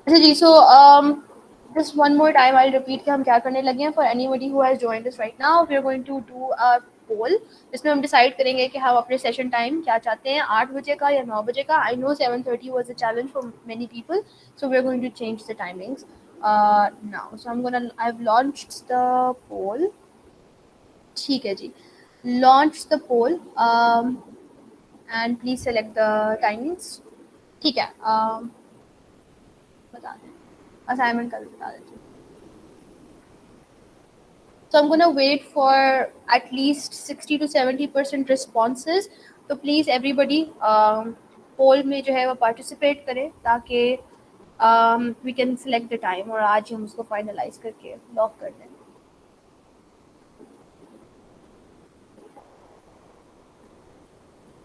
अच्छा जी, so just one more time I'll repeat कि हम क्या करने लगे हैं. For anybody who has joined us right now, we are going to do a poll जिसमें हम डिसाइड करेंगे कि हम अपने सेशन टाइम क्या चाहते हैं, 8 बजे का या 9 बजे का. I know 7:30 was a challenge for many people, so we are going to change the timings now. So I've launched the poll. ठीक है जी, launch the poll and please select the timings. ठीक है, बता दें असाइनमेंट कल बता देते हैं. So I'm gonna wait for at least 60 to 70% responses. तो please everybody poll में जो है वो participate करें ताकि we can select the time और आज हम उसको finalize करके lock कर दें.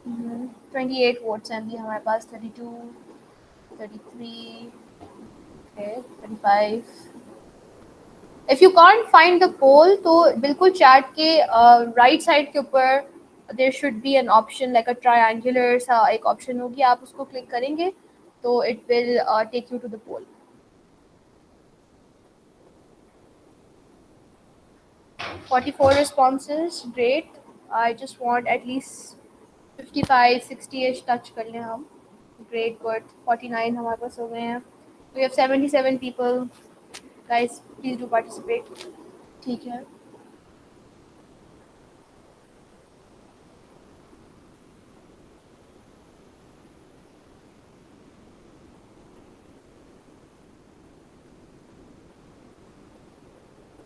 Mm-hmm. 28 votes हैं अभी हमारे पास. 32, 33, okay, 35. If you can't find the poll, तो बिल्कुल chat के right side के ऊपर there should be an option like a triangular सा एक option होगी, आप उसको click करेंगे तो it will take you to the poll. Forty-four responses, great. I just want at least 55, 60ish touch कर लें हम. Great, good. 49 हमारे पास हो गए हैं. We have 77 people. Guys, please do participate. ठीक है.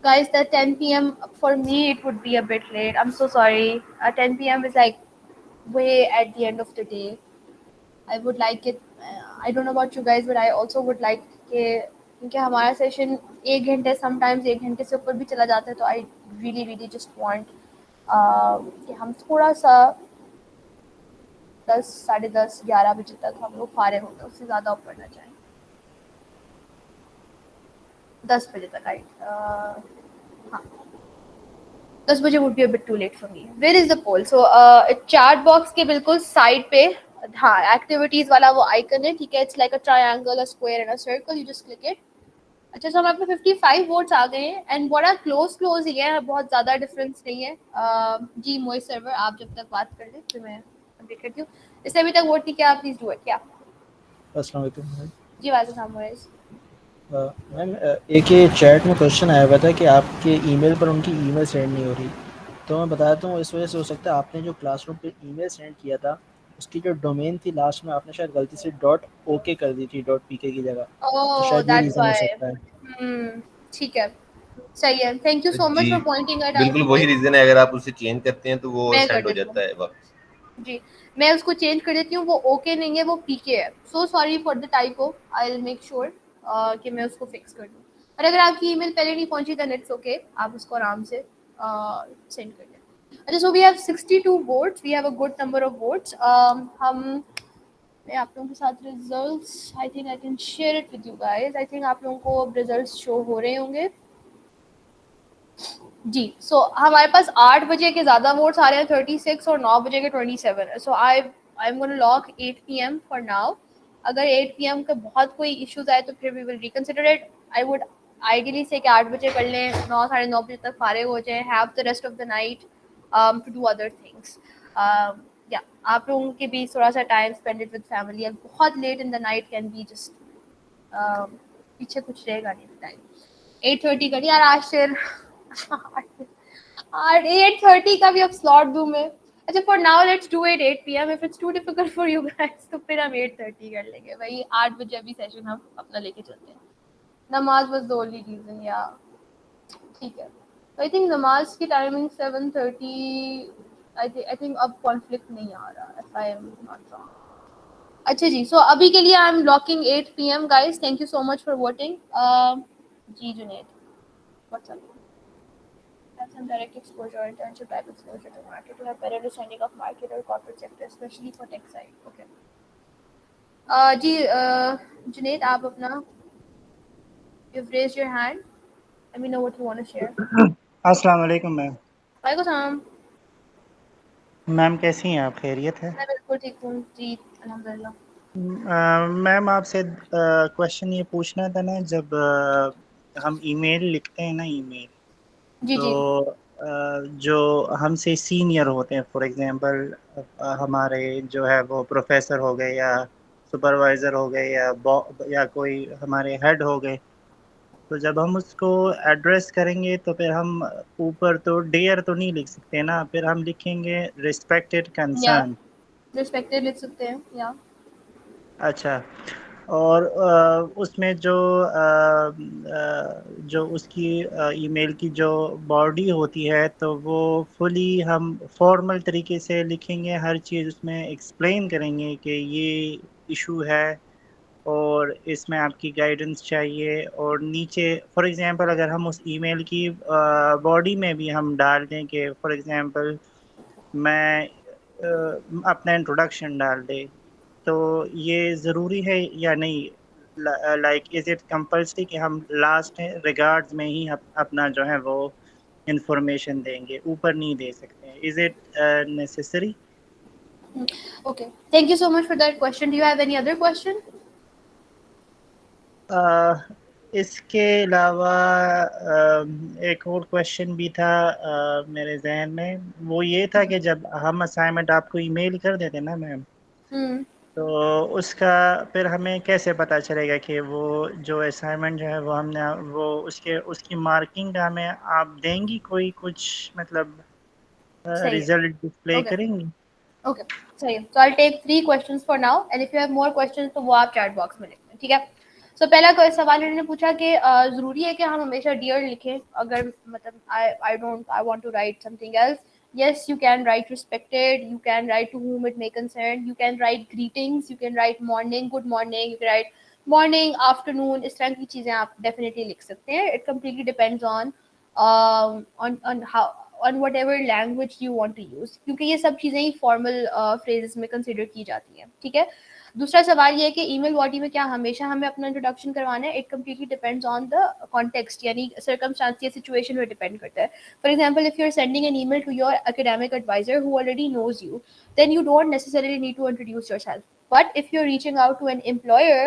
Guys, the 10 p.m. for me it would be a bit late. I'm so sorry. 10 p.m. is like way at the end of the day. I would like it. I don't know about you guys, but I also would like कि क्योंकि हमारा session 1 घंटे sometimes 1 घंटे से ऊपर भी चला जाता है तो I really just want कि हम थोड़ा सा 10, 10:30, 11 बजे तक हम लोग फारिग होंगे, उससे ज़्यादा ऊपर ना जाए. 10 बजे तक हाँ 10 बजे would be a bit too late for me. Where is the poll? So chat box के बिल्कुल side पे हाँ activities वाला वो icon है, ठीक है. It's like a triangle, a square and a circle. You just click it. अच्छा, so हमारे पास 55 वोट्स आ गए हैं एंड बड़ा क्लोज ही है, बहुत ज़्यादा डिफरेंस नहीं है. जी मोई सर्वर, आप जब तक बात कर लें फिर मैं अपडेट करती हूँ. इससे अभी तक वोट नहीं किया, प्लीज़ डू इट. क्या अस्सलाम वालेकुम जी वालेकुम मोइस. मैम, एक ये चैट में क्वेश्चन आया हुआ था कि आपके ईमेल पर उनकी ईमेल सेंड नहीं हो रही. तो मैं बता देता हूँ, इस वजह से हो सकता है आपने जो क्लासरूम पे ईमेल सेंड किया था उसकी जो डोमेन थी लास्ट में आपने शायद गलती से .ok कर दी थी .pk की जगह. तो ओह शायद ये दैट्स रीज़न हो व्हाई. सकता है. ठीक है, सही है. Thank you so much ji, for pointing it out बिल्कुल वही मोइस. रीज़न है. अगर आप उसे चेंज करते हैं तो वो मैं कर सेंड हो देती हूँ जाता है वापस. जी, मैं उसको चेंज कर देती हूँ. वो ओके नहीं है, वो पीके है. So sorry for the typo. I will make sure कि मैं उसको फिक्स कर दूँ. और अगर आपकी ईमेल पहले नहीं पहुंची देन इट्स ओके, आप उसको आराम से सेंड कर दें. अच्छा, so we have 62 votes. We have a good number of votes. मैं आप लोगों के साथ results I think I can share it with you guys. I think आप लोगों को अब रिजल्ट्स शो हो रहे होंगे जी. सो हमारे पास 8 बजे के ज़्यादा वोट्स आ रहे हैं 36 और 9 बजे के 27. So I am gonna lock 8 PM for now. अगर 8 PM का बहुत कोई इश्यूज आए तो फिर we will reconsider it. I would ideally say कि 8 बजे कर लें, 9 साढ़े 9 बजे तक फारिग हो जाए, have the rest of the night to do other things. या आप लोगों के भी थोड़ा सा time spended with family. And बहुत late in the night can be just पीछे कुछ रहेगा नहीं टाइम. 8:30 करिए यार आज फिर. 8:30 का भी अब स्लॉट दूं मैं. अच्छा, for now let's do it 8 PM. If it's too difficult for you guys तो फिर हम 8:30 कर लेंगे भाई. 8 बजे अभी सेशन हम अपना लेके चलते हैं. नमाज वाज द ओनली रीजन. या ठीक है. तो आई थिंक नमाज की टाइमिंग 7:30. आई थिंक अब कॉन्फ्लिक्ट नहीं आ रहा if I am not wrong. अच्छा जी, सो अभी के लिए I am locking 8 PM guys. Thank you so much for voting. जी Junaid, what's up? Have some direct exposure or internship type exposure to market to have better understanding of market or corporate sector, especially for tech side. Okay. जी Junaid, आप अपना you've raised your hand. Let me know what you want to share. अस्सलाम वालेकुम ma'am. वालेकुम सलाम. Ma'am कैसी हैं आप, खैरियत है? मैं बिल्कुल ठीक हूँ जी, अल्हम्दुलिल्लाह. मैम आपसे क्वेश्चन ये पूछना था ना, जब हम ईमेल लिखते हैं ना, ईमेल जी जी तो जो हमसे सीनियर होते हैं, फॉर एग्जांपल हमारे जो है वो प्रोफेसर हो गए या सुपरवाइज़र हो गए या कोई हमारे हेड हो गए, तो जब हम उसको एड्रेस करेंगे तो फिर हम ऊपर तो डियर तो नहीं लिख सकते ना, फिर हम लिखेंगे रिस्पेक्टेड या कंसर्न। रिस्पेक्टेड लिख सकते हैं या अच्छा। और उसमें जो उसकी ईमेल की जो बॉडी होती है तो वो फुली हम फॉर्मल तरीके से लिखेंगे, हर चीज़ उसमें एक्सप्लेन करेंगे कि ये इशू है और इसमें आपकी गाइडेंस चाहिए। और नीचे फॉर एग्जांपल अगर हम उस ईमेल की बॉडी में भी हम डाल दें कि फॉर एग्जांपल मैं अपना इंट्रोडक्शन डाल दे, तो ये ज़रूरी है या नहीं? लाइक इज़ इट कंपल्सरी कि हम लास्ट रिगार्ड्स में ही अपना जो है वो इंफॉर्मेशन देंगे, ऊपर नहीं दे सकते हैं? Is it necessary? Okay, thank you so much for that question. Do you have any other question? इसके अलावा एक और क्वेश्चन भी था मेरे जहन में, वो ये था कि जब हम असाइनमेंट आपको ईमेल कर देते ना मैम, हम्म तो उसका फिर हमें कैसे पता चलेगा कि वो जो असाइनमेंट जो है वो हमने वो उसकी मार्किंग का हमें आप देंगी कोई कुछ, मतलब सही है। रिजल्ट डिस्प्ले ओके करेंगी? ओके, सही है। So I take 3 questions for now and if you have more questions तो वो आप चैट बॉक्स में लिख दें, ठीक है? सो पहला कोई सवाल इन्होंने पूछा कि ज़रूरी है कि हम हमेशा डियर लिखें, अगर मतलब I want to write something else. Yes, you can write respected, you can write to whom it may concern, you can write greetings, you can write morning, good morning, you can write morning, afternoon, इस तरह की चीज़ें आप definitely लिख सकते हैं। It completely depends on how on whatever language you want to use, क्योंकि ये सब चीज़ें ही फॉर्मल फ्रेजेस में कंसिडर की जाती हैं, ठीक है? दूसरा सवाल ये है कि ईमेल बॉडी में क्या हमेशा हमें अपना इंट्रोडक्शन करवाना है? It completely depends on the context, यानी सर्कमस्टांस या सिचुएशन पे डिपेंड करता है। For example, if you're sending an email to your academic advisor who already knows you, then you don't necessarily need to introduce yourself. But if you're reaching out to an employer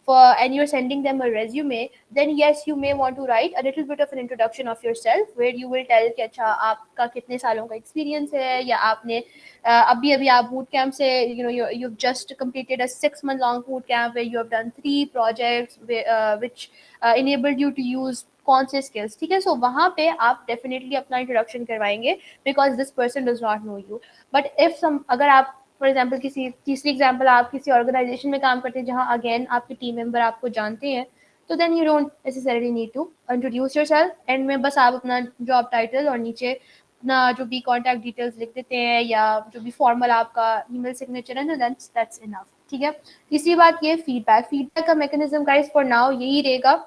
and you're sending them a resume, then yes, you may want to write a little bit of an introduction of yourself where you will tell कि अच्छा आपका कितने सालों का experience है, या आपने अभी अभी आप boot camp से you've just completed a 6-month long boot camp where you have done 3 projects which enabled you to use कौन से स्किल्स, ठीक है? सो वहाँ पे आप डेफिनेटली अपना इंट्रोडक्शन करवाएंगे because this person does not know you. But if अगर आप फॉर एग्जाम्पल किसी तीसरी एग्जाम्पल आप किसी ऑर्गेनाइजेशन में काम करते हैं जहाँ अगेन आपके टीम मेंबर आपको जानते हैं, तो then you don't necessarily need to introduce yourself. End में बस आप अपना जॉब टाइटल और नीचे अपना जो भी कॉन्टैक्ट डिटेल्स लिख देते हैं या जो भी फॉर्मल आपका ईमेल सिग्नेचर है ना, दैट्स इनफ, ठीक है? तीसरी बात ये फीडबैक का मैकेनिज्म गाइस फॉर नाउ यही रहेगा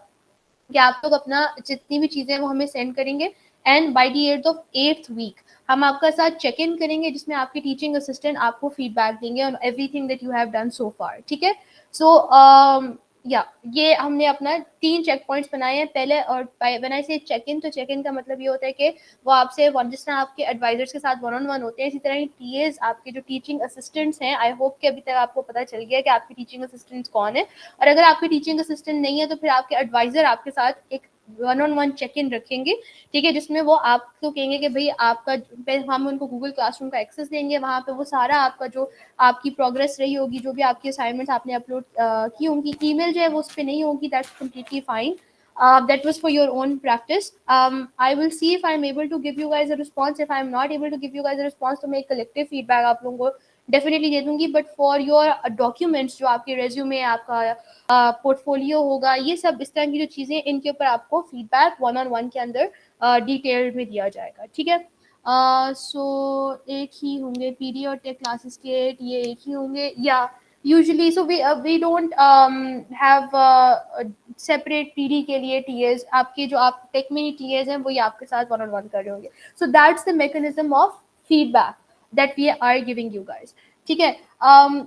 कि आप लोग अपना जितनी भी चीजें वो हमें सेंड करेंगे and by the end of 8th week हम आपका साथ चेक इन करेंगे जिसमें आपके टीचिंग असिस्टेंट आपको फीडबैक देंगे on everything that you have done so far, ठीक है? सो या ये हमने अपना 3 चेक पॉइंट्स बनाए हैं पहले। और व्हेन आई से चेक इन, तो चेक इन का मतलब ये होता है कि वो आपसे जिस तरह आपके एडवाइजर्स के साथ 1-on-1 होते हैं, इसी तरह टीएस आपके जो टीचिंग असिस्टेंट्स हैं, आई होप कि अभी तक आपको पता चल गया कि आपके टीचिंग असिस्टेंट्स कौन है। और अगर आपके टीचिंग असिस्टेंट नहीं है तो फिर आपके एडवाइजर आपके साथ एक 1-on-1 चेक इन रखेंगे, ठीक है? जिसमें वो आपको कहेंगे कि भाई आपका, हम उनको गूगल क्लासरूम का एक्सेस देंगे, वहाँ पे वो सारा आपका जो आपकी प्रोग्रेस रही होगी, जो भी आपकी असाइनमेंट्स आपने अपलोड की होंगी, ईमेल जो है वो उस पर नहीं होगी, that's completely fine. That was for your own practice. I will see if I'm able to give you guys a response. If I'm not able to give you guys a response, तो मैं एक collective feedback आप लोगों को definitely they दूंगी. But for your documents, जो आपके resume, आपका पोर्टफोलियो होगा, ये सब इस तरह की जो चीज़ें, इनके ऊपर आपको फीडबैक 1-on-1 के अंदर डिटेल में दिया जाएगा, ठीक है? सो एक ही होंगे पीडी और टेक क्लासेस के, ये एक ही होंगे या usually. So we don't have separate PD के लिए टीएस. आपके जो आप टेक में ही टीएस हैं वही आपके साथ 1-on-1 कर रहे होंगे. So that's the mechanism of feedback that we are giving you guys, ठीक है?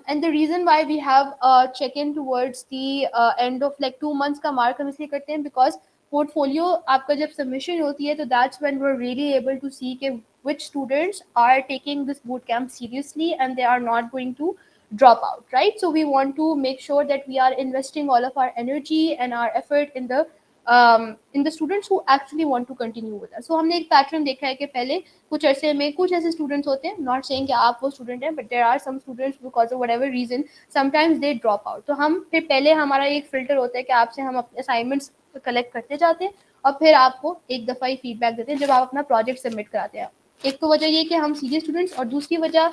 And the reason why we have check in towards the end of like 2 months का मार्क हम इसलिए करते हैं because पोर्टफोलियो आपका जब सबमिशन होती है तो that's when we are really able to see कि which students are taking this boot camp seriously and they are not going to drop out, right? So we want to make sure that we are investing all of our energy and our effort in the students who actually want to continue with us. So हमने एक pattern देखा है कि पहले कुछ अरसे में कुछ ऐसे स्टूडेंट्स होते हैं, नॉट सेइंग कि आप वो स्टूडेंट हैं, but there are some students because of whatever reason sometimes they drop out. तो हम फिर पहले हमारा एक फिल्टर होता है कि आपसे हम अपने असाइनमेंट्स कलेक्ट करते जाते हैं और फिर आपको एक दफ़ा ही फीडबैक देते हैं जब आप अपना प्रोजेक्ट सबमिट कराते हैं. एक तो वजह ये कि हम सीरियस स्टूडेंट्स, और दूसरी वजह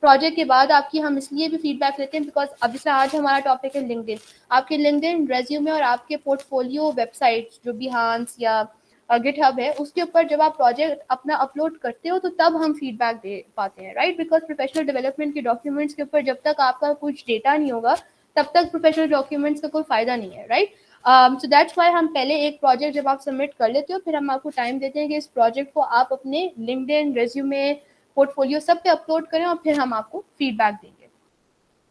प्रोजेक्ट के बाद आपकी हम इसलिए भी फीडबैक लेते हैं बिकॉज अब जैसे आज हमारा टॉपिक है लिंक्डइन. आपके लिंक्डइन रेज्यूमे और आपके पोर्टफोलियो वेबसाइट जो बिहांस या गिटहब है उसके ऊपर जब आप प्रोजेक्ट अपना अपलोड करते हो तो तब हम फीडबैक दे पाते हैं, राइट? बिकॉज प्रोफेशनल डेवलपमेंट के डॉक्यूमेंट्स के ऊपर जब तक आपका कुछ डेटा नहीं होगा तब तक प्रोफेशनल डॉक्यूमेंट्स का कोई फायदा नहीं है, राइट? सो दैट्स वाई हम पहले एक प्रोजेक्ट जब आप सबमिट कर लेते हो फिर हम आपको टाइम देते हैं कि इस प्रोजेक्ट को आप अपने लिंक्डइन रेज्यूमे पोर्टफोलियो सब पे अपलोड करें और फिर हम आपको फीडबैक देंगे.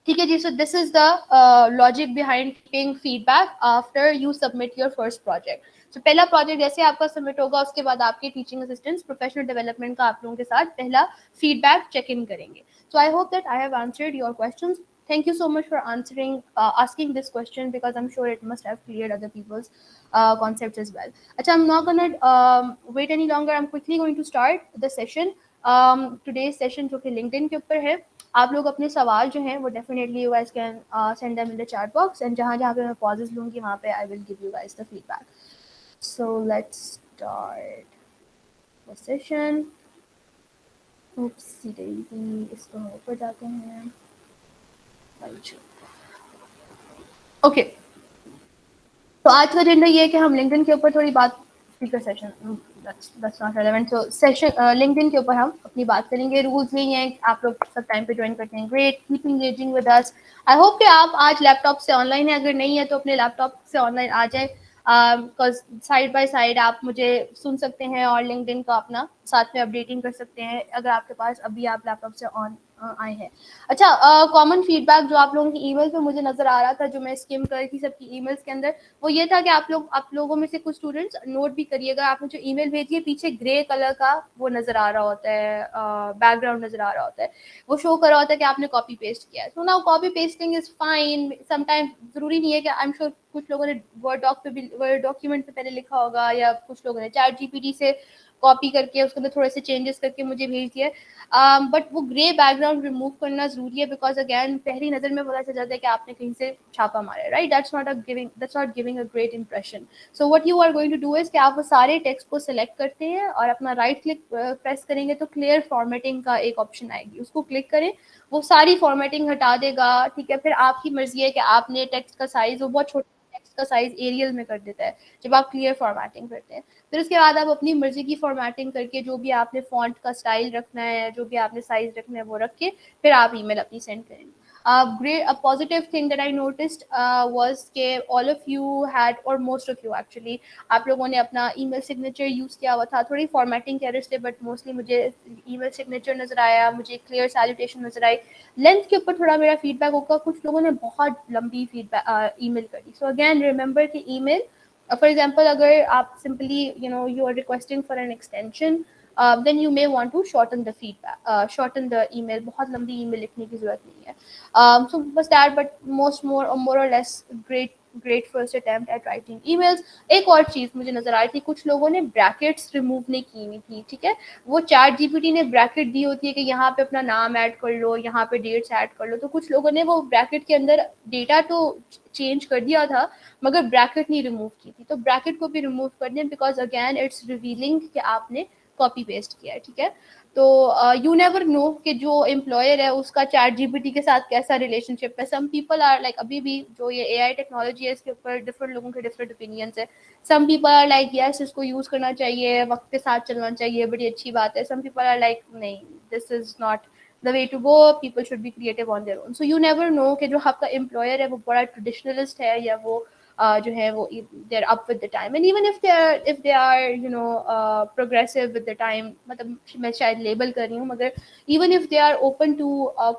ठीक है जी. So this is the logic behind giving feedback after you submit your first project. तो पहला प्रोजेक्ट जैसे आपका सबमिट होगा उसके बाद आपके टीचिंग असिस्टेंट्स प्रोफेशनल डेवलपमेंट का आप लोगों के साथ पहला फीडबैक चेक इन करेंगे. So I hope that I have answered your questions. Thank you so much for asking this question because I'm sure it must have cleared other people's concepts as well. Achha, I'm not gonna wait any longer. I'm quickly going to start the session. Today's session जो कि LinkedIn के ऊपर है. आप लोग अपने सवाल जो हैं वो definitely you guys can send them in the chat box and जहाँ जहाँ पे मैं pauses लूँगी वहाँ पे I will give you guys the feedback. So let's start the session. Oopsie daisy, इसको ऊपर जाते हैं. ओके, तो आज का एजेंडा ये है कि हम लिंक्डइन के ऊपर थोड़ी बात, speaker session that's not relevant. So session LinkedIn के ऊपर हम अपनी बात करेंगे. रूल्स यही हैं, आप लोग सब टाइम पे ज्वाइन करते हैं, great, keep engaging with us. I hope कि आप आज लैपटॉप से ऑनलाइन है, अगर नहीं है तो अपने लैपटॉप से ऑनलाइन आ जाए बिकॉज साइड बाय साइड आप मुझे सुन सकते हैं और लिंक्डइन का अपना साथ में अपडेटिंग कर सकते हैं अगर आपके पास अभी आप लैपटॉप से ऑन आए हैं. अच्छा, कॉमन फीडबैक जो आप लोगों की ईमेल पे मुझे नजर आ रहा था जो मैं स्किम कर रही थी सबकी ईमेल्स के अंदर, वो ये था कि आप लोगों में से कुछ स्टूडेंट्स नोट भी करिएगा, आपने जो ईमेल भेजी है पीछे ग्रे कलर का वो नजर आ रहा होता है, बैकग्राउंड नजर आ रहा होता है, वो शो कर रहा होता है कि आपने कॉपी पेस्ट किया है. So now copy pasting is fine. Sometime जरूरी नहीं है कि आई एम श्योर कुछ लोगों ने वर्ड डॉक्यूमेंट पे पहले लिखा होगा या कुछ लोगों ने चैट जीपीटी से कॉपी करके उसके अंदर थोड़े से चेंजेस करके मुझे भेज दिया. बट वो ग्रे बैकग्राउंड रिमूव करना जरूरी है बिकॉज अगेन पहली नजर में पता चल जाता है कि आपने कहीं से छापा मारा है, right? That's not giving a great impression. So what you are going to do is कि आप वो सारे टेक्स्ट को सिलेक्ट करते हैं और अपना राइट क्लिक प्रेस करेंगे तो क्लियर फॉर्मेटिंग का एक ऑप्शन आएगी, उसको क्लिक करें, वो सारी फॉर्मेटिंग हटा देगा. ठीक है, फिर आपकी मर्जी है कि आपने टेक्स्ट का साइज, वो बहुत छोटा टेक्स्ट का साइज एरियल में कर देता है जब आप क्लियर फॉर्मेटिंग करते हैं. फिर उसके बाद आप अपनी मर्जी की फॉर्मेटिंग करके जो भी आपने फॉन्ट का स्टाइल रखना है, जो भी आपने साइज रखना है वो रख के फिर आप ईमेल अपनी सेंड करेंगे. Great, a positive thing that I noticed was कि all of you had, or most of you actually, आप लोगों ने अपना email signature use किया हुआ था. थोड़ी formatting के errors थे but mostly मुझे email signature नजर आया, मुझे clear salutation नजर आई. Length के ऊपर थोड़ा मेरा feedback होगा, कुछ लोगों ने बहुत लंबी feedback email कर दी. So again remember कि email, for example अगर आप simply you are requesting for an extension, then you may want to shorten the feedback, shorten the email. बहुत लंबी email लिखने की जरूरत नहीं है. So बस that, but more or less great first attempt at writing emails. एक और चीज मुझे नजर आ रही थी, कुछ लोगों ने ब्रैकेट्स रिमूव नहीं की हुई थी. ठीक है, वो चैट जीपीटी ने ब्रैकेट दी होती है कि यहाँ पे अपना नाम ऐड कर लो, यहाँ पे डेट्स ऐड कर लो, तो कुछ लोगों ने वो ब्रैकेट के अंदर डेटा तो चेंज कर दिया था मगर ब्रैकेट नहीं रिमूव की थी. तो ब्रैकेट को भी रिमूव कर दें बिकॉज अगेन इट्स रिवीलिंग कि आपने कॉपी पेस्ट किया है. ठीक है, तो यू नेवर नो कि जो एम्प्लॉयर है उसका चैट जीपीटी के साथ कैसा रिलेशनशिप है. सम पीपल आर लाइक, अभी भी जो ये एआई टेक्नोलॉजी है इसके ऊपर डिफरेंट लोगों के डिफरेंट ओपिनियंस है. Some people are like yes इसको यूज करना चाहिए, वक्त के साथ चलना चाहिए, बड़ी अच्छी बात है. सम पीपल आर लाइक नहीं, this is not the way to go, people should be creative on their own. So you never know कि जो आपका एम्प्लॉयर है वो बड़ा ट्रेडिशनलिस्ट है या वो जो है वो they're up with the time, and even if they are progressive with the time, मतलब मैं शायद लेबल कर रही हूँ मगर even if they are open to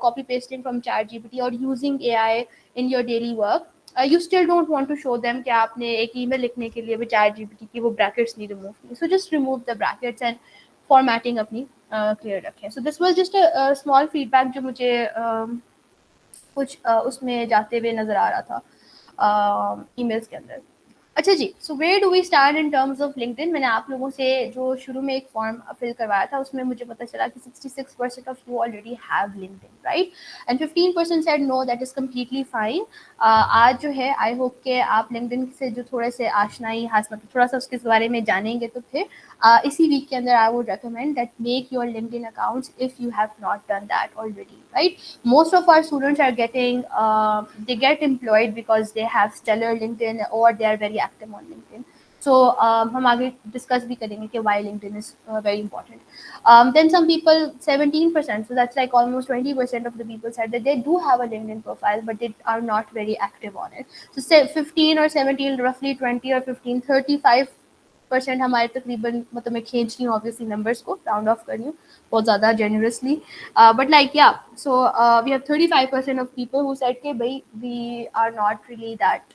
copy pasting from ChatGPT or using AI in your daily work, you still don't want to show them कि आपने एक ईमेल लिखने के लिए भी ChatGPT की वो ब्रैकेट्स नहीं रिमूव की. So just remove the brackets and formatting अपनी क्लियर रखें. So this was just a small feedback जो मुझे कुछ उसमें जाते हुए नज़र आ रहा था ईमेल्स के अंदर। अच्छा जी, so where do we stand in terms of LinkedIn. मैंने आप लोगों से जो शुरू में एक फॉर्म फिल करवाया था उसमें मुझे पता चला कि 66% of you already have LinkedIn, right, and 15% said no, that is completely fine. आज जो है आई होप के आप लिंक्डइन से जो थोड़े से आशनाई हासिल, मतलब थोड़ा सा उसके बारे में जानेंगे, तो फिर इसी वीक के अंदर I would recommend that make your LinkedIn accounts if you have not done that already, right? Most of our students are getting they get employed because they have stellar LinkedIn or they are very active on LinkedIn. So हम आगे discuss भी करेंगे कि why LinkedIn is very important. Then some people, 17%, so that's like almost 20% of the people said that they do have a LinkedIn profile, but they are not very active on it. So say 15 or 17, roughly 20 or 15, 35% हमारे तकरीबन, मतलब मैं खींच रही हूँ obviously numbers को, round off कर रही हूँ बहुत ज़्यादा generously, but like yeah, so we have 35% of people who said कि भाई we are not really that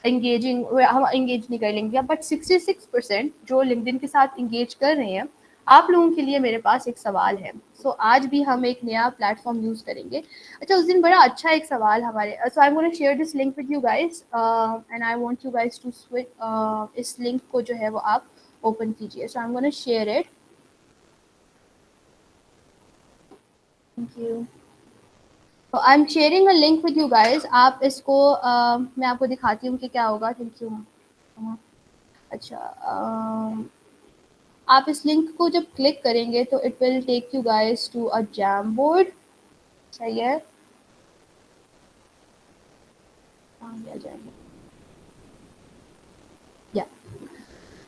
engaging, हम एंगेज नहीं कर लेंगे, बट 66% जो लिंक्डइन के साथ एंगेज कर रहे हैं, आप लोगों के लिए मेरे पास एक सवाल है। सो आज भी हम एक नया प्लेटफॉर्म यूज़ करेंगे। अच्छा, उस दिन बड़ा अच्छा एक सवाल हमारे, so I am gonna share this link with you guys and I want you guys to switch, इस लिंक को जो है वो आप ओपन कीजिए। So I am gonna share it, thank you. तो I am sharing a link with you guys. आप इसको मैं आपको दिखाती हूँ कि क्या होगा। Thank you. अच्छा, आप इस लिंक को जब क्लिक करेंगे तो it will take you guys to a Jamboard. सही है, या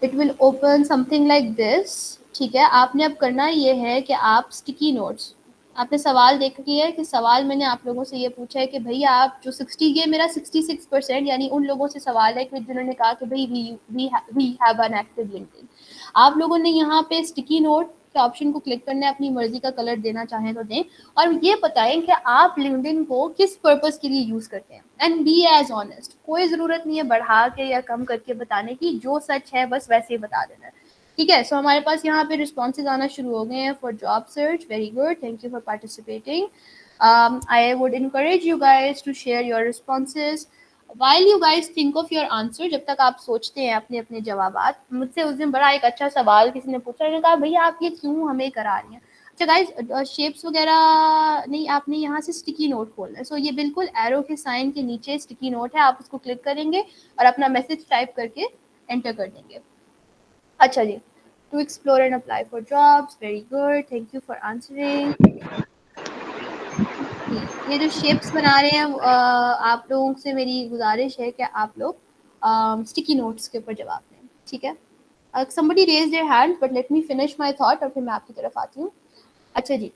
it will open something like this. ठीक है, आपने अब करना ये है कि आप स्टिकी नोट्स, आपने सवाल देख लिया है कि सवाल मैंने आप लोगों से ये पूछा है कि भैया आप जो 60, ये मेरा 66% यानी उन लोगों से सवाल है कि जिन्होंने कहा कि भाई we have an active LinkedIn. आप लोगों ने यहाँ पे स्टिकी नोट के ऑप्शन को क्लिक करना है, अपनी मर्जी का कलर देना चाहें तो दें, और ये बताएं कि आप लिंक्डइन को किस पर्पस के लिए यूज करते हैं, एंड बी एज ऑनेस्ट। कोई जरूरत नहीं है बढ़ा के या कम करके बताने की, जो सच है बस वैसे ही बता देना है। ठीक है, सो हमारे पास यहाँ पे रिस्पॉन्सेज आना शुरू हो गए हैं for job search. Very good, thank you for participating. I would encourage you guys to share your responses while you guys think of your answer। जब तक आप सोचते हैं अपने अपने जवाबात। मुझसे उस दिन बड़ा एक अच्छा सवाल किसी ने पूछा, उन्होंने कहा भैया आप ये क्यों हमें करा रही हैं। अच्छा गाइज, शेप्स वगैरह नहीं, आपने यहाँ से स्टिकी नोट खोलना है। सो ये बिल्कुल एरो के साइन के नीचे स्टिकी नोट है, आप उसको क्लिक करेंगे और अपना मैसेज टाइप करके एंटर कर देंगे। अच्छा जी, to explore and apply for jobs. Very good, thank you for answering. ये जो शेप्स बना रहे हैं, आप लोगों से मेरी गुजारिश है कि आप लोग स्टिकी नोट्स के ऊपर जवाब दें। ठीक है, somebody raised their hand but let me finish my thought और फिर मैं आपकी तरफ आती हूँ। अच्छा जी,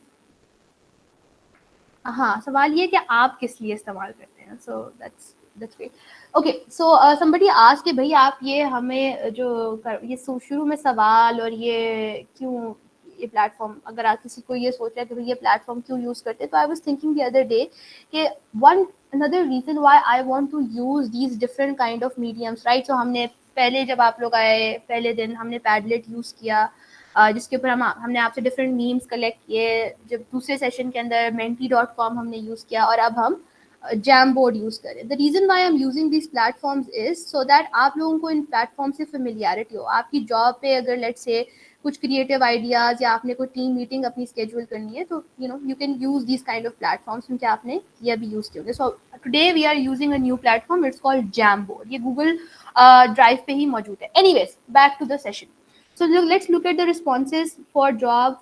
हाँ, सवाल ये कि आप किस लिए इस्तेमाल करते हैं। So that's great. Okay, so somebody asked कि भाई आप ये हमें जो ये शुरू में सवाल और ये क्यों ये प्लेटफॉर्म, अगर आप किसी को ये सोच रहे हैं कि भाई ये प्लेटफॉर्म क्यों यूज करते हैं, तो I was thinking the other day कि one another reason why I want to use these different kind of mediums, right? So हमने पहले जब आप लोग आए पहले दिन हमने पैडलेट यूज किया, जिसके ऊपर हमने आपसे डिफरेंट मीम्स कलेक्ट किए। जब दूसरे सेशन के अंदर menti.com हमने यूज़ किया, और अब हम जैम बोर्ड यूज़ करें। The reason why I am using this platforms is so that आप लोगों को इन प्लेटफॉर्म से फेमिलियरिटी हो। आपकी जॉब पे अगर लेट्स से कुछ क्रिएटिव आइडियाज़ या आपने कोई टीम मीटिंग अपनी स्केड्यूल करनी है, तो you can use this kind of platforms, क्योंकि आपने ये भी यूज़ किए होंगे। So today we are using a new platform, it's called Jamboard. ये गूगल ड्राइव पे ही मौजूद है। Anyways, back to the session. So let's look at the responses for job,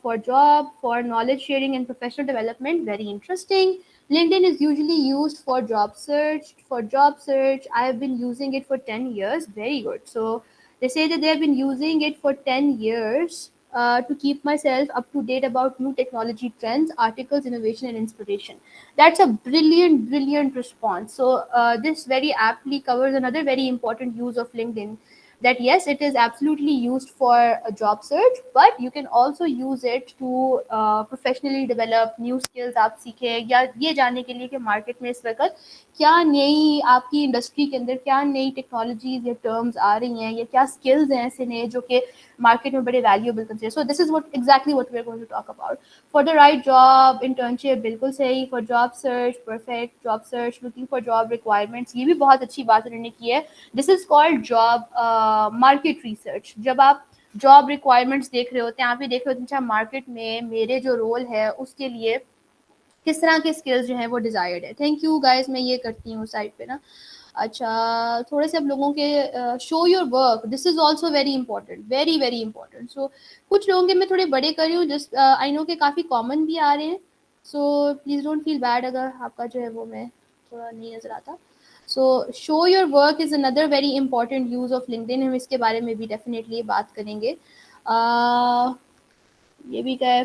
for knowledge sharing and professional development. Very interesting. LinkedIn is usually used for job search. For job search, I have been using it for 10 years. Very good. So they say that they have been using it for 10 years to keep myself up to date about new technology trends, articles, innovation, and inspiration. That's a brilliant response. So this very aptly covers another very important use of LinkedIn, that yes, it is absolutely used for a job search, but you can also use it to professionally develop new skills आप सीखें, या ये जानने के लिए कि market में इस वक्त क्या नई आपकी इंडस्ट्री के अंदर क्या नई टेक्नोलॉजीज या टर्म्स आ रही हैं, या क्या स्किल्स हैं ऐसे नए जो कि मार्केट में बड़े valuable consider. So this is what exactly what we are going to talk about. For the right job internship बिल्कुल सही, for job search perfect, job search looking for job requirements, ये भी बहुत अच्छी बात उन्होंने की है. This is called job market research. जब आप जॉब रिक्वायरमेंट्स देख रहे होते हैं, आप ये देख रहे होते हैं अच्छा मार्केट में मेरे जो रोल है उसके लिए किस तरह के स्किल्स जो है वो डिजायर्ड है. थैंक यू गाइस, मैं ये करती हूँ साइड पे ना. अच्छा, थोड़े से आप लोगों के show your work, this is also very important, very very important. So कुछ लोगों के मैं थोड़े बड़े कर रही हूँ, जस्ट आई नो के काफ़ी कॉमन भी आ रहे हैं. So please don't feel bad अगर आपका जो है वो मैं थोड़ा नहीं नज़र आता. सो show your work is another very important use of LinkedIn. हम इसके बारे में भी डेफिनेटली बात करेंगे. ये भी क्या है,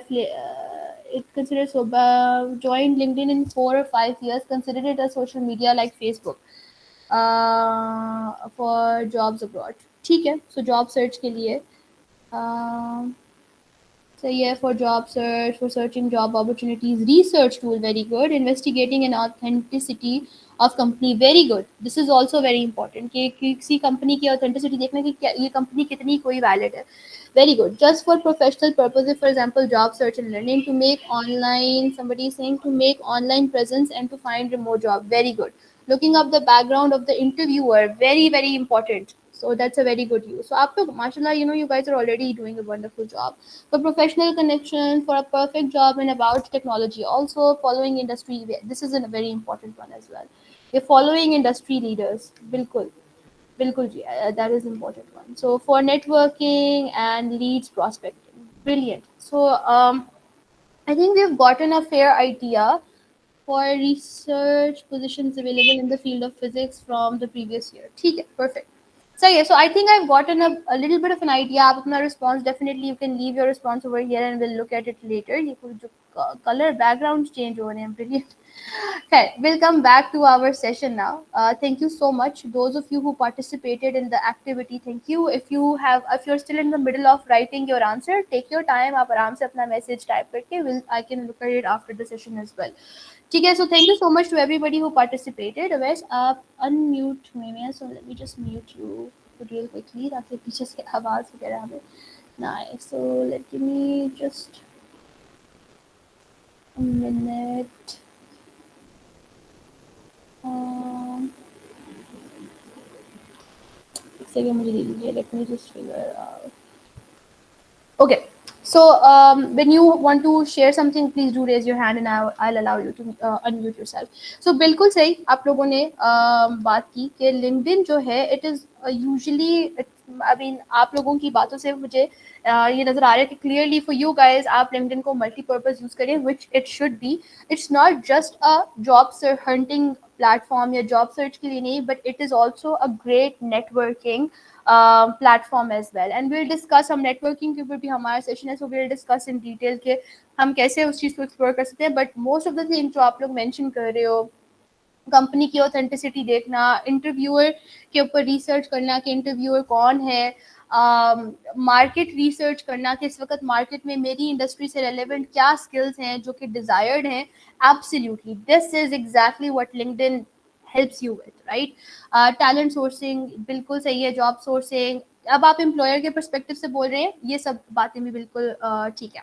it considers joined LinkedIn in 4 or 5 years, consider it as social media like Facebook for jobs abroad. ठीक है, so job search के लिए सही है. For job search, for searching job opportunities, research tool very good. Investigating an authenticity of company very good. This is also very important कि किसी company की authenticity देखना कि क्या ये कंपनी कितनी कोई valid है. Very good. Just for professional purposes, for example, job search and learning, to make online, somebody is saying to make online presence and to find remote job. Very good. Looking up the background of the interviewer, very, very important. So that's a very good use. So after, mashallah, you know, you guys are already doing a wonderful job. For professional connection, for a perfect job and about technology. Also following industry, this is a very important one as well. You're following industry leaders, bilkul. बिल्कुल जी, that is important one. So for networking and leads prospecting, brilliant. So I think we've gotten a fair idea for research positions available in the field of physics from the previous year. ठीक है, perfect. So yeah, so I think I've gotten a little bit of an idea. आप अपना response, definitely you can leave your response over here and we'll look at it later. ये कुछ जो color backgrounds change हो रहे हैं, brilliant. Okay, we'll come back to our session now. Thank you so much, those of you who participated in the activity. Thank you. If you're still in the middle of writing your answer, take your time. आप आराम से अपना message type करके I can look at it after the session as well. ठीक है, so thank you so much to everybody who participated. Awais, आप unmute हुए हैं, so let me just mute you real quickly ताकि पीछे से आवाज़ वगैरह हमें ना आए. So give me just a minute. एक सेकंड मुझे दे दीजिए. Let me just figure out. Okay. So when you want to share something, please do raise your hand and I'll allow you to unmute yourself. So बिल्कुल सही आप लोगों ने बात की कि LinkedIn जो है it is usually, I mean आप लोगों की बातों से मुझे ये नज़र आ रहा है कि clearly for you guys आप LinkedIn को multi-purpose use करें, which it should be. It's not just a job hunting platform या job search के लिए नहीं, but it is also a great networking platform as well. And we'll discuss हम networking के ऊपर भी हमारा session है, so we'll discuss in detail कि हम कैसे उस चीज़ को explore कर सकते हैं. But most of the things जो आप लोग mention कर रहे हो, कंपनी की ऑथेंटिसिटी देखना, इंटरव्यूअर के ऊपर रिसर्च करना कि इंटरव्यूअर कौन है, मार्केट रिसर्च करना कि इस वक्त मार्केट में मेरी इंडस्ट्री से रेलेवेंट क्या स्किल्स हैं जो कि डिजायर्ड हैं. Absolutely this is exactly what LinkedIn helps you with, right. Talent sourcing बिल्कुल सही है, जॉब सोर्सिंग. अब आप एम्प्लॉयर के पर्सपेक्टिव से बोल रहे हैं, ये सब बातें भी बिल्कुल ठीक है,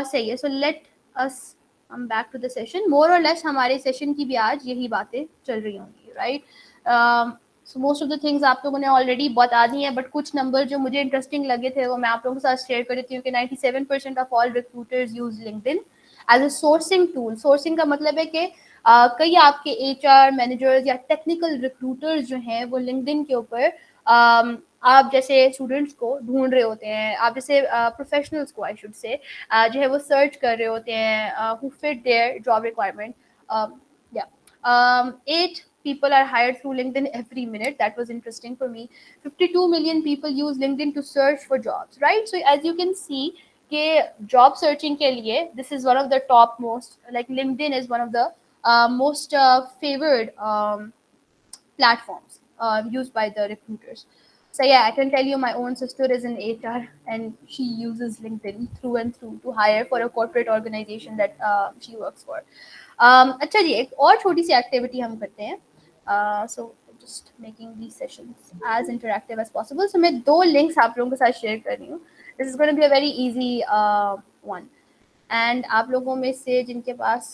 सही है. So let us come back to the session. More और लेस हमारे सेशन की भी आज यही बातें चल रही होंगी, right. So most of the things आप लोगों ने ऑलरेडी बता दी हैं, बट कुछ नंबर जो मुझे इंटरेस्टिंग लगे थे वो मैं आप लोगों के साथ शेयर कर देती हूँ कि 97% of all recruiters use LinkedIn as a sourcing tool. Sourcing का मतलब है कि कई आपके एचआर मैनेजर्स या टेक्निकल रिक्रूटर्स जो हैं वो लिंक्डइन के ऊपर आप जैसे स्टूडेंट्स को ढूंढ रहे होते हैं, आप जैसे प्रोफेशनल्स को आई शुड से जो है वो सर्च कर रहे होते हैं who fit their job requirement. Yeah. 8 people are hired through LinkedIn every minute. That was interesting for me. 52 million people use LinkedIn to search for jobs, right? So as you can see, कि job searching के लिए this is one of the top most, like LinkedIn is one of the most favored platforms used by the recruiters. So yeah, I can tell you my own sister is in HR and she uses LinkedIn through and through to hire for a corporate organization that she works for. अच्छा जी, एक और छोटी सी activity हम करते हैं. So just making these sessions as interactive as possible. So मैं 2 links आप लोगों के साथ share कर रही हूँ. This is going to be a very easy one. And आप लोगों में से जिनके पास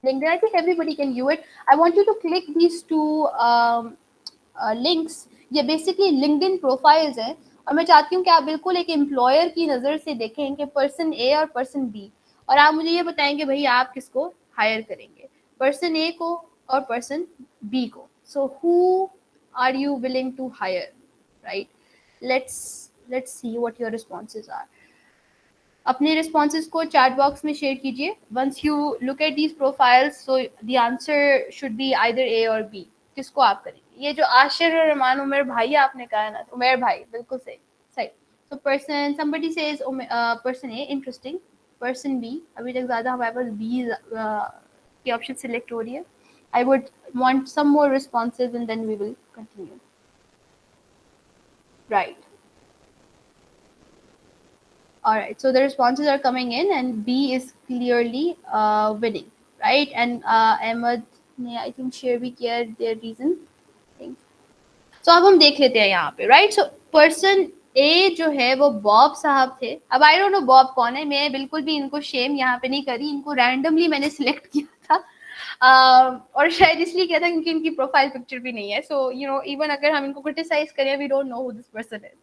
LinkedIn, I think everybody can view it. I want you to click these two links. ये बेसिकली LinkedIn प्रोफाइल्स हैं और मैं चाहती हूँ कि आप बिल्कुल एक एम्प्लॉयर की नज़र से देखें कि पर्सन ए और पर्सन बी, और आप मुझे ये बताएं कि भाई आप किसको हायर करेंगे, पर्सन ए को और पर्सन बी को. So who are you willing to hire, right? Let's see what your responses are. अपने रिस्पॉन्सेज को चैट बॉक्स में शेयर कीजिए. Once you look at these profiles, so the answer should be either A और B. किसको आप करेंगे? ये जो आशिर और रहमान उमर भाई आपने कहा ना, उमर भाई बिल्कुल सही सही. So person somebody says person A interesting, person B अभी तक ज़्यादा हमारे पास बी की ऑप्शन सिलेक्ट हो रही है. I would want some more responses and then we will continue. Right. All right, so the responses are coming in and B is clearly winning, right? And Ahmed ने I think share भी किया their reason. So अब हम देख लेते हैं यहाँ पे, right? So person A जो है वो बॉब साहब थे. अब I don't know बॉब कौन है, मैं बिल्कुल भी इनको शेम यहाँ पे नहीं करी, इनको रैंडमली मैंने सिलेक्ट किया था. और शायद इसलिए किया था क्योंकि इनकी प्रोफाइल पिक्चर भी नहीं है. So you know, even अगर हम इनको क्रिटिसाइज करें, we don't know who this person is.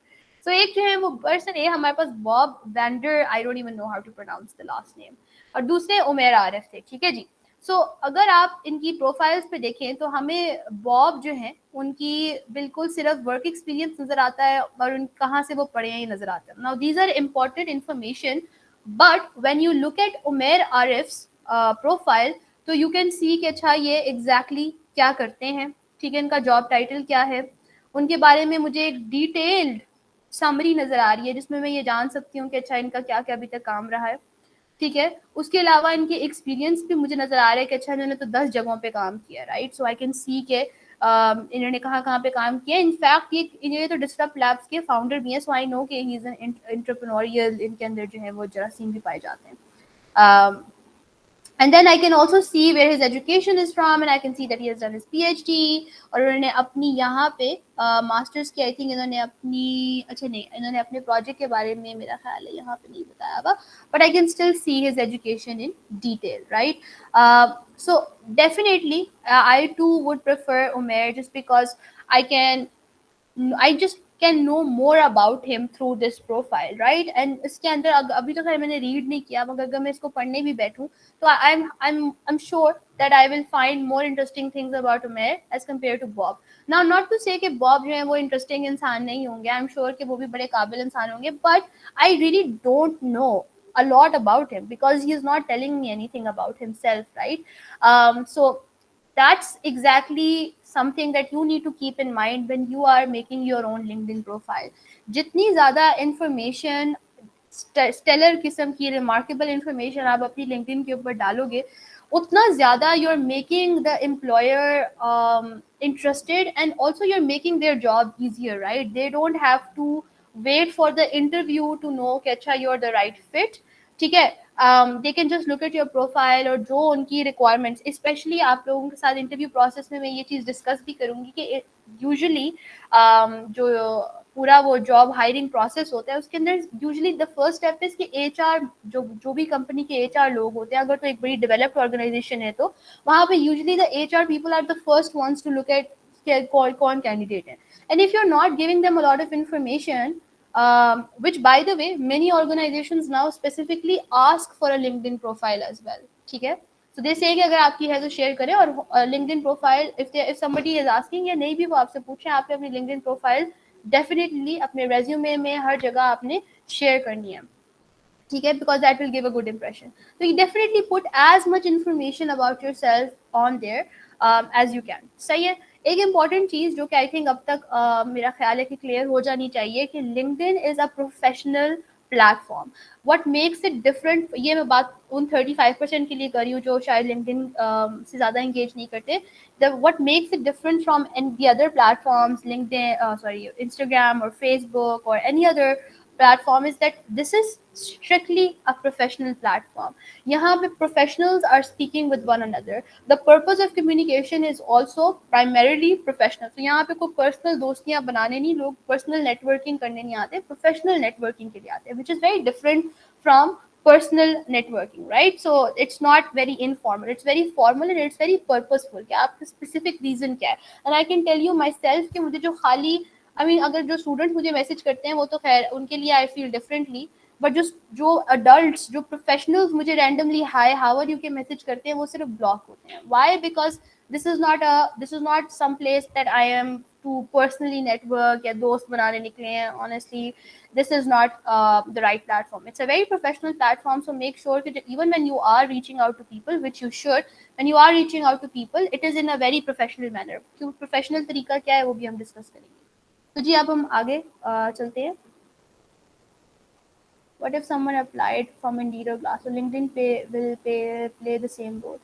So एक जो है वो पर्सन ए हमारे पास Bob Vander, I don't even know how to pronounce the last name, और दूसरे उमेर आरिफ थे. ठीक है जी. सो अगर आप इनकी प्रोफाइल्स पे देखें तो हमें बॉब जो है उनकी बिल्कुल सिर्फ वर्क एक्सपीरियंस नजर आता है और उन कहाँ से वो पढ़े हैं ये नजर आता है. Now these are important information, but when you look at Umer Arif's profile तो यू कैन सी कि अच्छा ये एग्जैक्टली क्या करते हैं. ठीक है, इनका जॉब टाइटल क्या है, उनके बारे में मुझे एक डिटेल्ड समरी नजर आ रही है जिसमें मैं ये जान सकती हूँ कि अच्छा इनका क्या क्या अभी तक काम रहा है. ठीक है, उसके अलावा इनके एक्सपीरियंस भी मुझे नजर आ रहा है कि अच्छा इन्होंने तो 10 जगहों पे काम किया, right? So I can see के इन्होंने कहाँ पे काम किया. इनफैक्ट ये तो डिस्टर्ब लैब्स के फाउंडर भी हैं, सो आई नो कि ही इज एन एंटरप्रेन्योरियल, इनके अंदर जो है वो जरासीम भी पाए जाते हैं. And then I can also see where his education is from, and I can see that he has done his PhD. और उन्होंने अपनी यहाँ पे मास्टर्स की, आई थिंक इन्होंने अपनी, अच्छा नहीं, इन्होंने अपने प्रोजेक्ट के बारे में मेरा ख्याल है यहाँ पे नहीं बताया हुआ, but I can still see his education in detail, right? So definitely I too would prefer Umer just because I just can know more about him through this profile, right? And इसके अंदर अभी तो खैर मैंने रीड नहीं किया, मगर अगर मैं इसको पढ़ने भी बैठूं तो I'm sure that I will find more interesting things about Umair as compared to Bob. Now not to say कि Bob जो है वो interesting इंसान नहीं होंगे, I'm sure कि वो भी बड़े काबिल इंसान होंगे, but I really don't know a lot about him because he is not telling me anything about himself, right? So that's exactly something that you need to keep in mind when you are making your own LinkedIn profile. जितनी ज़्यादा information, stellar किस्म की remarkable information आप अपनी LinkedIn के ऊपर डालोगे, उतना ज़्यादा you're making the employer interested, and also you're making their job easier, right? They don't have to wait for the interview to know कि अच्छा you're the right fit. ठीक है, they can just look at your profile और जो उनकी requirements, especially आप लोगों के साथ interview process में मैं ये चीज़ discuss भी करूँगी कि usually जो पूरा वो job hiring process होता है उसके अंदर usually the first step is कि HR जो भी company के HR लोग होते हैं, अगर तो एक बड़ी developed organization है तो वहाँ पे usually the HR people are the first ones to look at कौन candidate है. And if you're not giving them a lot of information, which by the way many organizations now specifically ask for a LinkedIn profile as well. ठीक है, so they say कि अगर आपकी है तो share करें, और LinkedIn profile if somebody is asking या नहीं भी वो आपसे पूछे, आपने अपनी LinkedIn profile definitely अपने resume में हर जगह आपने शेयर करनी है. ठीक है, because that will give a good impression. So you definitely put as much information about yourself on there as you can. सही है. एक इम्पॉर्टेंट चीज़ जो कि आई थिंक अब तक मेरा ख्याल है कि क्लियर हो जानी चाहिए कि LinkedIn is a professional platform. What makes it different, ये मैं बात उन 35% के लिए कर रही हूँ जो शायद लिंक्डइन से ज़्यादा इंगेज नहीं करते. What makes it different from the other platforms, LinkedIn, Instagram or Facebook or any other platform, is that this is strictly a professional platform. यहाँ पे professionals are speaking with one another. The purpose of communication is also primarily professional. So यहाँ पे कोई personal दोस्तियाँ बनाने नहीं, लोग personal networking करने नहीं आते, professional networking के लिए आते हैं, which is very different from personal networking, right? So it's not very informal, it's very formal and it's very purposeful कि आपका specific reason क्या है. And I can tell you myself कि मुझे जो खाली अगर जो स्टूडेंट मुझे मैसेज करते हैं वो तो खैर उनके लिए आई फील डिफरेंटली, बट जो अडल्ट्स, जो प्रोफेशनल्स मुझे randomly hi how are you के मैसेज करते हैं वो सिर्फ ब्लॉक होते हैं. Why? Because this is not some place that I am to personally network या दोस्त बनाने निकले हैं. Honestly this is not the right platform. It's a very professional platform, so make sure that even when you are reaching out to people, which you should, when you are reaching out to people, it is in a very professional manner. क्यों professional तरीका क्या है वो भी हम discuss करेंगे. तो जी अब हम आगे चलते हैं. What if someone applied from Indeed or Glassdoor? LinkedIn will play the same role.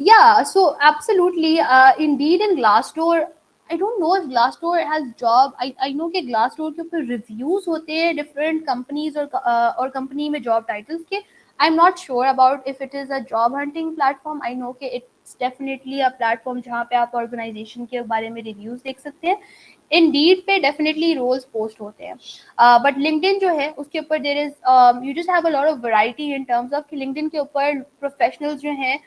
Yeah, so absolutely. Indeed and Glassdoor, I don't know if Glassdoor has job. I know कि Glassdoor के ऊपर reviews होते हैं different companies और company में job titles के. I'm not sure about if it is a job hunting platform. I know कि it's definitely a platform जहाँ पे आप organization के बारे में reviews देख सकते हैं. Indeed पे definitely roles post होते हैं. But LinkedIn जो है उसके ऊपर there is you just have a lot of variety in terms of कि LinkedIn के ऊपर professionals जो हैं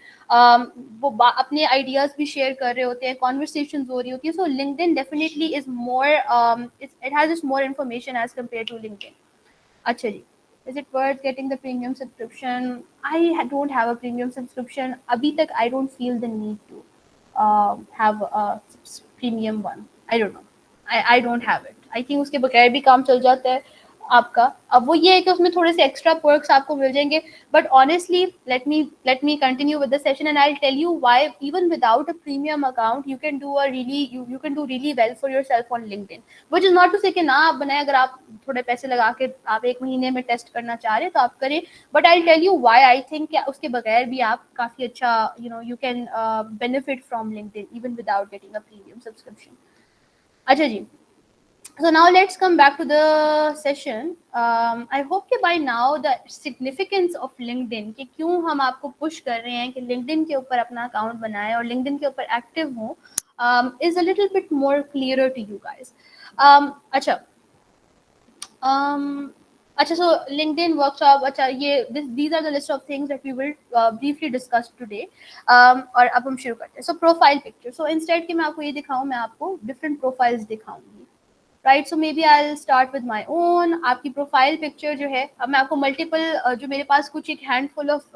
वो अपने ideas भी share कर रहे होते हैं, conversations हो रही होती है. So LinkedIn definitely is more it has just more information as compared to LinkedIn. अच्छा जी. Is it worth getting the premium subscription? I don't have a premium subscription. अभी तक I don't feel the need to have a premium one. I don't know. I don't have it. I think उसके बगैर भी काम चल जाता है आपका. अब वो ये है कि उसमें थोड़े से एक्स्ट्रा पर्क्स आपको मिल जाएंगे. But honestly, let me continue with the session and I'll tell you why even without a premium account you can do you can do really well for yourself on LinkedIn. Which is not to say कि ना आप बनाए, अगर आप थोड़े पैसे लगा के आप एक महीने में टेस्ट करना चाह रहे हैं तो आप करें. But I'll tell you why I think कि उसके बगैर भी आप काफी अच्छा you can benefit from LinkedIn even without getting a premium subscription. अच्छा जी. So now let's come back to the session. I hope कि by now the significance of LinkedIn कि क्यों हम आपको push कर रहे हैं कि LinkedIn के ऊपर अपना account बनाएं और LinkedIn के ऊपर active हों is a little bit more clearer to you guys. अच्छा. So LinkedIn workshop, these are the list of things that we will briefly discuss today. और अब हम शुरू करते हैं. So profile picture. So instead कि मैं आपको ये दिखाऊं, मैं आपको different profiles दिखाऊंगी. Right, so maybe I'll start with my own. आपकी प्रोफाइल पिक्चर जो है, अब मैं आपको मल्टीपल जो मेरे पास कुछ एक हैंडफुल ऑफ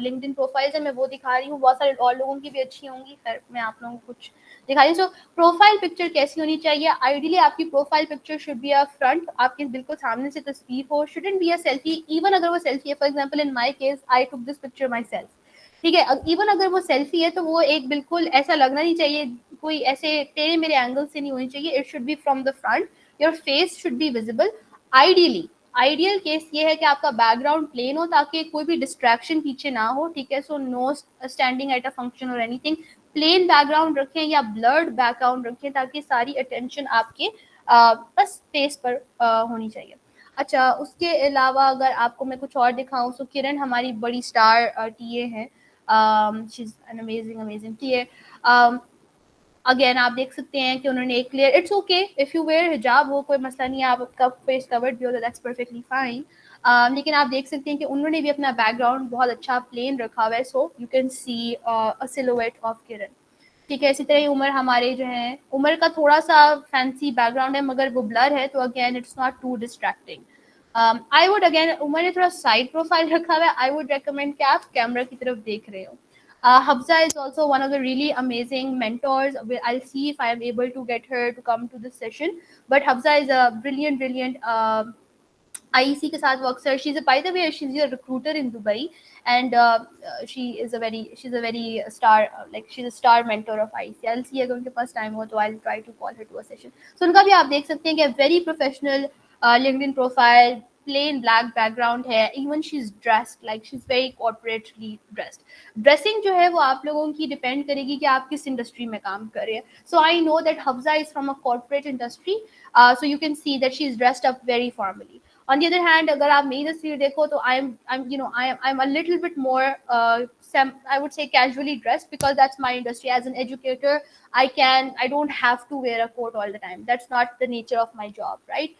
लिंक्डइन प्रोफाइल्स है मैं वो दिखा रही हूँ. बहुत सारे और लोगों की भी अच्छी होंगी, खैर मैं आप लोगों को कुछ दिखा रही हूँ. सो प्रोफाइल पिक्चर कैसी होनी चाहिए? आइडियली आपकी profile picture should be a front, आपके बिल्कुल सामने से तस्वीर हो. Shouldn't be a selfie. Even अगर वो सेल्फी है, for example in my case I took this picture my self, ठीक है. इवन अगर वो सेल्फी है तो वो एक बिल्कुल ऐसा लगना नहीं चाहिए, कोई ऐसे तेरे मेरे एंगल से नहीं होनी चाहिए. It should be from the front. Your face should be visible. Ideal case ये है कि आपका बैकग्राउंड प्लेन हो ताकि कोई भी डिस्ट्रैक्शन पीछे ना हो, ठीक है. So no standing at a function और एनीथिंग. प्लेन बैकग्राउंड रखें या ब्लर्ड बैकग्राउंड रखें ताकि सारी अटेंशन आपके बस फेस पर होनी चाहिए. अच्छा, उसके अलावा अगर आपको मैं कुछ और दिखाऊं तो किरण हमारी बड़ी स्टार टीए हैं. She is an amazing TA. Again आप देख सकते हैं कि उन्होंने एक clear, it's okay if you wear हिजाब, वो कोई मसला नहीं है, आपका फेस कवर्ड भी हो तो दैट्स परफेक्टली फाइन. लेकिन आप देख सकते हैं कि उन्होंने भी अपना बैकग्राउंड बहुत अच्छा प्लेन रखा हुआ है. So you can see a silhouette of Kiran, ठीक है. इसी तरह उमर हमारे जो हैं, उमर का थोड़ा सा फैंसी बैकग्राउंड है मगर वो ब्लर है तो again it's not too distracting. I would again, Umar ने थोड़ा साइड प्रोफाइल रखा हुआ है. आई वुड रेकमेंड कि आप कैमरा की तरफ देख रहे हो. Hafsa is also one of the really amazing mentors. I'll see if I am able to get her to come to this session. But Hafsa is a brilliant IEC के साथ work sir. By the way, she's a recruiter in Dubai, and she's a very star, she's a star mentor of IEC. I'll see अगर उनके पास time हो तो I'll try to call her to a session. So उनका भी आप देख सकते हैं कि very professional LinkedIn profile, plain black background है, even she is dressed like she is very corporately dressed. Dressing जो है वो आप लोगों की डिपेंड करेगी कि आप किस इंडस्ट्री में काम कर रहे हैं. So I know that Hafza is from a corporate industry, so you can see that she is dressed up very formally. On the other hand, अगर आप मेरी तस्वीर देखो तो I'm a little bit more I would say casually dressed, because that's my industry. As an educator, I don't have to wear a coat all the time. That's not the nature of my job, right?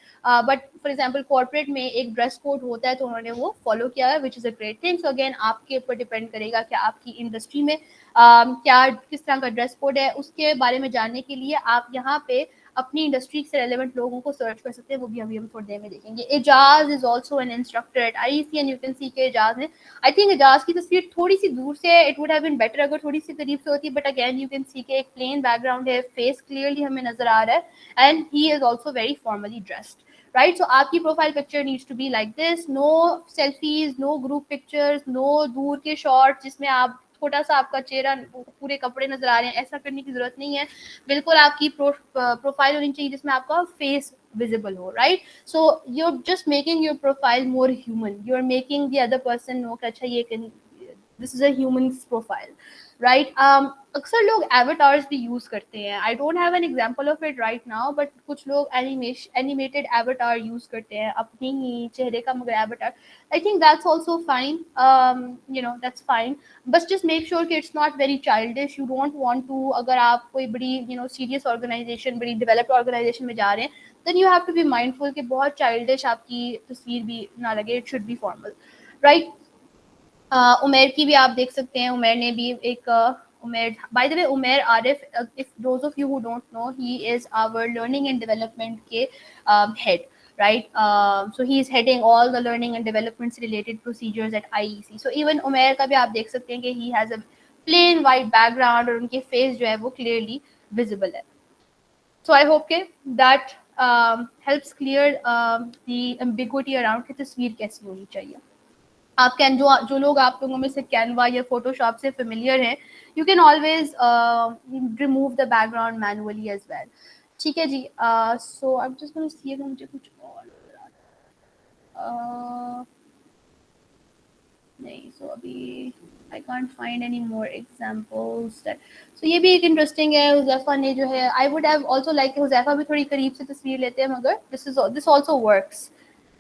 But for example, corporate में एक dress code होता है तो उन्होंने वो follow किया है, which is a great thing. So again, आपके ऊपर depend करेगा कि आपकी industry में क्या किस तरह का dress code है. उसके बारे में जानने के लिए आप यहाँ पे अपनी इंडस्ट्री से रेलेवेंट लोगों को सर्च कर सकते हैं, वो भी हम थोड़ी देर में देखेंगे. Ejaz is also an instructor at IEC and you can see के एजाज ने, आई थिंक एजाज की तस्वीर थोड़ी सी दूर से है, it would have been better अगर थोड़ी सी करीब से होती, but again you can see के एक प्लेन बैकग्राउंड है, फेस क्लियरली हमें नजर आ रहा है and he is also very formally dressed. Right, so आपकी profile picture needs to be like this. No selfies, no group pictures, no दूर के शॉट्स जिसमें आप छोटा सा आपका चेहरा पूरे कपड़े नजर आ रहे हैं, ऐसा करने की जरूरत नहीं है. बिल्कुल आपकी प्रोफाइल होनी चाहिए जिसमें आपका फेस विजिबल हो. Right, so you are just making your profile more human, you are making the other person know कि अच्छा ये this is a human profile. Right, अक्सर लोग एवेटार्स भी यूज करते हैं. I don't have an example of it right now, but कुछ लोग एनिमेटेड एवेटार यूज करते हैं अपनी ही चेहरे का मगर avatar. I think that's also fine. That's fine. But just make sure कि it's not very childish. You don't want to, अगर आप कोई बड़ी serious organization, बड़ी developed organization में जा रहे हैं, then you have to be mindful कि बहुत childish आपकी तस्वीर भी ना लगे. It should be formal, right? उमेर की भी आप देख सकते हैं. उमेर ने भी एक उमेर, by the way, Umer Arif, if those of you who don't know, he is our learning and development के head. Right, so he is heading all the learning and developments related procedures at IEC. So even उमेर का भी आप देख सकते हैं कि he has a plain white background और उनके face जो है वो clearly visible है. So I hope that helps clear the ambiguity around कि तस्वीर कैसी होनी चाहिए. आप कैन जो लोग आप लोगों में से कैनवा या फोटोशॉप से फेमिलियर हैं, you can always remove the background manually as well. ठीक है जी. So I am just going to see अगर मुझे कुछ और नहीं. सो अभी I can't find any more examples that. So ये भी एक इंटरेस्टिंग है. हुज़ैफा ने जो है, I would have also like Huzaifa भी थोड़ी करीब से तस्वीर लेते हैं, मगर दिस आल्सो वर्क्स.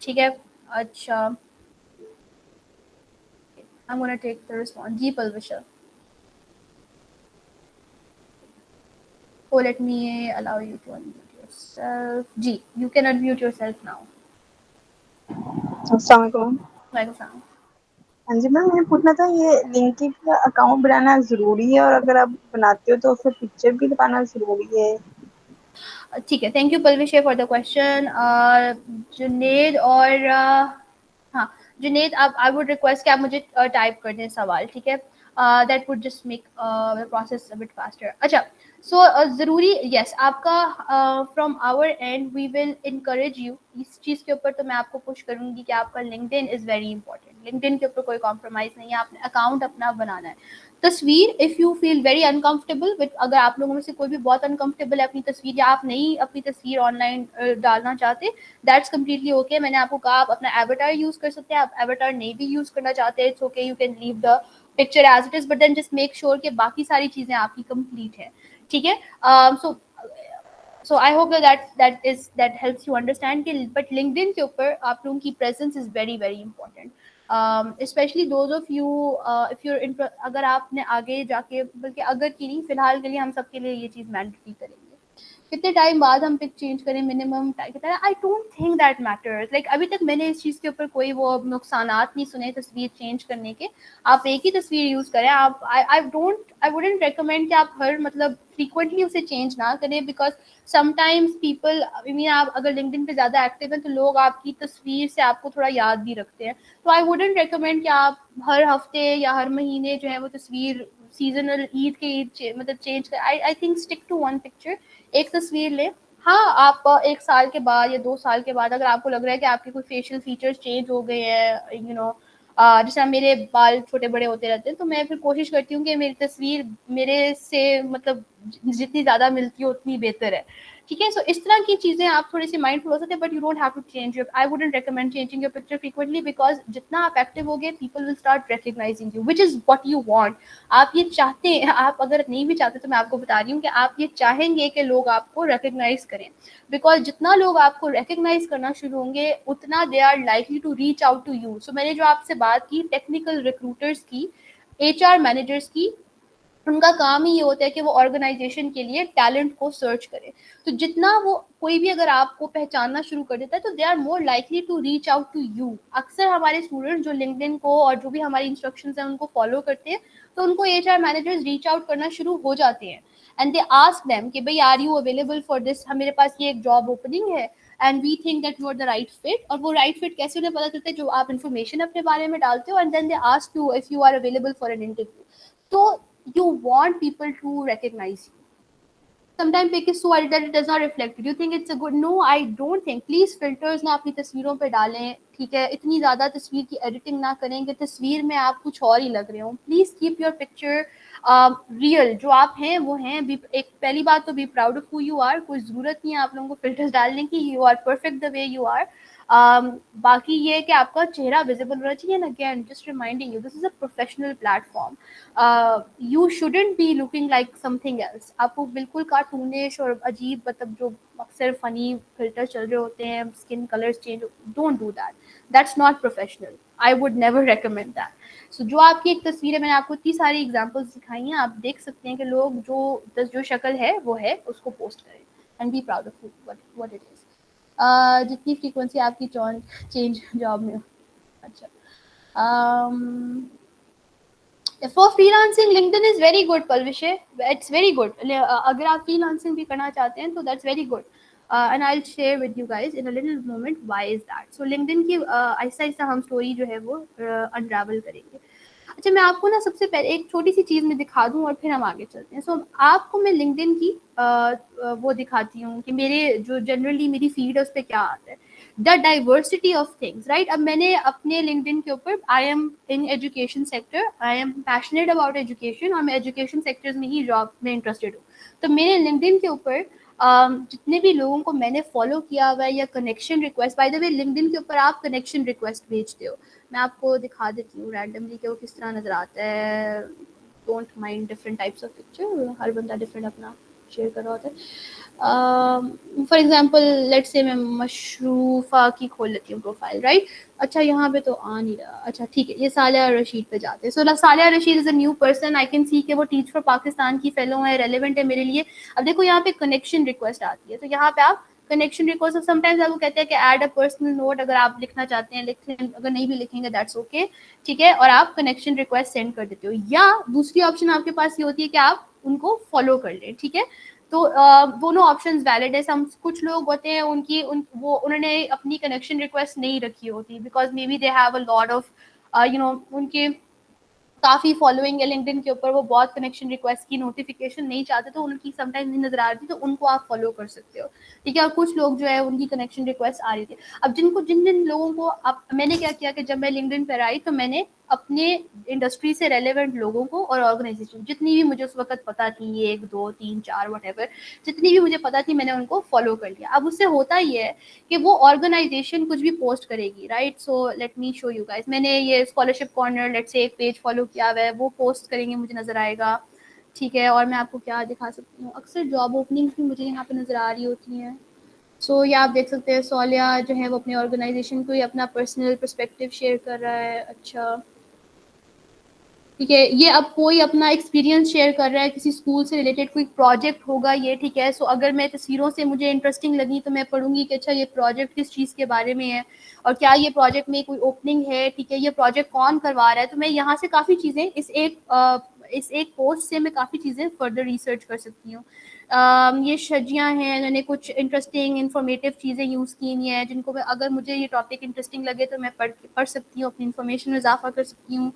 ठीक है. अच्छा, I'm going to take the response. Ji Palvisha. Oh, let me allow you to unmute yourself. Ji, you can unmute yourself now. अस्सलाम वालेकुम. वालेकुम. हाँ जी मैम, मैं पूछना था ये लिंक्डइन का अकाउंट बनाना ज़रूरी है, और अगर आप बनाते हो तो फिर पिक्चर भी लगाना ज़रूरी है? ठीक है, thank you Palvish for the question. Junaid और हाँ जुनेद, आप आई वुड रिक्वेस्ट कि आप मुझे टाइप कर दें सवाल. ठीक है, that would just make the process a bit faster. अच्छा, सो ज़रूरी, यस, आपका from our end we will encourage you इस चीज़ के ऊपर. तो मैं आपको पुश करूँगी कि आपका LinkedIn is very important. LinkedIn के ऊपर कोई कॉम्प्रोमाइज़ नहीं है. आपने अकाउंट अपना बनाना है. तस्वीर, if you feel very uncomfortable with, अगर आप लोगों में से कोई भी बहुत अनकंफर्टेबल है अपनी तस्वीर, या आप नहीं अपनी तस्वीर ऑनलाइन डालना चाहते, दैट्स कम्प्लीटली ओके. मैंने आपको कहा आप अपना एवेटार यूज़ कर सकते हैं. आप एवेटार नहीं भी यूज़ करना चाहते, it's okay, you can leave the picture as it is, but then just make sure कि बाकी सारी चीज़ें आपकी कंप्लीट है. ठीक है. So I hope that helps you understand कि but LinkedIn के ऊपर आप लोगों की presence is very very important. Especially those of you if you're अगर आपने आगे जाके, बल्कि अगर की नहीं, फिलहाल के लिए हम सबके लिए ये चीज़ मैंडेटरी करेंगे. कितने टाइम बाद हम पिक चेंज करें, मिनिमम कितना, आई don't think that matters. Like अभी तक मैंने इस चीज़ के ऊपर कोई वो नुकसानात नहीं सुने तस्वीर चेंज करने के. आप एक ही तस्वीर यूज़ करें. आप आई वुडंट रेकमेंड कि आप हर मतलब फ्रीक्वेंटली उसे चेंज ना करें, because sometimes people, I mean आप अगर लिंक्डइन पे ज़्यादा एक्टिव हैं तो लोग आपकी तस्वीर से आपको थोड़ा याद भी रखते हैं. तो आई वुडंट रेकमेंड कि आप हर हफ्ते या हर महीने जो है वो तस्वीर सीजनल ईद के ईद मतलब चेंज कर. I think stick to one picture. एक तस्वीर ले. हाँ, आप 1 साल के बाद या 2 साल के बाद अगर आपको लग रहा है कि आपके कोई फेशियल फीचर्स चेंज हो गए हैं, जैसे मेरे बाल छोटे बड़े होते रहते हैं, तो मैं फिर कोशिश करती हूँ कि मेरी तस्वीर मेरे से मतलब जितनी ज़्यादा मिलती है उतनी बेहतर है, ठीक है। सो इस तरह की चीज़ें आप थोड़ी सी माइंडफुल हो सकते हैं, but you don't have to change your, I wouldn't recommend changing your picture frequently, because जितना आप एक्टिव होगे people will start recognising you, which is what you want. आप ये चाहते हैं, आप अगर नहीं भी चाहते तो मैं आपको बता रही हूँ कि आप ये चाहेंगे कि लोग आपको रिकग्नाइज करें, बिकॉज जितना लोग आपको रिकग्नाइज करना शुरू होंगे उतना they are likely to reach out to you. So मैंने जो आपसे बात की टेक्निकल रिक्रूटर्स की, HR मैनेजर्स की, उनका काम ही ये होता है कि वो ऑर्गेनाइजेशन के लिए टैलेंट को सर्च करें। तो जितना वो कोई भी अगर आपको पहचानना शुरू कर देता है तो they are more likely to reach out to you. अक्सर हमारे स्टूडेंट जो लिंक्डइन को और जो भी हमारी इंस्ट्रक्शंस हैं उनको फॉलो करते हैं, तो उनको HR मैनेजर्स रीच आउट करना शुरू हो जाते हैं एंड दे आस्क देम कि भाई are you available for this, मेरे पास ये एक जॉब ओपनिंग है and we think that you are the right fit. और वो राइट फिट कैसे उन्हें पता चलता है, जो आप इन्फॉर्मेशन अपने बारे में डालते हो and then they ask you if you are available for an interview. तो you want people to recognize you. Sometimes pic is so edited that it does not reflect it. You think it's a good, no I don't think, please filters ना अपनी तस्वीरों पे डालें, ठीक है। इतनी ज़्यादा तस्वीर की एडिटिंग ना करें कि तस्वीर में आप कुछ और ही लग रहे हो। Please keep your picture real, जो आप हैं वो हैं। बी एक पहली बात तो be proud of who you are, कोई ज़रूरत नहीं है आप लोगों को फिल्टर्स डालने की, you are perfect the way you are. बाकी ये है कि आपका चेहरा विजिबल होना चाहिए। And again just reminding you, this is a professional platform, you shouldn't be looking like something else. आपको बिल्कुल कार्टूनिश और अजीब, मतलब जो अक्सर फनी फिल्टर चल रहे होते हैं, skin colours change, don't do that, that's not professional, I would never recommend that. So जो आपकी एक तस्वीर है, मैंने आपको इतनी सारी एग्जांपल्स दिखाई हैं, आप देख सकते हैं कि लोग जो शक्ल है वो है, उसको पोस्ट करें and be proud of what it is. जितनी फ्रीक्वेंसी आपकी चेंज जॉब में हो। अच्छा, for freelancing LinkedIn is very good पलविशे, इट्स वेरी गुड। अगर आप फ्रीलांसिंग भी करना चाहते हैं तो that's very good, and I will share with you guys in a little moment why is that. So LinkedIn की आहिस्ता आहिस्ता हम स्टोरी जो है वो अनरावल करेंगे। अच्छा, मैं आपको ना सबसे पहले एक छोटी सी चीज़ मैं दिखा दूं और फिर हम आगे चलते हैं। सो आपको मैं लिंक्डइन की वो दिखाती हूँ कि मेरे जो जनरली मेरी फीड है उस पर क्या आता है, the diversity of things, right. अब मैंने अपने लिंक्डइन के ऊपर, I am in education sector, I am passionate about education, और मैं एजुकेशन सेक्टर्स में ही जॉब में इंटरेस्टेड हूँ। तो मेरे लिंक्डइन के ऊपर जितने भी लोगों को मैंने फॉलो किया हुआ है या connection request, bye the way LinkedIn के ऊपर आप कनेक्शन रिक्वेस्ट भेजते हो, मैं आपको दिखा देती हूँ रैंडमली कि वो किस तरह नजर आता है। Don't mind different types of picture, हर बंदा डिफरेंट अपना शेयर कर रहा होता है। फॉर एग्जांपल लेट्स से मैं मशरूफा की खोल लेती हूँ प्रोफाइल, राइट। अच्छा, यहाँ पे तो आ नहीं रहा, अच्छा ठीक है, ये सालिया रशीद पे जाते हैं। So Salia Rashid is a new person, I can see कि वो टीच फॉर पाकिस्तान की फेलो है, रेलेवेंट है मेरे लिए। अब देखो यहाँ पे कनेक्शन रिक्वेस्ट आती है, तो यहाँ पे आप कनेक्शन रिक्वेस्ट, समटाइम्स आपको कहते हैं कि ऐड अ पर्सनल नोट, अगर आप लिखना चाहते हैं लिखें, अगर नहीं भी लिखेंगे दैट्स ओके, ठीक है। और आप कनेक्शन रिक्वेस्ट सेंड कर देते हो, या दूसरी ऑप्शन आपके पास ये होती है कि आप उनको फॉलो कर लें, ठीक है। तो दोनों ऑप्शंस वैलिड है। हम कुछ लोग होते हैं वो उन्होंने अपनी कनेक्शन रिक्वेस्ट नहीं रखी होती, because may be they have a lot of उनके काफ़ी फॉलोइंग है लिंक्डइन के ऊपर, वो बहुत कनेक्शन रिक्वेस्ट की नोटिफिकेशन नहीं चाहते, तो उनकी समटाइम्स नहीं नजर आ रही थी, तो उनको आप फॉलो कर सकते हो, ठीक है। और कुछ लोग जो है उनकी कनेक्शन रिक्वेस्ट आ रही थी। अब जिन लोगों को मैंने क्या किया कि जब मैं लिंक्डइन पर आई तो मैंने अपने इंडस्ट्री से रेलेवेंट लोगों को और ऑर्गेनाइजेशन जितनी भी मुझे उस वक्त पता थी, 1 2 3 4 वट जितनी भी मुझे पता थी, मैंने उनको फॉलो कर लिया। अब उससे होता ये है कि वो ऑर्गेनाइजेशन कुछ भी पोस्ट करेगी, right. So let me show you guys, मैंने ये स्कॉलरशिप कॉर्नर लेट्स से एक पेज फॉलो किया हुआ है, वो पोस्ट करेंगे मुझे नजर आएगा, ठीक है। और मैं आपको क्या दिखा सकती हूँ, अक्सर जॉब ओपनिंग्स भी मुझे यहाँ पे नजर आ रही होती हैं। सो ये आप देख सकते हैं, सोलिया जो है वो अपने ऑर्गेनाइजेशन को ही अपना पर्सनल पर्सपेक्टिव शेयर कर रहा है। अच्छा, ठीक है, ये अब कोई अपना एक्सपीरियंस शेयर कर रहा है, किसी स्कूल से रिलेटेड कोई प्रोजेक्ट होगा ये, ठीक है। सो अगर मैं तस्वीरों से मुझे इंटरेस्टिंग लगी तो मैं पढ़ूंगी कि अच्छा ये प्रोजेक्ट किस चीज़ के बारे में है और क्या ये प्रोजेक्ट में कोई ओपनिंग है, ठीक है, ये प्रोजेक्ट कौन करवा रहा है। तो मैं यहाँ से काफ़ी चीज़ें इस एक पोस्ट से मैं काफ़ी चीज़ें फर्दर रिसर्च कर सकती हूँ। ये शजियाँ हैं, इन्होंने कुछ इंटरेस्टिंग इन्फॉर्मेटिव चीज़ें यूज़ की हुई हैं, जिनको मैं, अगर मुझे ये टॉपिक इंटरेस्टिंग लगे तो मैं पढ़ सकती हूँ, अपनी इन्फॉर्मेशन में इजाफा कर सकती हूँ,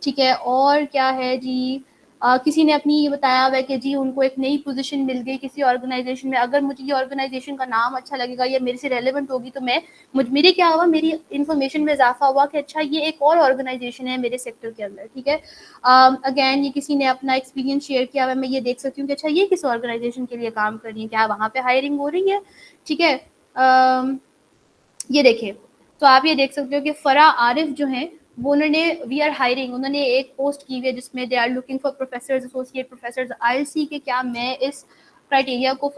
ठीक है। और क्या है जी, किसी ने अपनी ये बताया हुआ है कि जी उनको एक नई पोजीशन मिल गई किसी ऑर्गेनाइजेशन में, अगर मुझे ये ऑर्गेनाइजेशन का नाम अच्छा लगेगा या मेरे से रेलेवेंट होगी तो मेरे क्या हुआ, मेरी इन्फॉर्मेशन में इजाफा हुआ कि अच्छा ये एक और ऑर्गेनाइजेशन है मेरे सेक्टर के अंदर, ठीक है। अगेन ये किसी ने अपना एक्सपीरियंस शेयर किया हुआ है, मैं ये देख सकती हूँ कि अच्छा ये किस ऑर्गेनाइजेशन के लिए काम कर रही है, क्या वहाँ पे हायरिंग हो रही है, ठीक है। ये देखिए, तो आप ये देख सकते हो कि फरा आरिफ जो हैं वो उन्होंने वी आर हायरिंग, उन्होंने एक पोस्ट की हुई है जिसमें they are looking for professors, associate professors. I see के क्या मैं इस क्राइटेरिया को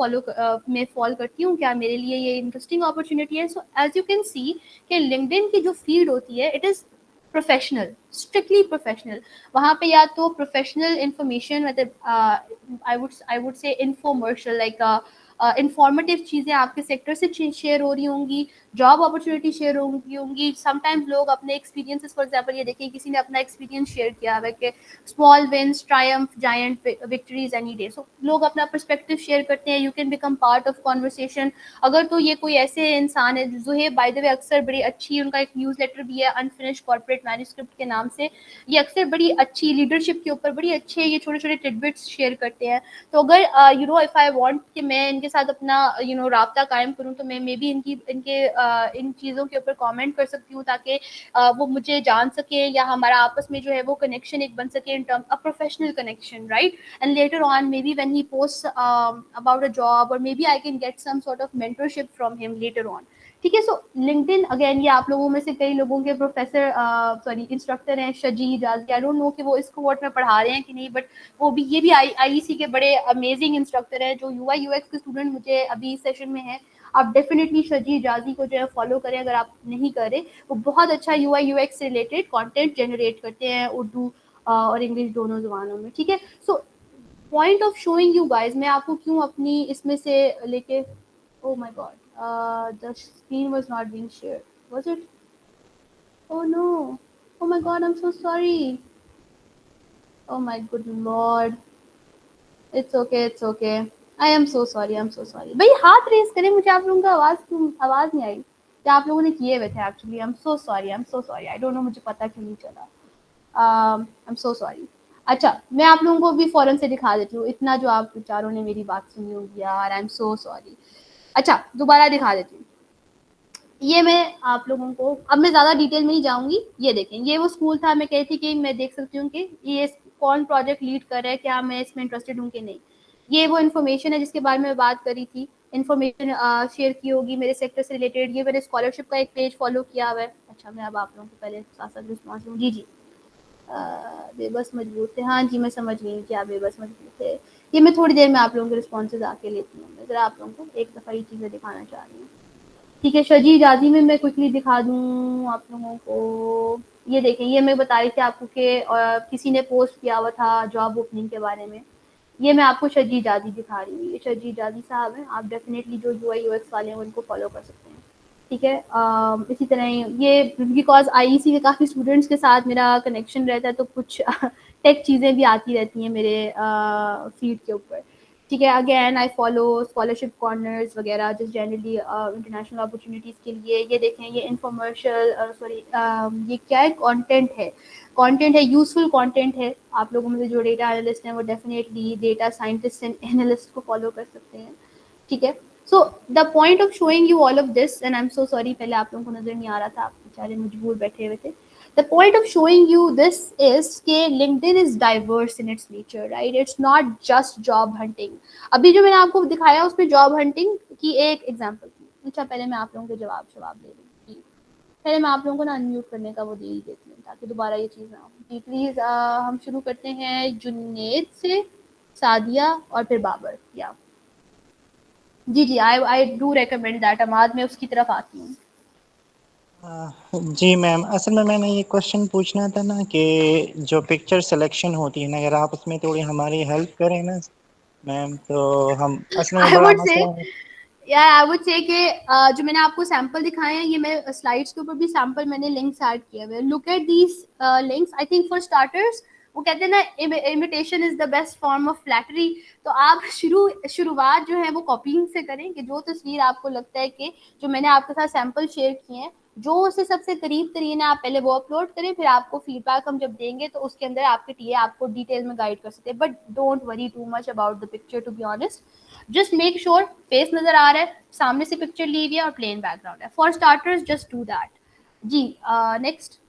में फॉलो करती हूँ, क्या मेरे लिए ये इंटरेस्टिंग अपॉर्चुनिटी है। So as you can see कि लिंक्डइन की जो फील्ड होती है it is professional, strictly professional. वहाँ पे या तो प्रोफेशनल इंफॉर्मेशन मतलब I would say इन्फॉर्मर्शियल like informative चीज़ें आपके सेक्टर से शेयर हो रही होंगी, जॉब अपॉर्चुनिटी शेयर होंगी। समटाइम्स लोग अपने एक्सपीरियंसेस, फॉर एग्जांपल ये देखिए किसी ने अपना एक्सपीरियंस शेयर किया है कि small wins triumph giant victories any day. So लोग अपना पर्सपेक्टिव शेयर करते हैं, you can become part of conversation. अगर तो ये कोई ऐसे इंसान है जो है बाय द वे अक्सर बड़ी अच्छी, उनका एक न्यूज़लेटर भी है अनफिनिश्ड कॉर्पोरेट मैन्युस्क्रिप्ट के नाम से, ये अक्सर बड़ी अच्छी लीडरशिप के ऊपर बड़ी अच्छे ये छोटे छोटे टिडबिट्स शेयर करते हैं। तो अगर you know if I want कि मैं इनके साथ अपना यू नो राब्ता कायम करूं तो मैं मे बी इन चीज़ों के ऊपर कमेंट कर सकती हूँ ताकि वो मुझे जान सके या हमारा आपस में जो है वो कनेक्शन एक बन सके in term a professional connection, right. And later on maybe when he post about a job और maybe I can get some sort of mentorship from him later on, ठीक है। सो LinkedIn again ये आप लोगों में से कई लोगों के प्रोफेसर सॉरी इंस्ट्रक्टर हैं शजी जाजी, आई डोंट नो कि वो इस कोर्ट में पढ़ा रहे हैं कि नहीं, बट वो भी ये भी आईईसी के बड़े अमेजिंग इंस्ट्रक्टर हैं जो यूआई यूएक्स के स्टूडेंट मुझे अभी सेशन में है। आप डेफिनेटली शजी जाजी को जो है फॉलो करें अगर आप नहीं करें। वो बहुत अच्छा यूआई यूएक्स से रिलेटेड कंटेंट जनरेट करते हैं उर्दू और इंग्लिश दोनों ज़ुबानों में, ठीक है। So point of showing you guys, मैं आपको क्यों अपनी इसमें से लेके, oh my god, the screen was not being shared, was it? Oh no, oh my god, I'm so sorry, oh my good lord, it's okay, I am so sorry, I'm so sorry। भाई हाथ race करें, मुझे आप लोगों का आवाज़ नहीं आई क्या आप लोगों ने किए हुए थे actually. I'm so sorry, I don't know, मुझे पता क्यों नहीं चला। I'm so sorry। अच्छा मैं आप लोगों को भी फ़ौरन से दिखा देती हूँ, इतना जो आप बेचारों ने मेरी बात सुनी होगी यार, आई एम सो सॉरी। अच्छा दोबारा दिखा देती हूँ, ये मैं आप लोगों को, अब मैं ज़्यादा डिटेल में नहीं जाऊँगी। ये देखें ये वो स्कूल था, मैं कही थी कि मैं देख सकती हूँ कि ये कौन प्रोजेक्ट लीड कर रहा है, क्या मैं इसमें इंटरेस्टेड हूँ कि नहीं। ये वो इन्फॉर्मेशन है जिसके बारे में बात करी थी, इन्फॉर्मेशन शेयर की होगी मेरे सेक्टर से रिलेटेड। ये मैंने स्कॉलरशिप का एक पेज फॉलो किया हुआ है। अच्छा मैं अब आप लोगों को पहले साथ साथ रिस्पॉन्स दूँ। जी बेबस मजबूर थे, हाँ जी मैं समझ गई हूँ कि आप बेबस मजबूर थे। ये मैं थोड़ी देर में आप लोगों के रिस्पॉन्सेज आके लेती हूँ, मैं ज़रा आप लोगों को एक दफ़ा ये चीज़ें दिखाना चाह रही हूँ, ठीक है। शजी इजाज़ी में मैं क्विकली दिखा दूँ आप लोगों को। ये देखें ये मैं बता रही थी आपको कि किसी ने पोस्ट किया हुआ था जॉब ओपनिंग के बारे में। ये मैं आपको शजी इजाज़ी दिखा रही हूँ, ये शजी इजाज़ी साहब हैं, आप डेफिनेटली जो यूआई यूएक्स वाले हैं उनको फॉलो कर सकते हैं, ठीक है। इसी तरह ये बिकॉज आईईसी के काफ़ी स्टूडेंट्स के साथ मेरा कनेक्शन रहता है तो कुछ टेक चीज़ें भी आती रहती हैं मेरे फीड के ऊपर, ठीक है। Again I follow scholarship corners वगैरह जस्ट जनरली इंटरनेशनल अपॉर्चुनिटीज़ के लिए। ये देखें ये इन्फॉर्मर्शियल सॉरी ये क्या है, कंटेंट है, यूजफुल कंटेंट है। आप लोगों में से जो डेटा एनालिस्ट हैं वो definitely data scientist and analyst को फॉलो कर सकते हैं, ठीक है। So the point of showing you all of this, and I am so sorry पहले आप लोगों को नज़र नहीं आ रहा था, आप बेचारे मजबूर बैठे हुए थे। The point of showing you this is कि LinkedIn is diverse in its nature, right? It's not just job hunting। अभी जो मैंने आपको दिखाया उसमें जॉब हंटिंग की एक एग्जांपल थी। अच्छा पहले मैं आप लोगों के जवाब दे दूँ, पहले मैं आप लोगों को ना अनम्यूट करने का वो दे ही देती हूँ ताकि दोबारा ये चीज़ ना हो। जी प्लीज़ हम शुरू करते हैं जुन्नेद से, सादिया और फिर बाबर। या जी आई डू रिकमेंड दैट अमाद, मैं उसकी तरफ आती हूँ। जी मैम, असल में मैंने ये क्वेश्चन पूछना था ना कि जो पिक्चर सिलेक्शन होती है ना, अगर आप उसमें थोड़ी हमारी हेल्प करें ना मैम, तो हम असल में बड़ा मसला है। आई वुड से कि जो मैंने आपको सैंपल दिखाए हैं, ये मैं स्लाइड्स के ऊपर भी सैंपल मैंने लिंक्स ऐड किए हुए हैं। Look at these links. I think for starters वो कहते हैं ना, imitation is the best form of flattery. तो आप शुरुआत जो है वो कॉपिंग से करें, कि जो तस्वीर आपको लगता है कि जो मैंने आपके साथ सैंपल शेयर किए हैं, जो उससे सबसे करीब तरीन है, आप पहले वो अपलोड करें, फिर आपको फीडबैक हम जब देंगे तो उसके अंदर आपके टीए आपको डिटेल में गाइड कर सकते हैं। But don't worry too much about the picture, to be honest. Just make sure face नजर आ रहा है, सामने से पिक्चर ली हुई है और प्लेन बैकग्राउंड है। For starters just do that. जी नेक्स्ट।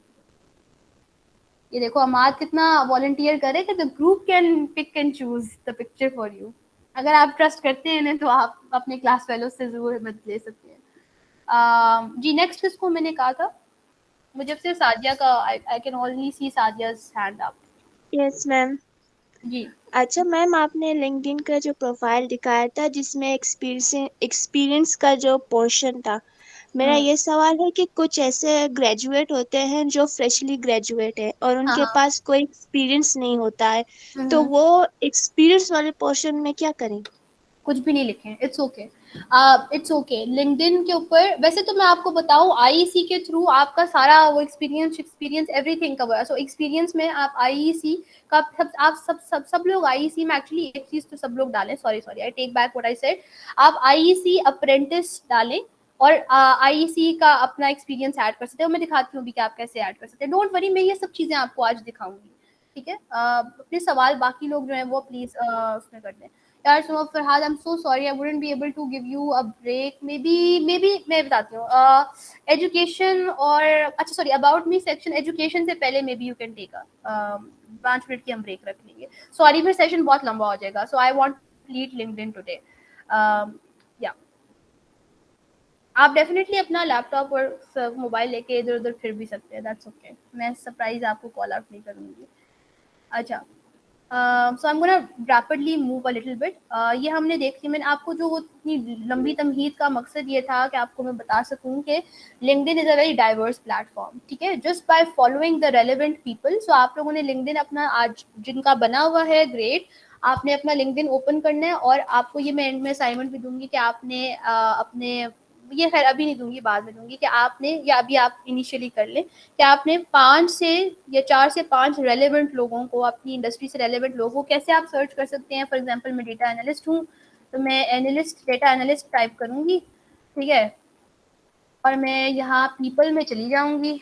ये देखो अमाद कितना वॉलंटियर करे कि the group can pick and choose the picture for you. अगर आप ट्रस्ट करते हैं तो आप अपने क्लास फेलो से जरूर मदद ले सकते हैं। जी नेक्स्ट किसको मैंने कहा था? मुझे सिर्फ सादिया का, I can only see Sadia's hand up. Yes ma'am. जी अच्छा मैम, आपने लिंक्डइन का जो प्रोफाइल दिखाया था जिसमें एक्सपीरियंस का जो पोर्शन था, मेरा ये सवाल है कि कुछ ऐसे ग्रेजुएट होते हैं जो फ्रेशली ग्रेजुएट है और हाँ उनके हाँ। पास कोई एक्सपीरियंस नहीं होता है, तो वो एक्सपीरियंस वाले पोर्शन में क्या करें? कुछ भी नहीं लिखें, it's okay. It's okay. LinkedIn के ऊपर वैसे तो मैं आपको बताऊं, आईईसी के थ्रू आपका सारा वो एक्सपीरियंस एवरीथिंग कवर है। सो एक्सपीरियंस में आप आईईसी का सब लोग आईईसी में एक्चुअली एक चीज तो सब लोग डालें, sorry I take back what I said. आप आईईसी अप्रेंटिस डालें और आईईसी का अपना एक्सपीरियंस ऐड कर सकते हो। मैं दिखाती हूँ भी कि आप कैसे ऐड कर सकते हैं। डोंट वरी, मैं ये सब चीजें आपको आज दिखाऊंगी, ठीक है? अपने सवाल बाकी लोग जो है वो प्लीज उसमें कर दें। यार सुनो Farhad, I am so sorry, I wouldn't be able to give you a break. Maybe मैं बताती हूँ। एजुकेशन और अच्छा sorry about me section, education से पहले maybe you can take 5 minute की हम ब्रेक रख लेंगे। सॉरी फिर सेशन बहुत लंबा हो जाएगा। So I want complete LinkedIn today. या आप डेफिनेटली अपना लैपटॉप और मोबाइल लेके इधर उधर फिर भी सकते हैं, दैट्स ओके। मैं सरप्राइज आपको कॉल आउट नहीं करूँगी। अच्छा so I am gonna rapidly move a little bit. ये हमने देख ली। मैंने आपको जो इतनी लंबी तमहीद का मकसद ये था कि आपको मैं बता सकूं कि LinkedIn is a very diverse platform, ठीक है? Just by following the relevant people. So आप लोगों ने लिंक्डइन अपना आज जिनका बना हुआ है, ग्रेट, आपने अपना लिंक्डइन ओपन करना है और आपको ये मैं एंड में असाइनमेंट भी दूंगी कि आपने अपने, ये खैर अभी नहीं दूंगी, बाद में दूंगी, कि आपने, या अभी आप इनिशियली कर लें कि आपने 5 से या 4 से 5 रेलेवेंट लोगों को, अपनी इंडस्ट्री से रेलेवेंट लोगों को कैसे आप सर्च कर सकते हैं। फॉर एग्जांपल मैं डेटा एनालिस्ट हूँ, तो मैं डेटा एनालिस्ट टाइप करूँगी, ठीक है? और मैं यहाँ पीपल में चली जाऊँगी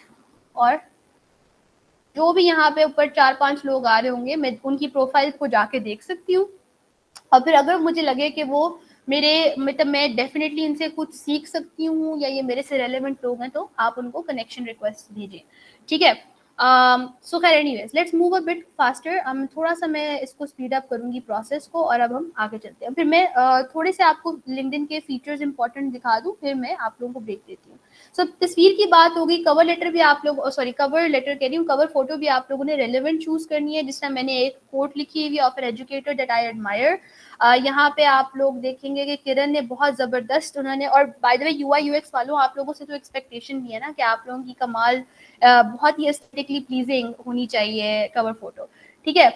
और जो भी यहाँ पे ऊपर 4-5 लोग आ रहे होंगे, मैं उनकी प्रोफाइल को जाके देख सकती हूँ। और फिर अगर मुझे लगे कि वो मेरे मतलब मैं डेफिनेटली इनसे कुछ सीख सकती हूँ या ये मेरे से रेलेवेंट लोग हैं, तो आप उनको कनेक्शन रिक्वेस्ट भेजें, ठीक है? सो खैर anyways let's move a bit faster. थोड़ा सा मैं इसको स्पीड अप करूंगी प्रोसेस को और अब हम आगे चलते हैं। फिर मैं थोड़े से आपको लिंक्डइन के फीचर्स इंपॉर्टेंट दिखा दूं, फिर मैं आप लोगों को ब्रेक देती हूँ। सो तस्वीर की बात होगी, कवर लेटर भी आप लोग, सॉरी कवर लेटर कह रही हूँ, कवर फोटो भी आप लोगों ने रेलेवेंट चूज करनी है। जिस तरह मैंने एक कोट लिखी हुई of an educator that I admire. यहाँ पे आप लोग देखेंगे कि किरण ने बहुत जबरदस्त उन्होंने, और bye the way UI UX वालों, आप लोगों से तो एक्सपेक्टेशन भी है ना कि आप लोगों की कमाल बहुत ही एस्थेटिकली प्लीजिंग होनी चाहिए कवर फोटो, ठीक है?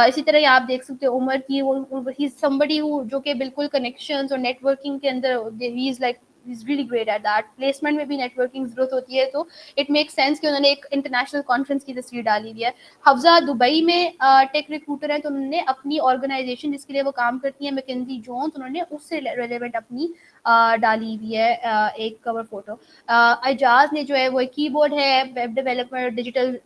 इसी तरह आप देख सकते हो उमर की, वो ही समबडी जो कि बिल्कुल कनेक्शंस और नेटवर्किंग के अंदर he is like is really great at that. Placement में भी नेटवर्किंग जरूरत होती है, तो इट मेक सेंस कि उन्होंने एक इंटरनेशनल कॉन्फ्रेंस की तस्वीर डाली हुई है। हफ्जा दुबई में टेक रिक्रूटर है, तो उन्होंने अपनी ऑर्गेनाइजेशन जिसके लिए वो काम करती है, मैकेंजी जोन्स, उन्होंने उससे रेलेवेंट अपनी डाली हुई है एक कवर फोटो। एजाज ने जो है वो एक कीबोर्ड है, वेब डेवलपर, डिजिटल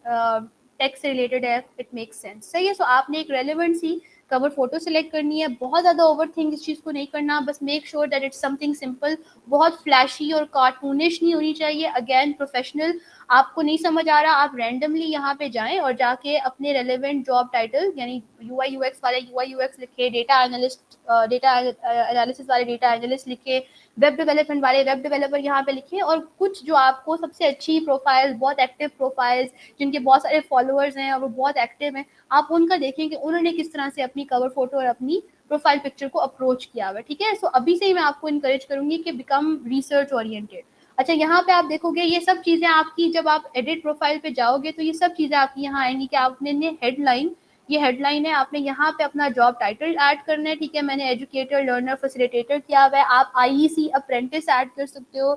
टेक से रिलेटेड है, इट मेक्स सेंस, सही है? सो आपने एक रेलेवेंट सी कवर फोटो सेलेक्ट करनी है। बहुत ज्यादा ओवर थिंक इस चीज को नहीं करना, बस make sure that it's something simple, बहुत फ्लैशी और कार्टूनिश नहीं होनी चाहिए। अगेन प्रोफेशनल, आपको नहीं समझ आ रहा, आप रैंडमली यहाँ पे जाएं और जाके अपने रेलेवेंट जॉब टाइटल, यानी यूआई यूएक्स वाले यूआई यूएक्स लिखे, डेटा एनालिस्ट डेटा एनालिसिस वाले डेटा एनालिस्ट लिखे, वेब डेवलपमेंट वाले वेब डेवलपर यहाँ पे लिखे, और कुछ जो आपको सबसे अच्छी प्रोफाइल, बहुत एक्टिव प्रोफाइल्स जिनके बहुत सारे फॉलोअर्स हैं और वो बहुत एक्टिव हैं, आप उनका देखें कि उन्होंने किस तरह से अपनी कवर फोटो और अपनी प्रोफाइल पिक्चर को अप्रोच किया हुआ है, ठीक है? सो अभी से ही मैं आपको इनकरेज करूंगी कि बिकम रिसर्च ओरिएंटेड। अच्छा यहाँ पे आप देखोगे ये सब चीजें आपकी, जब आप एडिट प्रोफाइल पे जाओगे तो ये सब चीजें आपकी यहाँ आएंगी कि आपने हेडलाइन, ये हेडलाइन है, आपने यहाँ पे अपना जॉब टाइटल ऐड करना है, ठीक है? मैंने एजुकेटर, लर्नर, फैसिलिटेटर किया हुआ है। आप आईईसी अप्रेंटिस ऐड कर सकते हो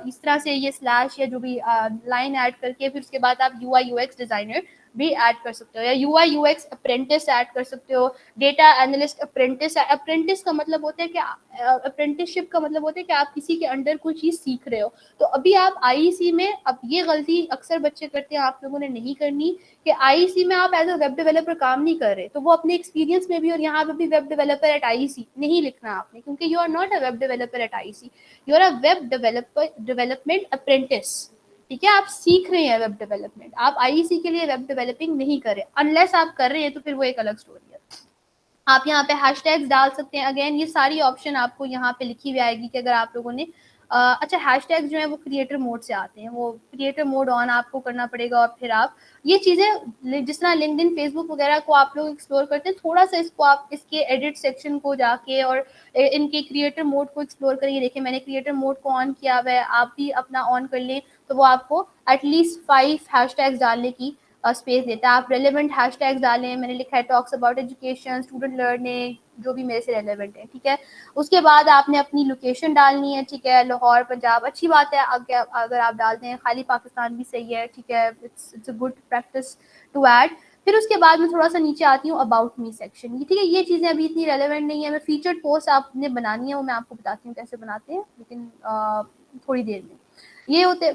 इस तरह से, ये स्लैश या जो भी लाइन ऐड करके, फिर उसके बाद आप यूआई यूएक्स डिजाइनर भी ऐड कर सकते हो, या UI UX अप्रेंटिस ऐड कर सकते हो, डेटा एनालिस्ट अप्रेंटिस। अप्रेंटिस का मतलब होता है कि अप्रेंटिसशिप का मतलब होता है कि आप किसी के अंडर कोई चीज़ सीख रहे हो। तो अभी आप IEC में, अब ये गलती अक्सर बच्चे करते हैं, आप लोगों ने नहीं करनी, कि IEC में आप एज अ वेब डेवलपर काम नहीं कर रहे, तो वो अपने एक्सपीरियंस में भी और यहाँ पे भी वेब डेवलपर एट IEC नहीं लिखना आपने, क्योंकि you are not a web developer at IEC, you are a web development apprentice. ठीक है, आप सीख रहे हैं वेब डेवलपमेंट, आप IEC के लिए वेब डेवलपिंग नहीं कर रहे। अनलेस आप कर रहे हैं तो फिर वो एक अलग स्टोरी है। आप यहाँ पे हैशटैग्स डाल सकते हैं। अगेन ये सारी ऑप्शन आपको यहाँ पे लिखी हुई आएगी कि अगर आप लोगों ने अच्छा, हैशटैग्स जो है वो क्रिएटर मोड से आते हैं, वो क्रिएटर मोड ऑन आपको करना पड़ेगा, और फिर आप ये चीज़ें जिस तरह लिंक्डइन, फेसबुक वगैरह को आप लोग एक्सप्लोर करते हैं, थोड़ा सा इसको आप इसके एडिट सेक्शन को जाके और इनके क्रिएटर मोड को एक्सप्लोर करिए। देखिए मैंने क्रिएटर मोड को ऑन किया हुआ है, आप भी अपना ऑन कर लें, तो वो आपको एटलीस्ट 5 हैशटैग्स डालने की स्पेस देता है। आप रेलेवेंट हैशटैग्स डालें, मैंने लिखा है talks about education, student learning, जो भी मेरे से रेलेवेंट है। ठीक है, उसके बाद आपने अपनी लोकेशन डालनी है। ठीक है, लाहौर पंजाब अच्छी बात है, अगर आप डालते हैं खाली पाकिस्तान भी सही है। ठीक है, it's a good practice to add. फिर उसके बाद मैं थोड़ा सा नीचे आती हूँ अबाउट मी सेक्शन। ठीक है, ये चीज़ें अभी इतनी रेलेवेंट नहीं है। मैं फीचर्ड पोस्ट आपने बनानी है, वो मैं आपको बताती हूँ कैसे बनाते हैं, लेकिन थोड़ी देर में। ये होते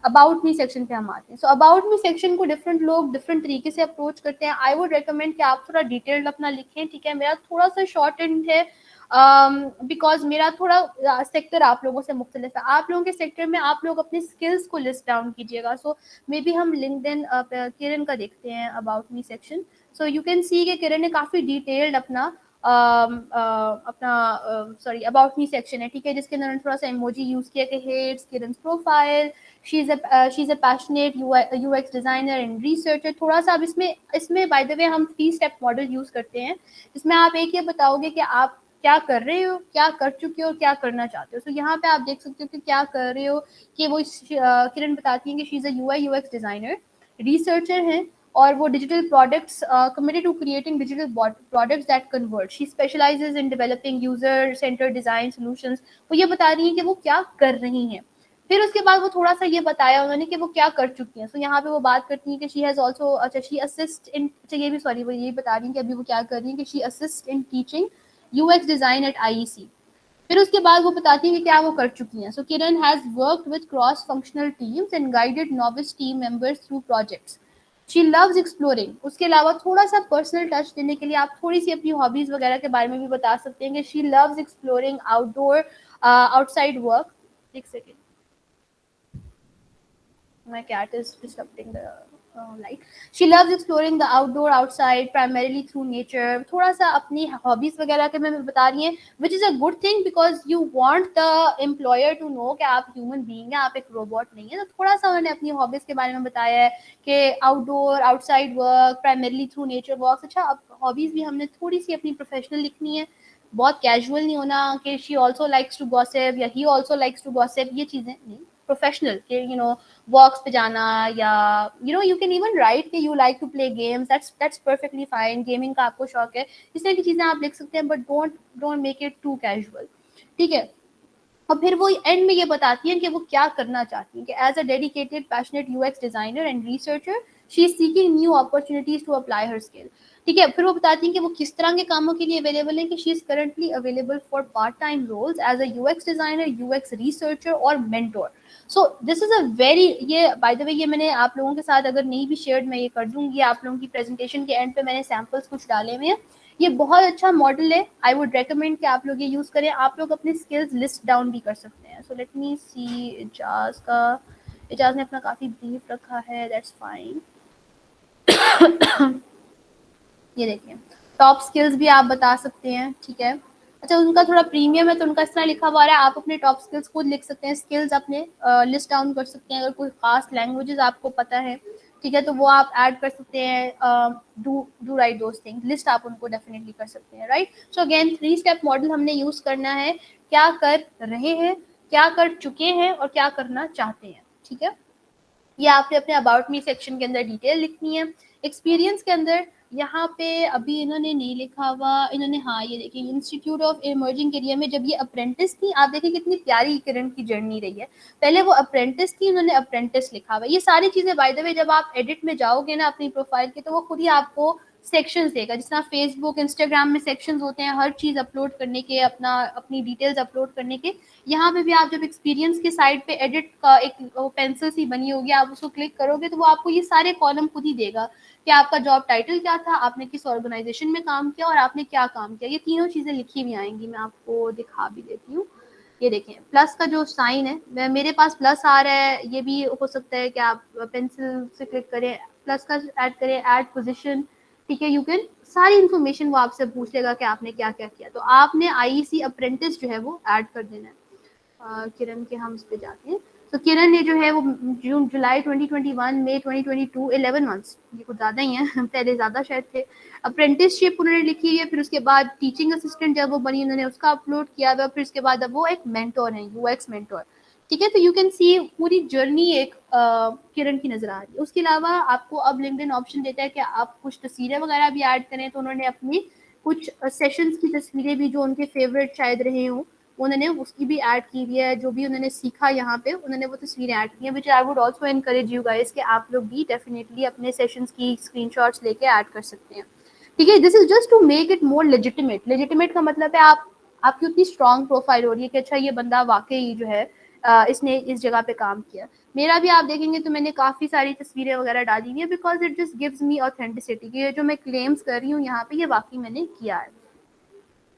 अबाउट मी सेक्शन पे हम आते हैं। सो अबाउट मी सेक्शन को डिफरेंट लोग डिफरेंट तरीके से अप्रोच करते हैं। आई वुड रिकमेंड कि आप थोड़ा डिटेल्ड अपना लिखें। ठीक है, मेरा थोड़ा सा शॉर्ट एंड है बिकॉज मेरा थोड़ा सेक्टर आप लोगों से मुख्तलिफ है। आप लोगों के सेक्टर में आप लोग अपने स्किल्स को लिस्ट डाउन कीजिएगा। सो मे बी हम लिंक्डइन किरण का देखते हैं about me section. So you can see कि किरण ने काफ़ी डिटेल्ड अपना सॉरी अबाउट मी सेक्शन है। ठीक है, जिसके अंदर थोड़ा सा इमोजी यूज किया कि hates Kiran's profile, she is a passionate UX designer and researcher. थोड़ा सा अब इसमें बाय द वे हम 3 स्टेप मॉडल यूज करते हैं, जिसमें आप एक ये बताओगे कि आप क्या कर रहे हो, क्या कर चुके हो, क्या करना चाहते हो। तो यहाँ पे आप देख सकते हो कि क्या कर रहे हो, कि वो किरण बताती है कि she is a UI UX designer, researcher है, और वो digital products committed to creating digital products that convert. She specialises in developing user centre design solutions. वो ये बता रही है कि वो क्या कर रही हैं। फिर उसके बाद वो थोड़ा सा ये बताया उन्होंने कि वो क्या कर चुकी हैं। सो यहाँ पे वो बात करती हैं कि शी हैज़ ऑल्सो, अच्छा शी असिस्ट इन, अच्छा ये भी सॉरी वो ये बता रही हैं कि अभी वो क्या कर रही हैं, कि she assist in teaching UX design eight IEC। फिर उसके बाद वो बताती हैं कि क्या वो कर चुकी हैं। So Kiran has worked with cross functional teams and guided novice team members through projects. She loves exploring. उसके अलावा थोड़ा सा पर्सनल टच देने के लिए आप थोड़ी सी अपनी हॉबीज वगैरह के बारे में भी बता सकते हैं कि she loves exploring outdoor outside work. एक second, my cat is disrupting the light. She loves exploring the outdoor outside primarily through nature. थोड़ा सा अपनी हॉबीज वगैरह के में बता रही हैं, which is a good thing because you want the employer to know कि आप ह्यूमन बीइंग हैं, आप एक रोबोट नहीं है। तो थोड़ा सा उन्होंने अपनी हॉबीज के बारे में बताया है कि outdoor outside work primarily through nature walks. अच्छा, अब हॉबीज भी हमने थोड़ी सी अपनी प्रोफेशनल लिखनी है, बहुत कैजुअल नहीं होना कि she also likes to gossip या he also likes to gossip, ये चीज़ें नहीं। प्रोफेशनल के वॉक्स पे जाना, या यू कैन इवन राइट कि you like to play games, that's perfectly fine. Gaming का आपको शौक है, इस तरह की चीज़ें आप लिख सकते हैं, but don't make it too casual. ठीक है, और फिर वो एंड में ये बताती हैं कि वो क्या करना चाहती हैं, कि as a dedicated passionate UX designer and researcher she is seeking new opportunities to apply her skill. ठीक है, फिर वो बताती हैं कि वो किस तरह के कामों के लिए अवेलेबल है, कि she is currently available for part time roles as a UX designer, UX researcher और mentor. So this is a very, ये बाय द वे ये मैंने आप लोगों के साथ अगर नहीं भी शेयर मैं ये कर दूंगी, आप लोगों की प्रेजेंटेशन के एंड पे मैंने सैम्पल्स कुछ डाले हुए हैं। ये बहुत अच्छा मॉडल है, आई वुड रेकमेंड कि आप लोग ये यूज़ करें। आप लोग अपने स्किल्स लिस्ट डाउन भी कर सकते हैं। सो लेट मी सी इजाज़ ने अपना काफ़ी ब्रीफ रखा है, दैट्स फाइन। ये देखिए, टॉप स्किल्स भी आप बता सकते हैं। ठीक है, अच्छा उनका थोड़ा प्रीमियम है तो उनका इस तरह लिखा हुआ है, आप अपने टॉप स्किल्स खुद लिख सकते हैं, स्किल्स अपने लिस्ट डाउन कर सकते हैं। अगर कोई खास लैंग्वेजेस आपको पता है, ठीक है, तो वो आप ऐड कर सकते हैं। Do right those things, list आप उनको डेफिनेटली कर सकते हैं, right. So again 3 step model हमने यूज़ करना है, क्या कर रहे हैं, क्या कर चुके हैं और क्या करना चाहते हैं। ठीक है, ये आपने अपने अबाउट मी सेक्शन के अंदर डिटेल लिखनी है। एक्सपीरियंस के अंदर यहाँ पे अभी इन्होंने नहीं लिखा हुआ, इन्होंने हाँ ये देखिए इंस्टीट्यूट ऑफ इमर्जिंग करियर में जब ये अप्रेंटिस थी, आप देखिए कितनी प्यारी किरण की जर्नी रही है। पहले वो अप्रेंटिस थी, उन्होंने अप्रेंटिस लिखा हुआ। ये सारी चीजें बाय द वे जब आप एडिट में जाओगे ना अपनी प्रोफाइल के, तो वो खुद ही आपको सेक्शंस देगा, जिस तरह फेसबुक इंस्टाग्राम में सेक्शंस होते हैं हर चीज अपलोड करने के, अपनी डिटेल्स अपलोड करने के। यहाँ पे भी आप जब एक्सपीरियंस के साइड पे एडिट का एक पेंसिल सी बनी होगी, आप उसको क्लिक करोगे तो वो आपको ये सारे कॉलम खुद ही देगा कि आपका जॉब टाइटल क्या था, आपने किस ऑर्गेनाइजेशन में काम किया और आपने क्या काम किया। ये तीनों चीजें लिखी हुई आएंगी, मैं आपको दिखा भी देती हूँ। ये देखें प्लस का जो साइन है, मेरे पास प्लस आ रहा है, ये भी हो सकता है कि आप पेंसिल से क्लिक करें, प्लस का ऐड करें, ऐड पोजीशन, ठीक है। यू कैन सारी इन्फॉर्मेशन वो आपसे पूछ लेगा कि आपने क्या क्या किया। तो आपने आईईसी अप्रेंटिस जो है वो ऐड कर देना है। किरण के हम उस पे जाते हैं। तो किरण ने जो है वो जुलाई 2021 मई 2022 11 मंथ्स, ये कुछ ज़्यादा ही है, पहले ज़्यादा शायद थे। अप्रेंटिसशिप उन्होंने लिखी है, फिर उसके बाद टीचिंग असिस्टेंट जब वो बनी उन्होंने उसका अपलोड किया हुआ, फिर उसके बाद अब वो एक मेंटोर है, यूएक्स मेंटोर, ठीक है। तो यू कैन सी पूरी जर्नी एक किरण की नजर आ रही है। उसके अलावा आपको अब लिंक्डइन ऑप्शन देता है कि आप कुछ तस्वीरें वगैरह भी ऐड करें, तो उन्होंने अपनी कुछ सेशंस की तस्वीरें भी जो उनके फेवरेट शायद रहे हों उन्होंने उसकी भी ऐड की हुई है। जो भी उन्होंने सीखा यहाँ पे उन्होंने वो तस्वीरें ऐड की हैं, which I would also encourage you guys कि आप लोग भी डेफिनेटली अपने सेशंस की स्क्रीनशॉट्स लेके ऐड कर सकते हैं, ठीक है। This is just to make it more legitimate. Legitimate का मतलब है आपकी उतनी स्ट्रॉन्ग प्रोफाइल हो रही है कि अच्छा ये बंदा वाकई जो है इसने इस जगह पे काम किया। मेरा भी आप देखेंगे तो मैंने काफ़ी सारी तस्वीरें वगैरह डाली हुई है, because it just gives me authenticity कि ये जो मैं क्लेम्स कर रही हूँ यहाँ पे ये वाकई मैंने किया है,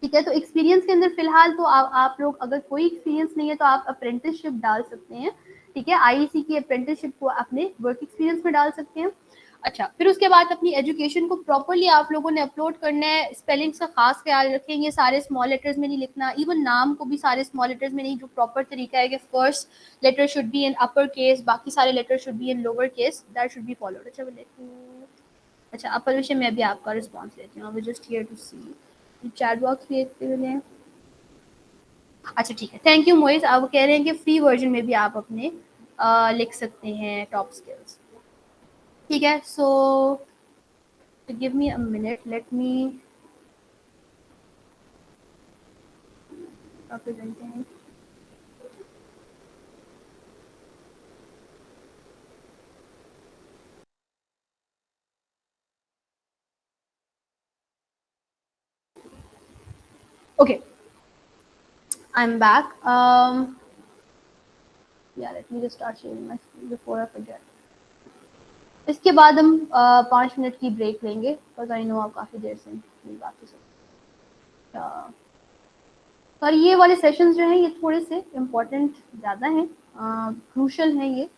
ठीक है। तो एक्सपीरियंस के अंदर फिलहाल तो आप लोग अगर कोई एक्सपीरियंस नहीं है तो आप अप्रेंटिसशिप डाल सकते हैं, ठीक है। आईईसी की अप्रेंटिसशिप को अपने वर्क एक्सपीरियंस में डाल सकते हैं। अच्छा, फिर उसके बाद अपनी एजुकेशन को प्रॉपरली आप लोगों ने अपलोड करना है। स्पेलिंग्स का खास ख्याल रखें, ये सारे स्मॉल लेटर्स में नहीं लिखना, इवन नाम को भी सारे स्मॉल लेटर्स में नहीं। जो प्रॉपर तरीका है कि first letter should be in upper case, बाकी सारे letter should be in lower case, that should be followed. अच्छा, अपर विषय में भी आपका रिस्पॉन्स लेती हूँ, just here to see chat box भी हैं। अच्छा ठीक है, थैंक यू मोइज। आप कह रहे हैं कि फ्री वर्जन में भी आप अपने लिख सकते हैं टॉप स्किल्स, ठीक है। So give me a minute, let me present हैं। Okay, I'm back. Yeah, let me just start sharing my screen before I forget. इसके बाद हम 5 मिनट की ब्रेक लेंगे, बिकॉज आई नो आप काफ़ी देर से मेरी बात कर सकते। और ये वाले सेशंस जो हैं ये थोड़े से इम्पोर्टेंट ज़्यादा हैं, क्रूशल हैं ये,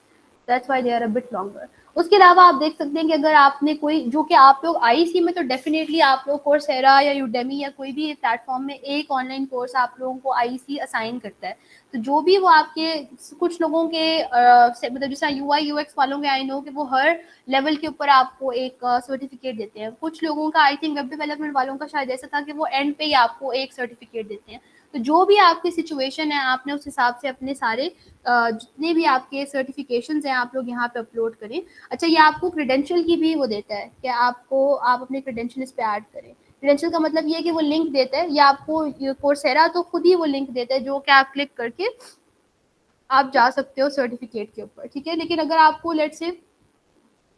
that's why they are a bit longer. उसके अलावा आप देख सकते हैं कि अगर आपने कोई, जो कि आप लोग आईसी में तो डेफिनेटली आप लोग कोर्सेरा या यूडेमी या कोई भी प्लेटफॉर्म में एक ऑनलाइन कोर्स आप लोगों को आईसी असाइन करता है। तो जो भी वो आपके कुछ लोगों के मतलब जैसा यूआई यूएक्स वालों के आई नो कि वो हर लेवल के ऊपर आपको एक सर्टिफिकेट देते हैं। कुछ लोगों का आई थिंक वेब डेवलपमेंट वालों का शायद ऐसा था कि वो एंड पे ही आपको एक सर्टिफिकेट देते हैं। तो जो भी आपकी सिचुएशन है आपने उस हिसाब से अपने सारे जितने भी आपके सर्टिफिकेशंस हैं आप लोग यहाँ पे अपलोड करें। अच्छा, ये आपको क्रेडेंशियल की भी वो देता है कि आप अपने क्रेडेंशियल इस पे ऐड करें। क्रेडेंशियल का मतलब ये है कि वो लिंक देता है, या आपको कोर्सेरा तो खुद ही वो लिंक देता है जो कि आप क्लिक करके आप जा सकते हो सर्टिफिकेट के ऊपर, ठीक है। लेकिन अगर आपको लेट्स से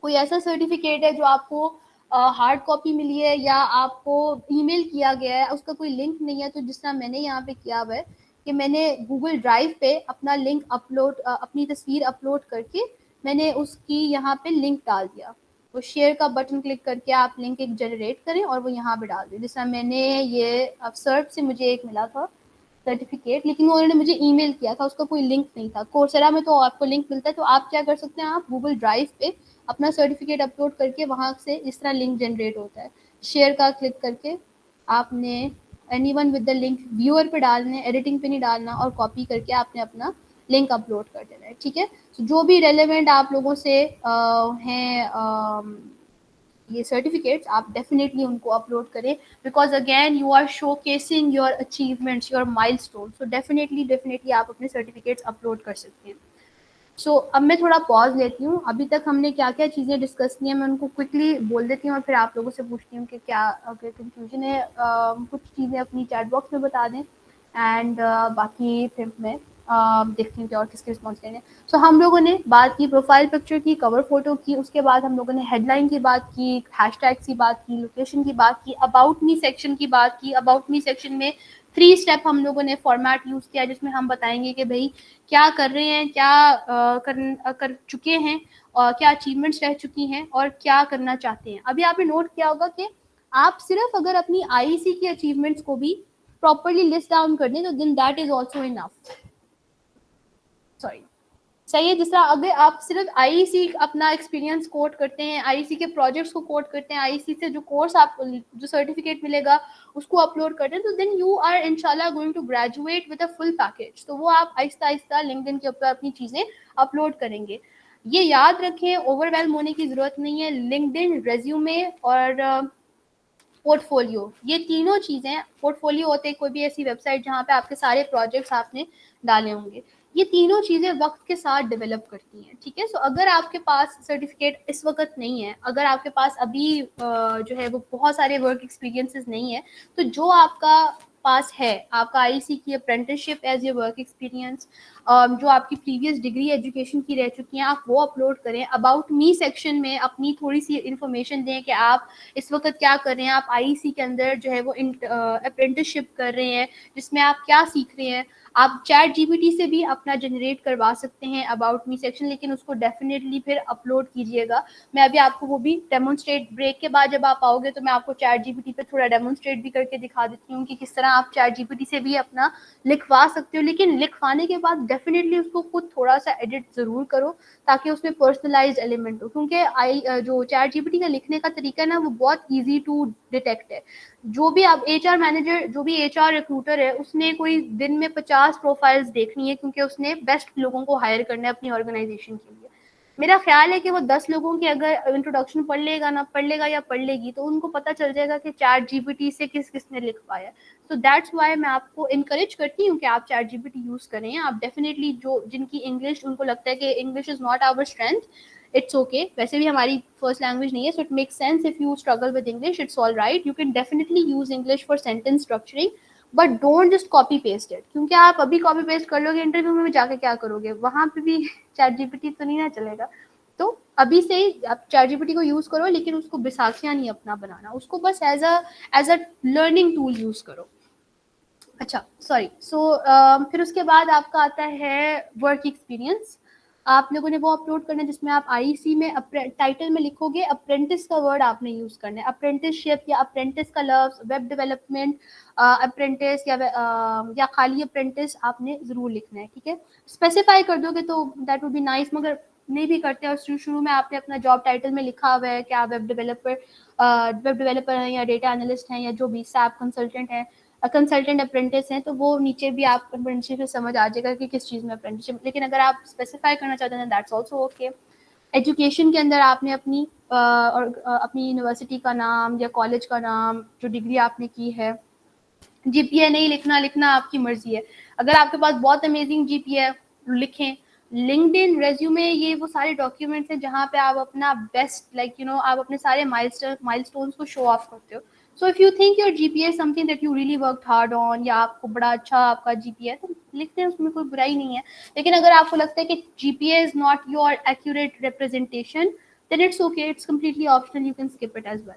कोई ऐसा सर्टिफिकेट है जो आपको हार्ड कॉपी मिली है या आपको ईमेल किया गया है, उसका कोई लिंक नहीं है, तो जिस तरह मैंने यहाँ पे किया हुआ है कि मैंने गूगल ड्राइव पे अपना लिंक अपलोड अपनी तस्वीर अपलोड करके मैंने उसकी यहाँ पे लिंक डाल दिया। वो शेयर का बटन क्लिक करके आप लिंक एक जनरेट करें और वो यहाँ पे डाल दें। जिस तरह मैंने ये सर्च से मुझे एक मिला था सर्टिफिकेट, लेकिन वो उन्होंने मुझे ईमेल किया था, उसका कोई लिंक नहीं था। कोर्सेरा में तो आपको लिंक मिलता है, तो आप क्या कर सकते हैं, आप गूगल ड्राइव पे अपना सर्टिफिकेट अपलोड करके वहाँ से इस तरह लिंक जनरेट होता है। शेयर का क्लिक करके आपने anyone with the link viewer पे डालना है, एडिटिंग पे नहीं डालना, और कॉपी करके आपने अपना लिंक अपलोड कर देना है, ठीक है। तो जो भी रेलेवेंट आप लोगों से हैं ये सर्टिफिकेट्स आप डेफिनेटली उनको अपलोड करें, because again you are showcasing your achievements, your milestone. So definitely आप अपने सर्टिफिकेट्स अपलोड कर सकते हैं। सो अब मैं थोड़ा पॉज लेती हूँ। अभी तक हमने क्या क्या चीज़ें डिस्कस की हैं मैं उनको क्विकली बोल देती हूँ और फिर आप लोगों से पूछती हूँ कि क्या अगर कंफ्यूजन है कुछ चीज़ें अपनी चैट बॉक्स में बता दें एंड बाकी फिर मैं देखती हूँ कि और किसके रिस्पॉन्स लेने। सो हम लोगों ने बात की प्रोफाइल पिक्चर की, कवर फोटो की, उसके बाद हम लोगों ने हेडलाइन की बात की, हैशटैग्स की बात की, लोकेशन की बात की, अबाउट मी सेक्शन की बात की। अबाउट मी सेक्शन में 3 स्टेप हम लोगों ने फॉर्मेट यूज़ किया जिसमें हम बताएंगे कि भाई क्या कर रहे हैं, क्या कर चुके हैं और क्या अचीवमेंट्स रह चुकी हैं और क्या करना चाहते हैं। अभी आपने नोट किया होगा कि आप सिर्फ अगर अपनी आईईसी की अचीवमेंट्स को भी प्रॉपर्ली लिस्ट डाउन कर दें तो then that is also enough. Sorry, सही है। जिस तरह अगर आप सिर्फ आईईसी अपना एक्सपीरियंस कोट करते हैं, आईईसी के प्रोजेक्ट्स को कोट करते हैं, आईईसी से जो कोर्स आप जो सर्टिफिकेट मिलेगा उसको अपलोड करते हैं तो देन यू आर इंशाल्लाह going to graduate with a full package. तो वो आप आहिस्ता आहिस्ता लिंक्डइन के ऊपर अपनी चीज़ें अपलोड करेंगे। ये याद रखें, ओवरवेल्म होने की ज़रूरत नहीं है। लिंक्डइन, रेज्यूमे और पोर्टफोलियो, ये तीनों चीज़ें, पोर्टफोलियो होते हैं कोई भी ऐसी वेबसाइट जहाँ पे आपके सारे प्रोजेक्ट्स आपने डाले होंगे, ये तीनों चीज़ें वक्त के साथ डेवलप करती हैं। ठीक है, सो अगर आपके पास सर्टिफिकेट इस वक्त नहीं है, अगर आपके पास अभी जो है वो बहुत सारे वर्क एक्सपीरियंसेस नहीं है, तो जो आपका पास है, आपका आईसी की apprenticeship as a work experience, जो आपकी प्रीवियस डिग्री एजुकेशन की रह चुकी हैं, आप वो अपलोड करें। अबाउट मी सेक्शन में अपनी थोड़ी सी इन्फॉर्मेशन दें कि आप इस वक्त क्या कर रहे हैं, आप आईईसी के अंदर जो है वो अप्रेंटिसशिप कर रहे हैं जिसमें आप क्या सीख रहे हैं। आप चैट जीपीटी से भी अपना जनरेट करवा सकते हैं अबाउट मी सेक्शन, लेकिन उसको डेफिनेटली फिर अपलोड कीजिएगा। मैं अभी आपको वो भी डेमोन्स्ट्रेट, ब्रेक के बाद जब आप आओगे तो मैं आपको चैट जीपीटी पे थोड़ा डेमोन्स्ट्रेट भी करके दिखा देती हूँ कि किस तरह आप चैट जीपीटी से भी अपना लिखवा सकते हो, लेकिन लिखवाने के बाद डेफिनेटली उसको खुद थोड़ा सा एडिट ज़रूर करो ताकि उसमें पर्सनलाइज्ड एलिमेंट हो, क्योंकि जो चैट जीपीटी का लिखने का तरीका है ना वो बहुत ईजी टू डिटेक्ट है। जो भी आप एचआर मैनेजर, जो भी एचआर रिक्रूटर है, उसने कोई दिन में 50 प्रोफाइल्स देखनी है क्योंकि उसने बेस्ट लोगों को हायर करना है अपनी ऑर्गेनाइजेशन के लिए। मेरा ख्याल है कि वो 10 लोगों की अगर इंट्रोडक्शन पढ़ लेगा या पढ़ लेगी तो उनको पता चल जाएगा कि चैट जीपीटी से किसने लिखवाया। सो दैट्स वाई मैं आपको इनकरेज करती हूँ कि आप चैट जीपीटी यूज़ करें। आप डेफिनेटली जो जिनकी इंग्लिश, उनको लगता है कि English is not our strength, it's okay, वैसे भी हमारी फर्स्ट लैंग्वेज नहीं है, so it makes sense if you struggle with English, it's all right, you can definitely use English for sentence structuring, but don't just copy paste it, क्योंकि आप अभी copy paste कर लोगे इंटरव्यू में जाके क्या करोगे, वहां पे भी चैट जीपीटी तो नहीं ना चलेगा। तो अभी से ही आप चैट जीपीटी को यूज करो, लेकिन उसको बिसाखियां नहीं अपना बनाना, उसको बस as a learning tool use करो। अच्छा, सॉरी। फिर उसके बाद आपका आता है वर्क एक्सपीरियंस। आप लोगों ने वो अपलोड करना है जिसमें आप आईसी में टाइटल में लिखोगे अप्रेंटिस का वर्ड आपने यूज करना है, अप्रेंटिसशिप या अप्रेंटिस का लफ्ज, वेब डेवलपमेंट अप्रेंटिस या खाली अप्रेंटिस आपने जरूर लिखना है। ठीक है, स्पेसिफाई कर दोगे तो दैट वुड बी नाइस, मगर नहीं भी करते और शुरू में आपने अपना जॉब टाइटल में लिखा हुआ है कि आप वेब डेवलपर हैं या डेटा एनालिस्ट हैं या जो भी सैप कंसल्टेंट हैं, कंसल्टेंट अप्रेंटिस हैं, तो वो नीचे भी आप अप्रेंटिसशिप से समझ आ जाएगा कि किस चीज़ में अप्रेंटिसशिप। लेकिन अगर आप स्पेसिफाई करना चाहते हैं दैट्स आल्सो ओके। एजुकेशन के अंदर आपने अपनी यूनिवर्सिटी का नाम या कॉलेज का नाम, जो डिग्री आपने की है, जीपीए नहीं लिखना आपकी मर्जी है। अगर आपके पास बहुत अमेजिंग जीपीए है लिखें। लिंक्डइन, रेज्यूमे, ये वो सारे डॉक्यूमेंट्स हैं जहाँ पे आप अपना बेस्ट आप अपने सारे माइलस्टोन्स को शो ऑफ करते हो। So if you think your GPA is something that you really worked hard on, या आपको बड़ा अच्छा आपका जीपीए है, तो लिखते हैं, उसमें कोई बुराई नहीं है। लेकिन अगर आपको लगता है कि GPA is not your accurate representation, then it's okay, it's completely optional, you can skip it as well.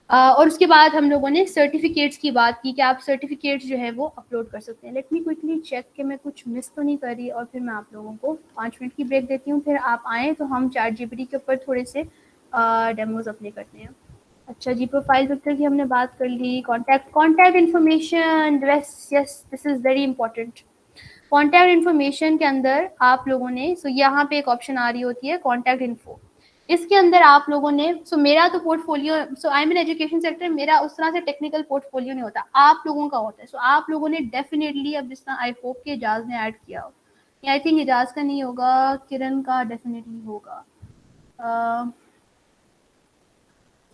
और उसके बाद हम लोगों ने सर्टिफिकेट्स की बात की कि आप सर्टिफिकेट्स जो है वो अपलोड कर सकते हैं। लेट मी क्विकली चेक कि मैं कुछ मिस तो नहीं कर रही, और फिर मैं आप लोगों को 5 मिनट की ब्रेक देती हूँ, फिर आप आएँ तो हम चैट जीपीटी के ऊपर थोड़े से डेमोज अपने करते हैं। अच्छा जी, प्रोफाइल पिक्चर की हमने बात कर ली। Contact information, yes this is very important. Contact information के अंदर आप लोगों ने यहाँ पे एक ऑप्शन आ रही होती है कॉन्टैक्ट इन्फो। इसके अंदर आप लोगों ने मेरा तो portfolio, I am in education sector, मेरा उस तरह से टेक्निकल पोर्टफोलियो नहीं होता, आप लोगों का होता है। आप लोगों ने डेफिनेटली, अब जिस तरह आई होप कि एजाज ने ऐड किया हो, या आई थिंक एजाज का नहीं होगा, किरण का डेफिनेटली होगा।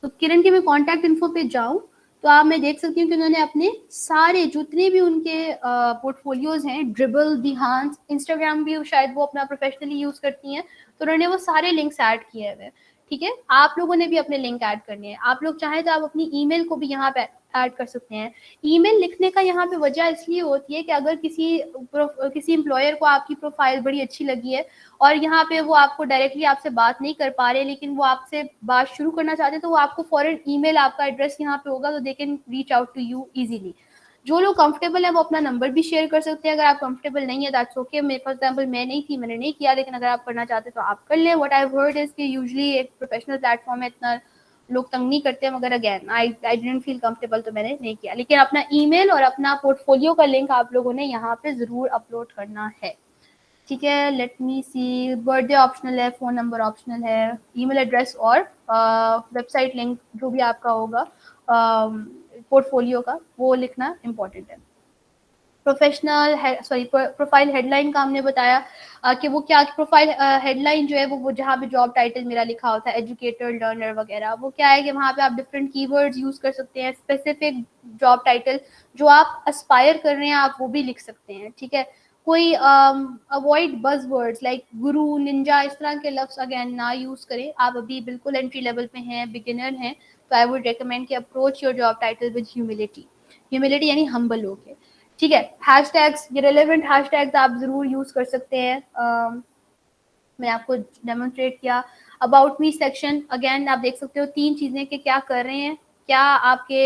तो किरण के मैं कॉन्टैक्ट इन्फो पे जाऊँ तो आप मैं देख सकती हूँ कि उन्होंने अपने सारे जितने भी उनके पोर्टफोलियोज हैं, ड्रिबल, बिहांस, इंस्टाग्राम भी शायद वो अपना प्रोफेशनली यूज करती हैं, तो उन्होंने वो सारे लिंक्स ऐड किए हुए हैं। ठीक है, आप लोगों ने भी अपने लिंक ऐड करने हैं। आप लोग चाहें तो आप अपनी ईमेल को भी यहाँ पे ऐड कर सकते हैं। ईमेल लिखने का यहाँ पे वजह इसलिए होती है कि अगर किसी एम्प्लॉयर को आपकी प्रोफाइल बड़ी अच्छी लगी है और यहाँ पे वो आपको डायरेक्टली आपसे बात नहीं कर पा रहे, लेकिन वो आपसे बात शुरू करना चाहते हैं, तो वो आपको फॉरन ईमेल, आपका एड्रेस यहाँ पे होगा, तो they can reach out to you easily. जो लोग कंफर्टेबल है वो अपना नंबर भी शेयर कर सकते हैं। अगर आप कंफर्टेबल नहीं है दैट्स ओके। मेरे फॉर एग्जांपल मैं नहीं थी, मैंने नहीं किया, लेकिन अगर आप करना चाहते तो आप कर लें। व्हाट आई हर्ड इज कि यूजुअली एक प्रोफेशनल प्लेटफॉर्म है, इतना लोग तंग नहीं करते हैं, मगर again I didn't feel comfortable, तो मैंने नहीं किया। लेकिन अपना ईमेल और अपना पोर्टफोलियो का लिंक आप लोगों ने यहाँ पे जरूर अपलोड करना है। ठीक है, लेट मी सी, बर्थडे ऑप्शनल है, फोन नंबर ऑप्शनल है, ईमेल एड्रेस और वेबसाइट लिंक जो भी आपका होगा पोर्टफोलियो का, वो लिखना इम्पोर्टेंट है। प्रोफेशनल प्रोफाइल हेडलाइन का हमने बताया कि वो क्या प्रोफाइल हेडलाइन जो है वो जहाँ पे जॉब टाइटल मेरा लिखा होता है, एजुकेटर, लर्नर वगैरह, वो क्या है कि वहाँ पे आप डिफरेंट कीवर्ड्स यूज कर सकते हैं। स्पेसिफिक जॉब टाइटल जो आप एस्पायर कर रहे हैं आप वो भी लिख सकते हैं। ठीक है, कोई अवॉइड बज़वर्ड्स लाइक गुरु, निंजा, इस तरह के लफ्ज अगेन ना यूज करें। आप अभी बिल्कुल एंट्री लेवल पे हैं, बिगिनर हैं, तो आई वुड रिकमेंड कि approach your job title with humility. Humility यानी हम्बल होके। ठीक है, हैशटैग्स, ये रेलेवेंट हैशटैग्स आप जरूर यूज कर सकते हैं। मैंने आपको डेमोन्स्ट्रेट किया। अबाउट मी सेक्शन, अगेन आप देख सकते हो 3 चीजें कि क्या कर रहे हैं, क्या आपके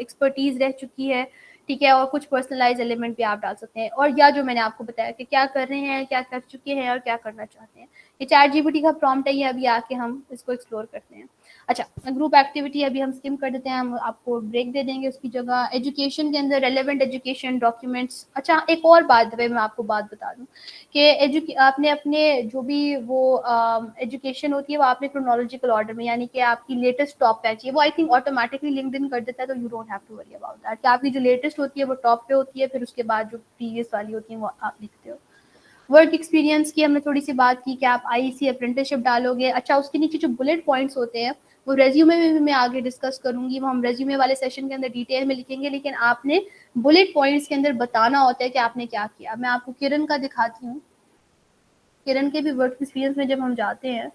एक्सपर्टीज रह चुकी है, ठीक है, और कुछ पर्सनलाइज एलिमेंट भी आप डाल सकते हैं, और या जो मैंने आपको बताया कि क्या कर रहे हैं, क्या कर चुके हैं और क्या करना चाहते हैं। ये ChatGPT का प्रॉम्प्ट है, ये अभी आके हम इसको एक्सप्लोर करते हैं। अच्छा, ग्रुप एक्टिविटी अभी हम स्किम कर देते हैं, हम आपको ब्रेक दे देंगे उसकी जगह। एजुकेशन के अंदर रेलेवेंट एजुकेशन डॉक्यूमेंट्स। अच्छा, एक और बात मैं आपको बता दूं कि आपने अपने जो भी वो एजुकेशन होती है वो आपने क्रोनोलॉजिकल ऑर्डर में, यानी कि आपकी लेटेस्ट टॉप पे चाहिए, वो आई थिंक ऑटोमेटिकली लिंक्डइन कर देता है, तो you don't have to worry about that. आपकी जो लेटेस्ट होती है वो टॉप पे होती है, फिर उसके बाद जो प्रीवियस वाली होती है वो आप लिखते हो। वर्क एक्सपीरियंस की हमने थोड़ी सी बात की कि आप IEC अप्रेंटिसशिप डालोगे। अच्छा, उसके नीचे जो बुलेट पॉइंट्स होते हैं वो रेज्यूमे में भी मैं आगे डिस्कस करूंगी, वो हम रेज्यूमे वाले सेशन के अंदर डिटेल में लिखेंगे, लेकिन आपने बुलेट पॉइंट्स के अंदर बताना होता है कि आपने क्या किया। मैं आपको किरण का दिखाती हूँ। किरण के भी वर्क एक्सपीरियंस में जब हम जाते हैं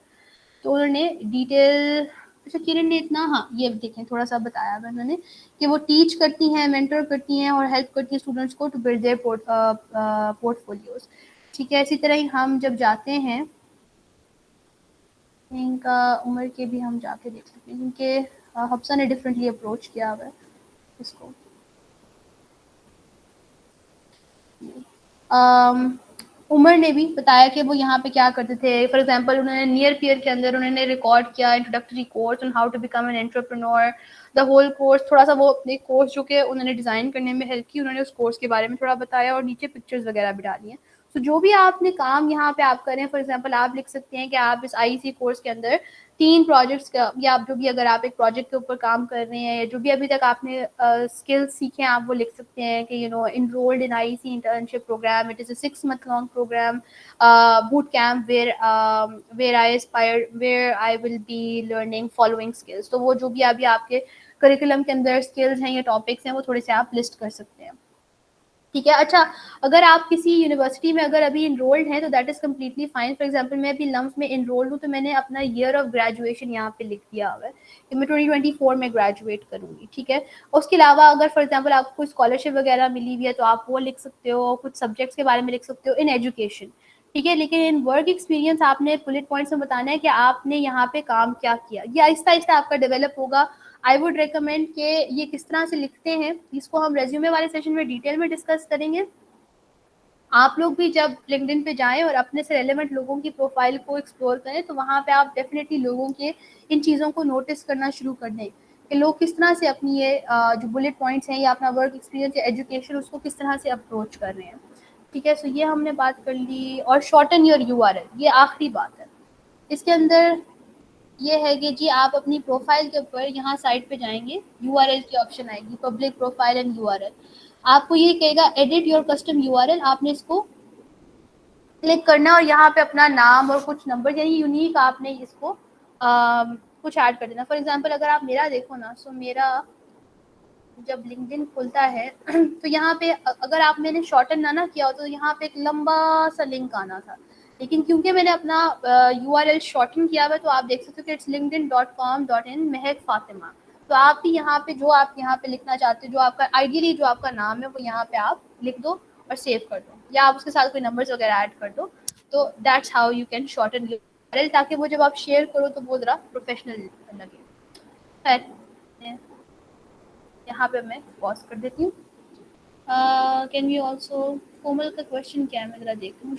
तो उन्होंने डिटेल, अच्छा किरण ने इतना, हाँ ये देखें थोड़ा सा बताया है उन्होंने कि वो टीच करती हैं, मेंटर करती हैं और हेल्प करती हैं स्टूडेंट्स को टू बिल्ड देयर पोर्टफोलियोज। ठीक है, इसी तरह ही हम जब जाते हैं, इनका उम्र के भी हम जाके देख सकते हैं, क्योंकि हफ्सा ने डिफरेंटली अप्रोच किया हुआ है इसको। उमर ने भी बताया कि वो यहाँ पे क्या करते थे। फॉर एग्जांपल उन्होंने नियर पीयर के अंदर उन्होंने रिकॉर्ड किया introductory course on how to become an entrepreneur, the whole course, थोड़ा सा वो अपने कोर्स जो कि उन्होंने डिज़ाइन करने में हेल्प की, उन्होंने उस कोर्स के बारे में थोड़ा बताया और नीचे पिक्चर्स वगैरह भी डाली हैं। तो जो भी आपने काम यहाँ पे आप करें, फॉर एग्जांपल आप लिख सकते हैं कि आप इस IEC कोर्स के अंदर 3 प्रोजेक्ट्स का, या आप जो भी अगर आप एक प्रोजेक्ट के ऊपर काम कर रहे हैं या जो भी अभी तक आपने स्किल्स सीखे हैं, आप वो लिख सकते हैं कि enrolled in IEC internship program. It is a 6-month long program, boot camp where I will be learning following skills. तो वो जो भी अभी आपके करिकुलम के अंदर स्किल्स हैं या टॉपिक्स हैं वो थोड़े से आप लिस्ट कर सकते हैं। ठीक है, अच्छा अगर आप किसी यूनिवर्सिटी में अगर अभी इनरोल्ड हैं तो that is completely fine. For example मैं अभी लम्फ में इनरोल्ड हूँ, तो मैंने अपना ईयर ऑफ ग्रेजुएशन यहाँ पे लिख दिया हुआ है कि मैं 2024 में ग्रेजुएट करूँगी। ठीक है, उसके अलावा अगर फॉर एग्जांपल आपको स्कॉलरशिप वगैरह मिली हुई है तो आप वो लिख सकते हो, कुछ सब्जेक्ट्स के बारे में लिख सकते हो इन एजुकेशन। ठीक है, लेकिन इन वर्क एक्सपीरियंस आपने बुलेट पॉइंट्स में बताना है कि आपने यहाँ पे काम क्या किया। ये आहिस्ता आहिस्ता आपका डेवलप होगा। आई वुड रिकमेंड कि ये किस तरह से लिखते हैं इसको हम रेज्यूमे वाले सेशन में डिटेल में डिस्कस करेंगे। आप लोग भी जब लिंक्डइन पे जाएं और अपने से रेलेवेंट लोगों की प्रोफाइल को एक्सप्लोर करें तो वहाँ पे आप डेफिनेटली लोगों के इन चीज़ों को नोटिस करना शुरू कर दें कि लोग किस तरह से अपनी ये जो बुलेट पॉइंट्स हैं या अपना वर्क एक्सपीरियंस या एजुकेशन उसको किस तरह से अप्रोच कर रहे हैं। ठीक है, सो ये हमने बात कर ली। और शॉर्टन योर URL, ये आखिरी बात है इसके अंदर। ये है कि जी आप अपनी प्रोफाइल के ऊपर यहाँ साइट पे जाएंगे, URL की ऑप्शन आएगी, पब्लिक प्रोफाइल एंड URL। आपको ये कहेगा एडिट योर कस्टम URL, आपने इसको क्लिक करना और यहाँ पे अपना नाम और कुछ नंबर यानी यूनिक आपने इसको कुछ ऐड कर देना। फॉर एग्जांपल अगर आप मेरा देखो ना, सो मेरा जब लिंक्डइन खुलता है तो यहाँ पे अगर आप मैंने शॉर्टन ना किया हो तो यहाँ पे एक लंबा सा लिंक आना था, लेकिन क्योंकि मैंने अपना URL शॉर्टन किया हुआ है तो आप देख सकते हो कि इट्स linkedin.com.in महक फातिमा। तो आप भी यहाँ पे जो आप यहाँ पे लिखना चाहते हो, जो आपका आइडियली जो आपका नाम है वो यहाँ पे आप लिख दो और सेव कर दो, या आप उसके साथ कोई नंबर्स वगैरह ऐड कर दो। तो that's how you can shorten URL, ताकि वो जब आप शेयर करो तो वो ज़रा प्रोफेशनल लगे। खैर, यहाँ पे मैं पॉज कर देती हूँ। कैन वी ऑल्सो, कोमल का क्वेश्चन क्या है मैं जरा देखती हूँ।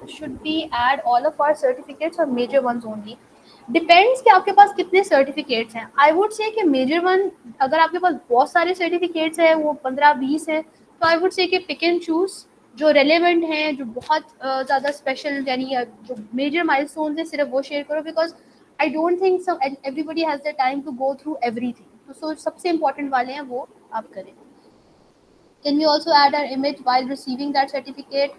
Should be add all of our certificates और मेजर वंस ओनली? डिपेंड्स कि आपके पास कितने सर्टिफिकेट्स हैं। आई वुड से कि मेजर वन, अगर आपके पास बहुत सारे सर्टिफिकेट्स हैं, वो 15-20 हैं, तो आई वुड से कि पिक एंड चूज जो रेलेवेंट हैं, जो बहुत ज़्यादा स्पेशल यानी जो मेजर माइलस्टोन्स हैं, सिर्फ वो शेयर करो, because I don't think so everybody has the time to go through everything. तो सबसे इंपॉर्टेंट वाले हैं वो आप करें। Can we also add our image while receiving that certificate?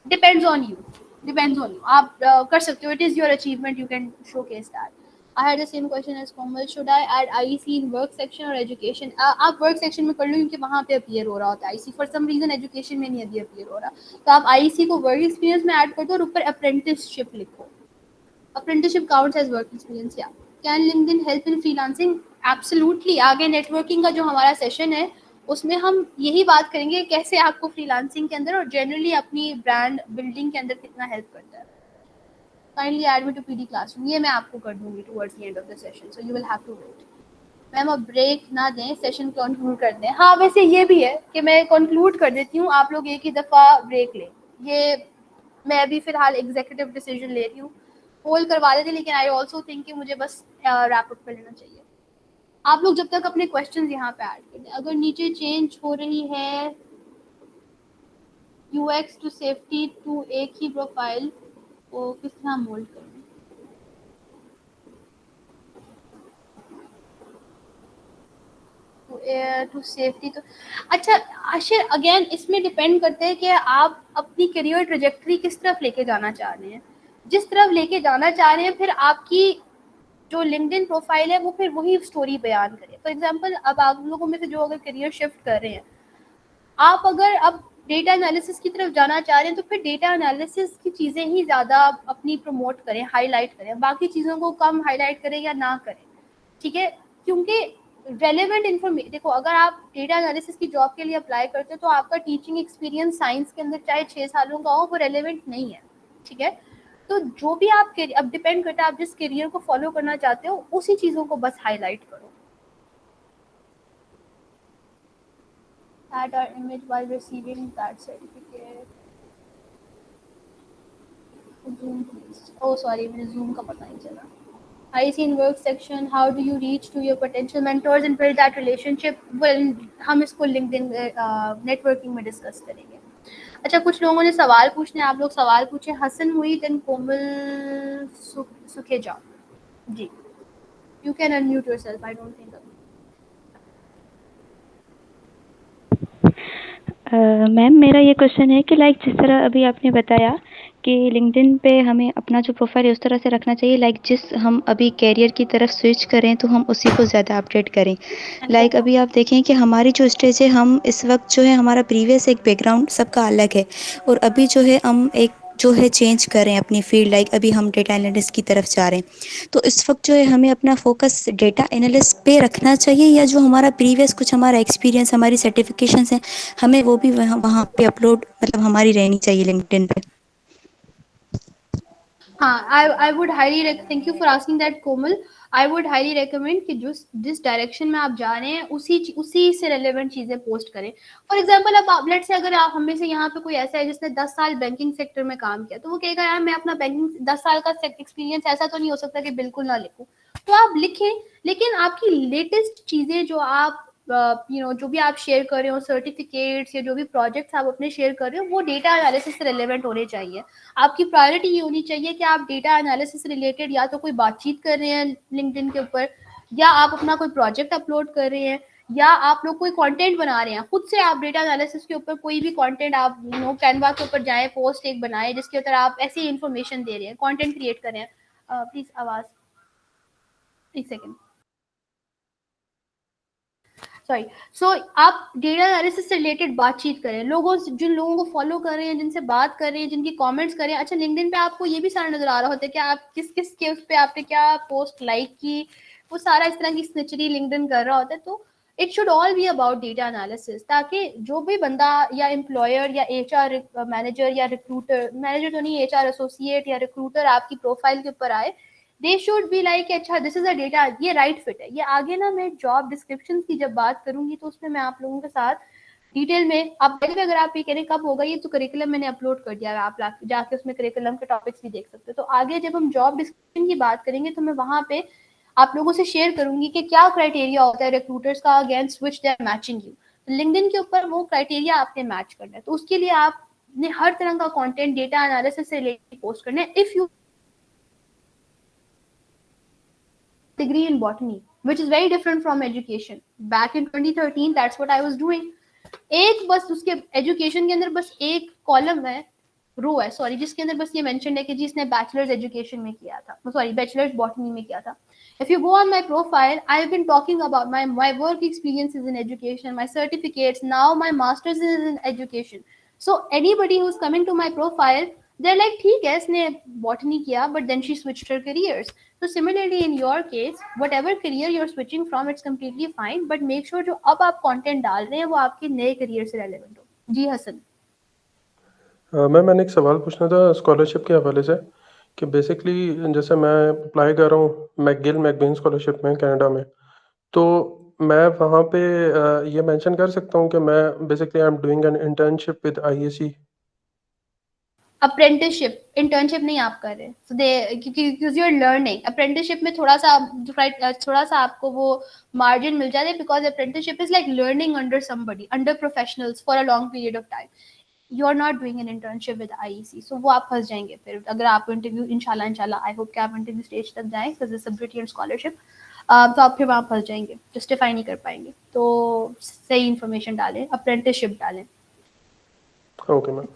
Depends on you. Depends on you. आप कर सकते हो. It is your achievement. You can showcase that. I had the same question as Komal. Should I add IEC in work section or education? आप work section में कर लो क्योंकि वहाँ पे appear हो रहा होता है IEC. For some reason education में नहीं अभी appear हो रहा. तो आप IEC को work experience में add कर दो और ऊपर apprenticeship लिखो. Apprenticeship counts as work experience. Yeah. Can LinkedIn help in freelancing? Absolutely. आगे networking का जो हमारा session है उसमें हम यही बात करेंगे कैसे आपको फ्रीलांसिंग के अंदर और जनरली अपनी ब्रांड बिल्डिंग के अंदर कितना हेल्प करता है। Kindly add me to PD classroom, ये मैं आपको कर दूंगी towards the end of the session, so you will have to wait. Ma'am अब ब्रेक ना दें, सेशन कंक्लूड कर दें। हाँ वैसे ये भी है कि मैं कंक्लूड कर देती हूँ, आप लोग एक ही दफ़ा ब्रेक लें। ये मैं अभी फ़िलहाल एग्जीक्यूटिव डिसीजन ले रही हूँ, पोल करवा लेते, लेकिन आई ऑल्सो थिंक कि मुझे बस रैप अप कर लेना चाहिए। आप लोग जब तक अपने क्वेश्चंस यहाँ पे ऐड कर दें। अगर नीचे चेंज हो रही है UX टू सेफ्टी टू एक ही प्रोफाइल को किस तरह मोल्ड करें? टू सेफ्टी तो अच्छा आशिर, अगेन इसमें डिपेंड करते हैं कि आप अपनी करियर ट्रेजेक्टरी किस तरफ लेके जाना चाह रहे हैं। जिस तरफ लेके जाना चाह रहे हैं फिर आपकी जो लिंक्डइन प्रोफाइल है वो फिर वही स्टोरी बयान करे। फॉर एग्जांपल अब आप लोगों में से जो अगर करियर शिफ्ट कर रहे हैं, आप अगर अब डेटा एनालिसिस की तरफ जाना चाह रहे हैं तो फिर डेटा एनालिसिस की चीज़ें ही ज़्यादा अपनी प्रमोट करें, हाईलाइट करें, बाकी चीज़ों को कम हाईलाइट करें या ना करें, ठीक है? क्योंकि रेलेवेंट इन्फॉर्मेशन, देखो अगर आप डेटा एनालिसिस की जॉब के लिए अप्लाई करते हो तो आपका टीचिंग एक्सपीरियंस साइंस के अंदर चाहे 6 सालों का हो वो रेलेवेंट नहीं है, ठीक है? तो जो भी आप अब डिपेंड करता है आप जिस करियर को फॉलो करना चाहते हो उसी चीज़ों को बस हाईलाइट करो। Add our image while receiving that certificate. Zoom please. Oh sorry, मुझे Zoom का पता नहीं चला. I see in work section. How do you reach to your potential mentors and build that relationship? Well, हम इसको LinkedIn networking में discuss करेंगे। अच्छा कुछ लोगों ने सवाल पूछने, आप लोग सवाल पूछे। हसन हुई then Komal Sukheja ji, you can unmute yourself. I don't think ma'am मेरा ये क्वेश्चन है कि लाइक जिस तरह अभी आपने बताया कि लिंक्डइन पे हमें अपना जो प्रोफाइल है उस तरह से रखना चाहिए, लाइक जिस हम अभी कैरियर की तरफ स्विच करें तो हम उसी को ज़्यादा अपडेट करें। लाइक अभी आप देखें कि हमारी जो स्टेज है, हम इस वक्त जो है हमारा प्रीवियस एक बैकग्राउंड सबका अलग है और अभी जो है हम एक जो है चेंज कर रहे हैं अपनी फील्ड, लाइक अभी हम डेटा एनालिस्ट की तरफ जा रहे हैं। तो इस वक्त जो है हमें अपना फोकस डेटा एनालिस्ट पे रखना चाहिए या जो हमारा प्रीवियस कुछ हमारा एक्सपीरियंस, हमारी सर्टिफिकेशंस हैं, हमें वो भी वहाँ पे अपलोड मतलब हमारी रहनी चाहिए लिंक्डइन पे? हाँ, I would highly thank you for asking that Komal. I would highly recommend कि जिस डायरेक्शन में आप जा रहे हैं उसी से रेलेवेंट चीज़ें पोस्ट करें। फॉर एग्जांपल अब आप लेट्स से अगर आप हमें से यहाँ पे कोई ऐसा है जिसने 10 साल बैंकिंग सेक्टर में काम किया तो वो कहेगा यार मैं अपना बैंकिंग 10 साल का एक्सपीरियंस ऐसा तो नहीं हो सकता कि बिल्कुल ना लिखूं, तो आप लिखें, लेकिन आपकी लेटेस्ट चीज़ें जो आप जो भी आप शेयर कर रहे हो, सर्टिफिकेट्स या जो भी प्रोजेक्ट्स आप अपने शेयर कर रहे हो वो डेटा एनालिसिस से रिलेवेंट होने चाहिए। आपकी प्रायोरिटी ये होनी चाहिए कि आप डेटा एनालिसिस रिलेटेड या तो कोई बातचीत कर रहे हैं लिंक्डइन के ऊपर, या आप अपना कोई प्रोजेक्ट अपलोड कर रहे हैं, या आप लोग कोई कंटेंट बना रहे हैं खुद से। आप डेटा एनालिसिस के ऊपर कोई भी कंटेंट आप कैनवा के ऊपर जाएं, पोस्ट एक बनाएं जिसके ऊपर आप ऐसी इन्फॉर्मेशन दे रहे हैं, कंटेंट क्रिएट कर रहे हैं। प्लीज आवाज एक सेकेंड। सॉरी सो आप डेटा एनालिसिस से रिलेटेड बातचीत करें, लोगों से, जिन लोगों को फॉलो कर रहे हैं, जिनसे बात कर रहे हैं, जिनकी कमेंट्स कर रहे हैं। अच्छा, लिंक्डइन पे आपको ये भी सारा नजर आ रहा होता है कि आप किस किस के उस पे आपने क्या पोस्ट लाइक की, वो सारा इस तरह की स्निचरी लिंक्डइन कर रहा होता है। तो it should all be about data analysis, ताकि जो भी बंदा या एम्प्लॉयर या एचआर मैनेजर या रिक्रूटर, मैनेजर तो नहीं, एचआर एसोसिएट या रिक्रूटर आपकी प्रोफाइल के ऊपर आए, दे शुड बी लाइक अच्छा दिस इज अ डेटा, ये राइट फिट है। ये आगे ना मैं जॉब डिस्क्रिप्शन की जब बात करूंगी तो उसमें मैं आप लोगों के साथ डिटेल में, आप पहले अगर आप ये करें कब होगा ये, तो करिकुलम मैंने अपलोड कर दिया है, आप जाके उसमें करिकुलम के टॉपिक्स भी देख सकते हो। तो आगे जब हम जॉब डिस्क्रिप्शन की बात करेंगे तो मैं वहां पे आप लोगों से शेयर करूंगी कि क्या क्राइटेरिया होता है रिक्रूटर्स का against which they are matching you. तो लिंक्डइन के ऊपर वो क्राइटेरिया आपने मैच करना है, तो उसके लिए आपने हर तरह का कंटेंट डेटा एनालिसिस से रिलेटेड पोस्ट करना है। If you degree in botany, which is very different from education. Back in 2013, that's what I was doing. एक बस उसके एजुकेशन के अंदर बस एक कॉलम है, रो है सॉरी, जिसके अंदर बस ये मेंशन है कि जिसने बैचलर्स एजुकेशन में किया था, सॉरी बैचलर्स बॉटनी में किया था। If you go on my profile, I have been talking about my work experiences in education, my certificates, now my master's is in education. So anybody who's coming to my profile, they're like ठीक है इसने botany किया, but then she switched her careers. So similarly in your case, whatever career you're switching from, it's completely fine, but make sure जो अब आप content डाल रहे हैं वो आपके नए career से relevant हो। जी हसन। मैम मैंने एक सवाल पूछना था स्कॉलरशिप के हवाले से कि बेसिकली जैसे मैं अप्लाई कर रहा हूँ मैकगिल मैकबेन स्कॉलरशिप में कनाडा में, तो मैं वहाँ पे ये मेंशन कर सकता हूँ कि मैं basically I am doing an internship with IAC. Apprenticeship, internship नहीं आप कर रहे, so क्योंकि यू आर लर्निंग। अप्रेंटिसशिप में थोड़ा सा आपको वो मार्जिन मिल जाता है, because apprenticeship is like learning under somebody, under professionals for a long period of time. You are not doing an internship with IEC, so वो आप फंस जाएंगे फिर अगर आप इंटरव्यू इंशाल्लाह आई होप कि आप इंटरव्यू स्टेज तक जाएं, because it's a British scholarship. तो आप फिर वहाँ फंस जाएंगे, जस्टिफाई नहीं कर पाएंगे। तो सही इन्फॉर्मेशन डालें, अप्रेंटिसशिप डालें। Okay ma'am,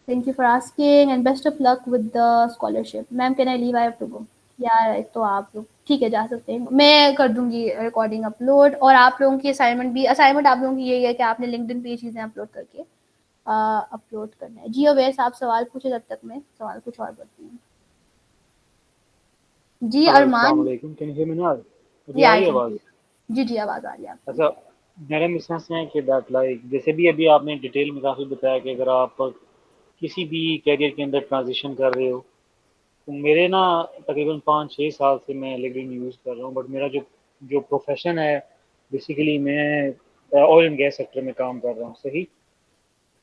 Thank you for asking and best of luck with the scholarship. Ma'am, can I leave? I have to go. यार तो आप लोग ठीक है जा सकते हैं, मैं कर दूंगी रिकॉर्डिंग अपलोड। और आप लोगों की असाइनमेंट आप लोगों की यही है कि आपने लिंक्डइन पे ये चीज़ें अपलोड करके अपलोड करना है। जी अवैस आप सवाल पूछे, तब तक मैं सवाल कुछ और करती हूँ। जी Arman, can you hear me now? या आवाज? जी आवाज़ आ रही है आपकी। अच्छा, मेरा मिसेंस है कि दैट लाइक जैसे भी अभी आपने डिटेल में काफ़ी बताया कि अगर आप किसी भी कैरियर के अंदर ट्रांजिशन कर रहे हो, तो मेरे ना तकरीबन 5-6 साल से मैं लिंक्डइन यूज़ कर रहा हूँ, बट मेरा जो प्रोफेशन है बेसिकली मैं ऑयल एंड गैस सेक्टर में काम कर रहा हूँ, सही।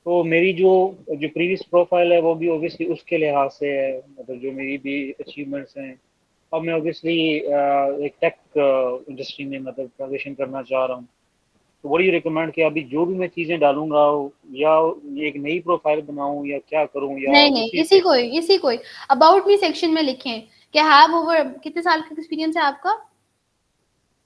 तो मेरी जो प्रीवियस प्रोफाइल है वो भी ऑब्वियसली उसके लिहाज से है, मतलब जो मेरी भी अचीवमेंट्स हैं। अब मैं ऑब्वियसली एक टेक इंडस्ट्री में मतलब ट्रांजिशन करना चाह रहा हूँ, तो व्हाट डू यू रिकमेंड कि अभी जो भी मैं चीज़ें डालूंगा या एक नई प्रोफाइल बनाऊं या क्या करूं, या नहीं इसी कोई अबाउट मी सेक्शन में लिखें कि हैव ओवर कितने साल का एक्सपीरियंस है आपका?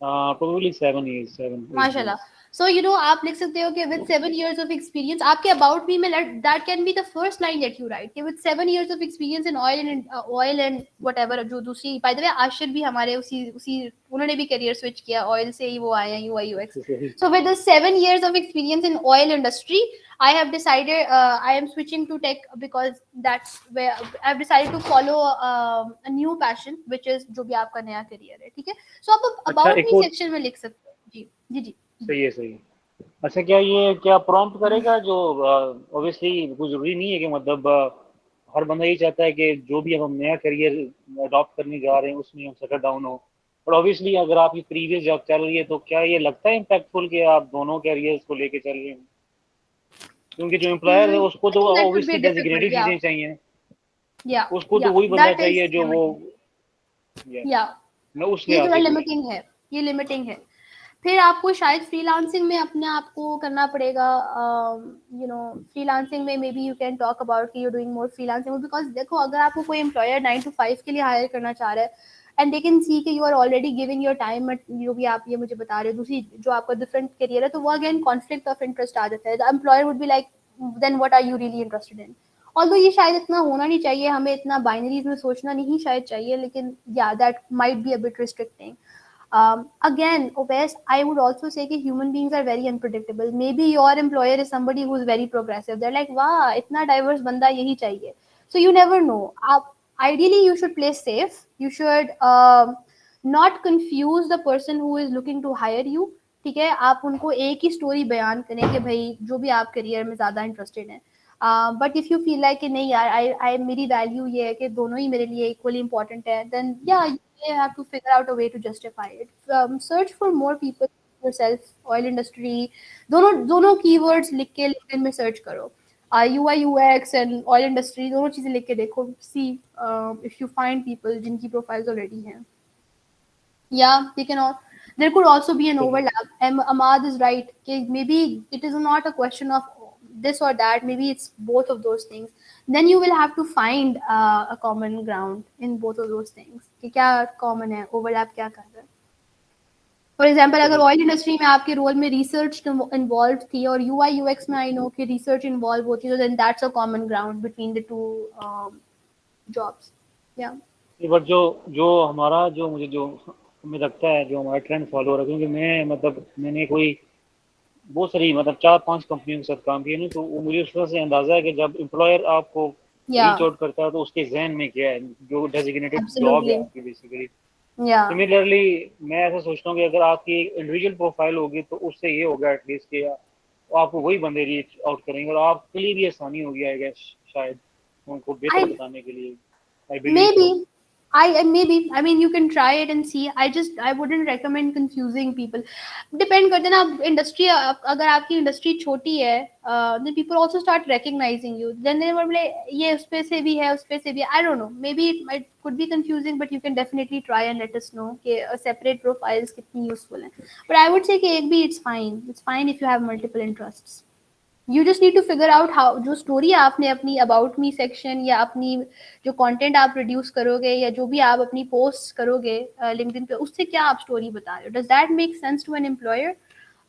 प्रोबेबली 7 years, 7 8 माशाल्लाह। years. सो आप लिख सकते हो कि विद 7 years ऑफ एक्सपीरियंस, आपके अबाउट मी में that can be the first line that you write कि with 7 years of experience in oil and whatever. जो दूसरी बाय द वे आशिर भी हमारे उसी उन्होंने भी करियर स्विच किया, ऑयल से ही वो आए हैं UI UX. So with the 7 years of experience in oil industry, I have decided I am switching to tech because that's where I have decided to follow a new passion which is जो भी आपका नया career है, ठीक है। सो आप about me section में लिख सकते हो। जी सही है। अच्छा, क्या प्रॉम्प्ट करेगा? जो ऑब्वियसली कुछ जरूरी नहीं है कि मतलब हर बंदा ये चाहता है कि जो भी हम नया करियर अडॉप्ट करने जा रहे हैं उसमें हम सेटल डाउन हो, बट ऑब्वियसली अगर आपकी प्रीवियस जॉब चल रही है तो क्या ये लगता है इम्पैक्टफुल कि आप दोनों कैरियर्स को लेके चल रहे हैं? क्योंकि जो एम्प्लॉयर है उसको तो ऑब्वियसली डेजिग्नेटेड चीजें चाहिए, उसको तो वही बंदा चाहिए जो वो मैं उसके ये लिमिटिंग है। फिर आपको शायद फ्रीलांसिंग में अपने आप को करना पड़ेगा, फ्रीलांसिंग में maybe you can talk about कि you doing more freelancing, because देखो अगर आपको कोई एम्प्लॉयर 9 to 5 के लिए हायर करना चाह रहा है एंड दे कैन सी कि you are already giving your time, जो भी आप ये मुझे बता रहे हो दूसरी जो आपका डिफरेंट करियर है, तो वो अगेन कॉन्फ्लिक्ट ऑफ इंटरेस्ट आ जाता है। The employer would be like then what are you really interested in. Although ये शायद इतना होना नहीं चाहिए, हमें इतना बाइनरीज में सोचना नहीं शायद चाहिए, लेकिन या that might be a bit restricting. Again, Obes, I would also say that human beings are very unpredictable. Maybe your employer is somebody who is very progressive. They're like, wow, itna diverse banda yahi chahiye. So you never know. Ideally, you should play safe. You should not confuse the person who is looking to hire you. ठीक है, आप उनको एक ही story बयान करें कि भाई जो भी आप करियर में ज़्यादा इंटरेस्टेड हैं, but if you feel like कि नहीं यार, आई मेरी वैल्यू ये है कि दोनों ही मेरे लिए इक्वली इंपॉर्टेंट है, देन या you have to figure out a way to justify it. Search for more people yourself. Oil industry, दोनों keywords लिख के LinkedIn में search करो. UI UX and oil industry दोनों चीजें लिख के देखो. See if you find people जिनकी profiles already हैं. Yeah, they can all. There could also be an overlap. Ahmad is right. Okay, maybe it is not a question of this or that. Maybe it's both of those things. Then you will have to find a common ground in both of those things. कि क्या common है, overlap क्या कर रहा है. For example, अगर oil industry में आपके role में research involved थी और UI UX में I know कि research involved होती है, so then that's a common ground between the two jobs. Yeah. But जो हमारा जो मुझे जो हमें लगता है जो हमारा ट्रेंड फॉलो हो रहा है, क्योंकि मैं मतलब मैंने कोई बहुत सारी मतलब 4-5 कंपनियों के साथ काम किया ना, तो वो मुझे उस तरह से अंदाजा है कि जब एम्प्लॉयर आपको रीच आउट करता है तो उसके जहन में क्या है, जो डेजिग्नेटेड जॉब है आपकी बेसिकली. सिमिलरली मैं ऐसा सोचता हूँ कि अगर आपकी इंडिविजुअल प्रोफाइल होगी तो उससे ये होगा एटलीस्ट कि आपको वही बंदे रीच आउट करेंगे और आपके लिए भी आसानी होगी आई गेस शायद उनको बेहतर बताने के लिए. Maybe. I mean, you can try it and see. I wouldn't recommend confusing people. Depend करते ना industry. अगर आपकी industry छोटी है, then people also start recognizing you. Then they will like, ये उस पे से भी है, उस पे से भी. I don't know. Maybe it could be confusing, but you can definitely try and let us know कि separate profiles कितनी useful हैं. But I would say कि एक भी it's fine. It's fine if you have multiple interests. You just need to figure out how जो story आपने अपनी about me section या अपनी जो content आप produce करोगे या जो भी आप अपनी post करोगे LinkedIn पे, उससे क्या आप story बता रहे हो. Does that make sense to an employer?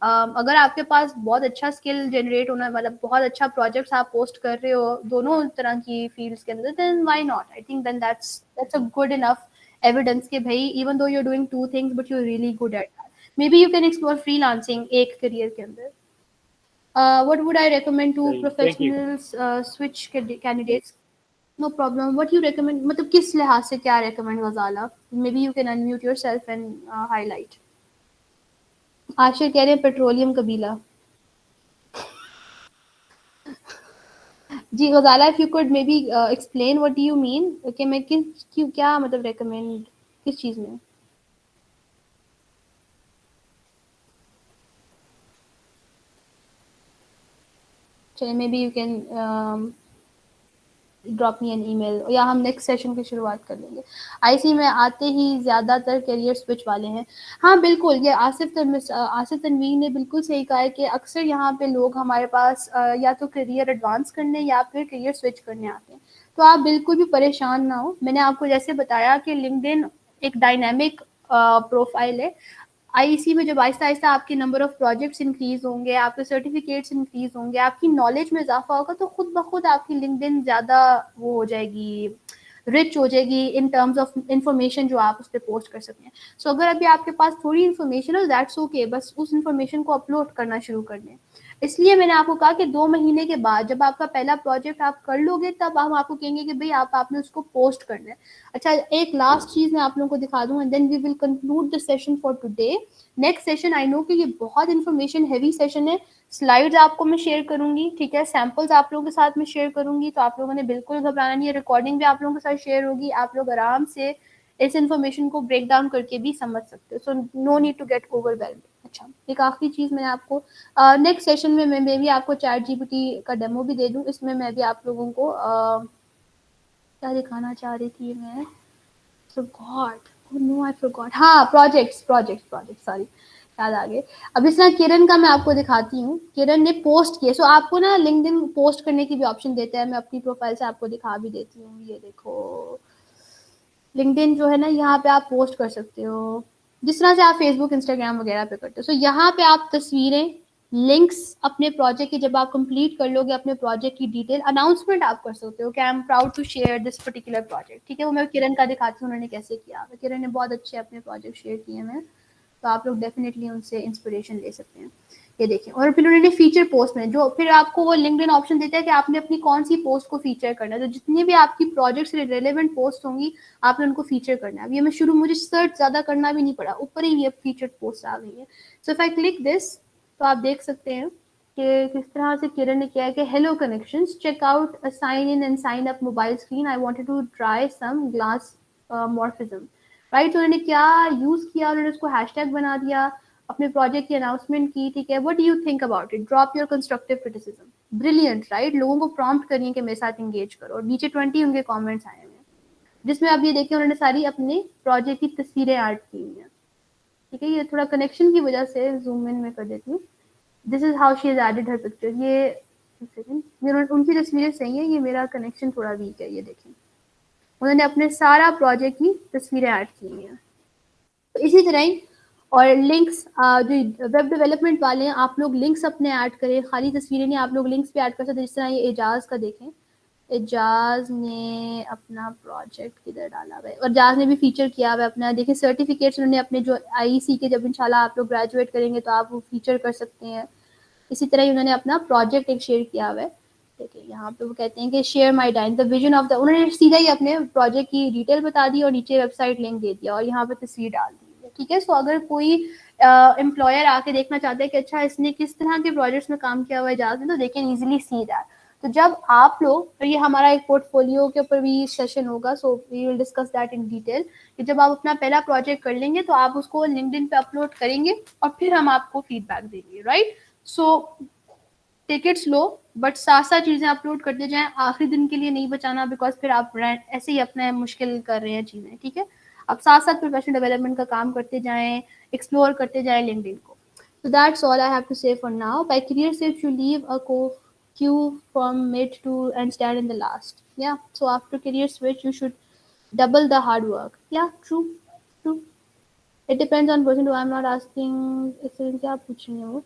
अगर आपके पास बहुत अच्छा skill generate होना, मतलब बहुत अच्छा projects आप post कर रहे हो दोनों तरह की fields के अंदर, then why not? I think then that's a good enough evidence कि भाई even though you're doing two things but you're really good at that. Maybe you can explore freelancing एक career के अंदर. What would I recommend to professionals switch candidates? No problem. What you recommend? मतलब किस लिहाज से क्या recommend Ghazala? Maybe you can unmute yourself and highlight. Ashir कह रहे हैं पेट्रोलियम कबीला. जी गजाला, if you could maybe explain what do you mean? कि मैं क्या मतलब recommend किस चीज में? चलिए, maybe you can drop me an email या हम नेक्स्ट सेशन की शुरुआत कर लेंगे. आईसी में आते ही ज़्यादातर करियर स्विच वाले हैं. हाँ बिल्कुल, ये आसिफ तनवीर ने बिल्कुल सही कहा है कि अक्सर यहाँ पे लोग हमारे पास या तो करियर एडवांस करने या फिर करियर स्विच करने आते हैं. तो आप बिल्कुल भी परेशान ना हो. मैंने आपको जैसे बताया कि लिंक्डइन एक डायनामिक प्रोफाइल है. आईसी में जब आहिस्ता आहिस्ता आपके नंबर ऑफ प्रोजेक्ट्स इंक्रीज होंगे, आपके सर्टिफिकेट्स इंक्रीज होंगे, आपकी नॉलेज में इजाफा होगा, तो खुद ब खुद आपकी लिंक्डइन ज़्यादा वो हो जाएगी, रिच हो जाएगी इन टर्म्स ऑफ इंफॉर्मेशन जो आप उस पर पोस्ट कर सकते हैं. सो अगर अभी आपके पास थोड़ी इन्फॉर्मेशन है, दैट्स ओके, बस उस इन्फॉर्मेशन को अपलोड करना शुरू कर दें. इसलिए मैंने आपको कहा कि 2 महीने के बाद जब आपका पहला प्रोजेक्ट आप कर लोगे, तब हम आपको कहेंगे कि भाई आपने उसको पोस्ट करना है. अच्छा, एक लास्ट चीज़ मैं आप लोगों को दिखा दूँ and then we will conclude the session for today. Next session I know कि ये बहुत इन्फॉर्मेशन हैवी सेशन है. स्लाइड्स आपको मैं शेयर करूंगी, ठीक है, सैम्पल्स आप लोगों के साथ में शेयर करूंगी, तो आप लोगों ने बिल्कुल घबराना नहीं है. रिकॉर्डिंग भी आप लोगों के साथ शेयर होगी. आप लोग आराम से इस इन्फॉर्मेशन को ब्रेक डाउन करके भी समझ सकते हो. So no need to get overwhelmed. अच्छा, एक आखिरी चीज़ मैंने आपको नेक्स्ट सेशन में मैं भी आपको ChatGPT का डेमो भी दे दूँ. इसमें मैं भी आप लोगों को क्या दिखाना चाह रही थी मैं, forgot. हाँ, प्रोजेक्ट्स सॉरी, याद आ गए. अब इस तरह किरण का मैं आपको दिखाती हूँ. किरण ने पोस्ट किया. सो आपको ना लिंक्डइन पोस्ट करने की भी ऑप्शन देता है. मैं अपनी प्रोफाइल से आपको दिखा भी देती हूँ. ये देखो, लिंक्डइन जो है ना, यहाँ पे आप पोस्ट कर सकते हो जिस तरह से आप फेसबुक इंस्टाग्राम वगैरह पे करते हो. सो यहाँ पे आप तस्वीरें, लिंक्स अपने प्रोजेक्ट की, जब आप कंप्लीट कर लोगे अपने प्रोजेक्ट की डिटेल, अनाउंसमेंट आप कर सकते हो कि I am proud to share this particular project. ठीक है, वो मैं किरण का दिखाती हूँ उन्होंने कैसे किया. किरण ने बहुत अच्छे अपने प्रोजेक्ट शेयर किए हैं. तो आप लोग डेफिनेटली उनसे इंस्पिरेशन ले सकते हैं। ये देखें, और फिर उन्होंने फीचर पोस्ट में जो फिर आपको वो लिंक्डइन ऑप्शन देता है कि आपने अपनी कौन सी पोस्ट को फीचर करना है। तो जितनी भी आपकी प्रोजेक्ट से रिलेवेंट पोस्ट होंगी आपने उनको फीचर करना है। अब ये मैं शुरू मुझे सर्च ज़्यादा करना भी नहीं पड़ा, ऊपर ही ये फीचर पोस्ट आ गई है। So if I click this तो आप देख सकते हैं कि किस तरह से किरण ने किया है कि hello connections, check out a sign in and sign up mobile screen, I wanted to try some glassmorphism, right. तो उन्होंने क्या यूज़ किया, उन्होंने उसको हैशटैग बना दिया, अपने प्रोजेक्ट की अनाउंसमेंट की, ठीक है। What do you think about it, drop your constructive criticism, brilliant, right. लोगों को प्रॉम्प्ट करिए कि मेरे साथ इंगेज करो, और नीचे 20 उनके कमेंट्स आए हुए हैं जिसमें आप ये देखिए उन्होंने सारी अपने प्रोजेक्ट की तस्वीरें ऐड की हुई हैं, ठीक है। ये थोड़ा कनेक्शन की वजह से जूम इन में कर देती हूँ। This is how she has added her picture. ये उनकी तस्वीरें सही है, ये मेरा कनेक्शन थोड़ा वीक है। ये देखें उन्होंने अपने सारा प्रोजेक्ट की तस्वीरें ऐड की हुई हैं। तो इसी तरह ही और लिंक्स जो वेब डेवलपमेंट वाले हैं आप लोग लिंक्स अपने ऐड करें, खाली तस्वीरें नहीं, आप लोग लिंक्स भी ऐड कर सकते हैं। जिस तरह ये एजाज का देखें, एजाज ने अपना प्रोजेक्ट किधर डाला हुआ है, और एजाज ने भी फीचर किया हुआ है अपना। देखिए सर्टिफिकेट्स उन्होंने अपने जो आईईसी के, जब इंशाल्लाह आप लोग ग्रेजुएट करेंगे तो आप वो फीचर कर सकते हैं। इसी तरह ही उन्होंने अपना प्रोजेक्ट एक शेयर किया हुआ है। देखिए यहाँ पे वो कहते हैं कि share my dine the vision of the, उन्होंने सीधा ही अपने प्रोजेक्ट की डिटेल बता दी और नीचे वेबसाइट लिंक दे दिया और यहाँ पे तस्वीर डाल दी है, ठीक है। सो अगर कोई एम्प्लॉयर आके देखना चाहते हैं कि अच्छा इसने किस तरह के प्रोजेक्ट्स में काम किया हुआ है एजाज में, तो they can easily see that. तो जब आप लोग, तो ये हमारा एक पोर्टफोलियो के ऊपर भी सेशन होगा, so we will discuss that in detail, कि जब आप अपना पहला प्रोजेक्ट कर लेंगे तो आप उसको लिंक्डइन पे अपलोड करेंगे और फिर हम आपको फीडबैक देंगे, right. So take it slow, but साथ साथ चीज़ें अपलोड करते जाएं, आखिरी दिन के लिए नहीं बचाना, बिकॉज फिर आप ऐसे ही अपने मुश्किल कर रहे हैं चीज़ें, ठीक है। आप साथ साथ प्रोफेशनल डेवलपमेंट का काम करते जाएं, एक्सप्लोर करते जाएं लिंक्डइन को। So that's all I have to say for now. By career shift, you leave a queue from mid to and stand in the last. Yeah. So after career switch, you should double the hard work. Yeah, true, true. It depends on person. I'm not asking. इससे क्या पूछेंगे वो?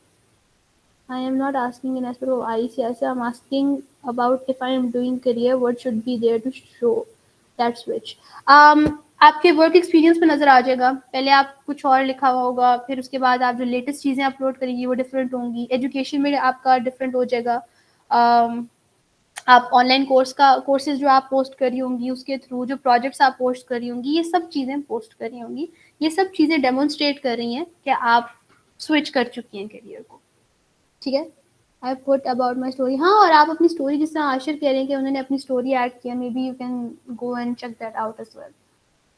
I am not asking in aspect of ICS. I'm asking about if I am doing career, what should be there to show that switch. आपके work experience में नज़र आ जाएगा। पहले आप कुछ और लिखा हुआ होगा, फिर उसके बाद आप जो लेटेस्ट चीज़ें अपलोड करेंगी वो डिफरेंट होंगी। एजुकेशन में आपका डिफरेंट हो जाएगा। आप ऑनलाइन कोर्सेज जो आप पोस्ट कर रही होंगी उसके थ्रू, जो प्रोजेक्ट्स आप पोस्ट कर रही होंगी, ये सब चीज़ें पोस्ट कर रही होंगी। ये सब चीज़ें डेमोन्स्ट्रेट कर रही हैं कि आप स्विच कर चुकी हैं करियर को, ठीक है। I put about my story, हाँ, और आप अपनी स्टोरी, जिस तरह आशिर कह रहे हैं कि उन्होंने अपनी स्टोरी ऐड किया, maybe you can go and check that out as well.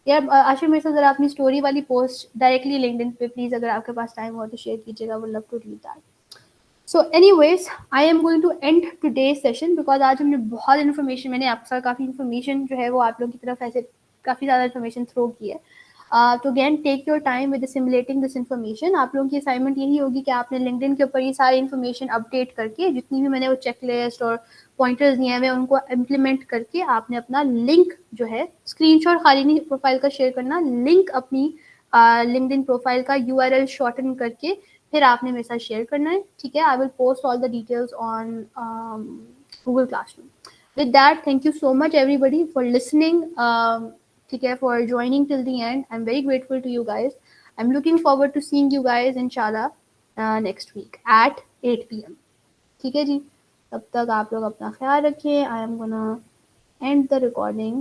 यार आशिर मेरे साथ ज़रा अपनी स्टोरी वाली पोस्ट डायरेक्टली लिंक्डइन पे प्लीज़, अगर आपके पास टाइम हो तो शेयर कीजिएगा, वो love to read that. So anyways, I am going to end today session because आज हमने बहुत इन्फॉर्मेशन, मैंने आपके साथ काफ़ी इन्फॉर्मेशन जो है वो आप लोगों की तरफ ऐसे काफ़ी ज़्यादा इन्फॉर्मेशन थ्रो की है। तो again take your time with simulating this information. आप लोगों की असाइनमेंट यही होगी कि आपने लिंक्डइन के ऊपर ये सारी इन्फॉर्मेशन अपडेट करके, जितनी भी मैंने वो चेकलिस्ट और पॉइंटर्स दिए हैं उनको इम्प्लीमेंट करके आपने अपना लिंक जो है, स्क्रीनशॉट खाली नहीं प्रोफाइल का शेयर करना, लिंक अपनी लिंक्डइन प्रोफाइल का URL शॉर्टन करके फिर आपने मेरे साथ शेयर करना है, ठीक है। I will post all the details on Google classroom. With that, thank you so much everybody for listening, ठीक है, for joining till the end. I'm very grateful to you guys. I'm looking forward to seeing you guys inshallah next week at 8 PM. ठीक है जी, तब तक आप लोग अपना ख्याल रखें। I am gonna end the recording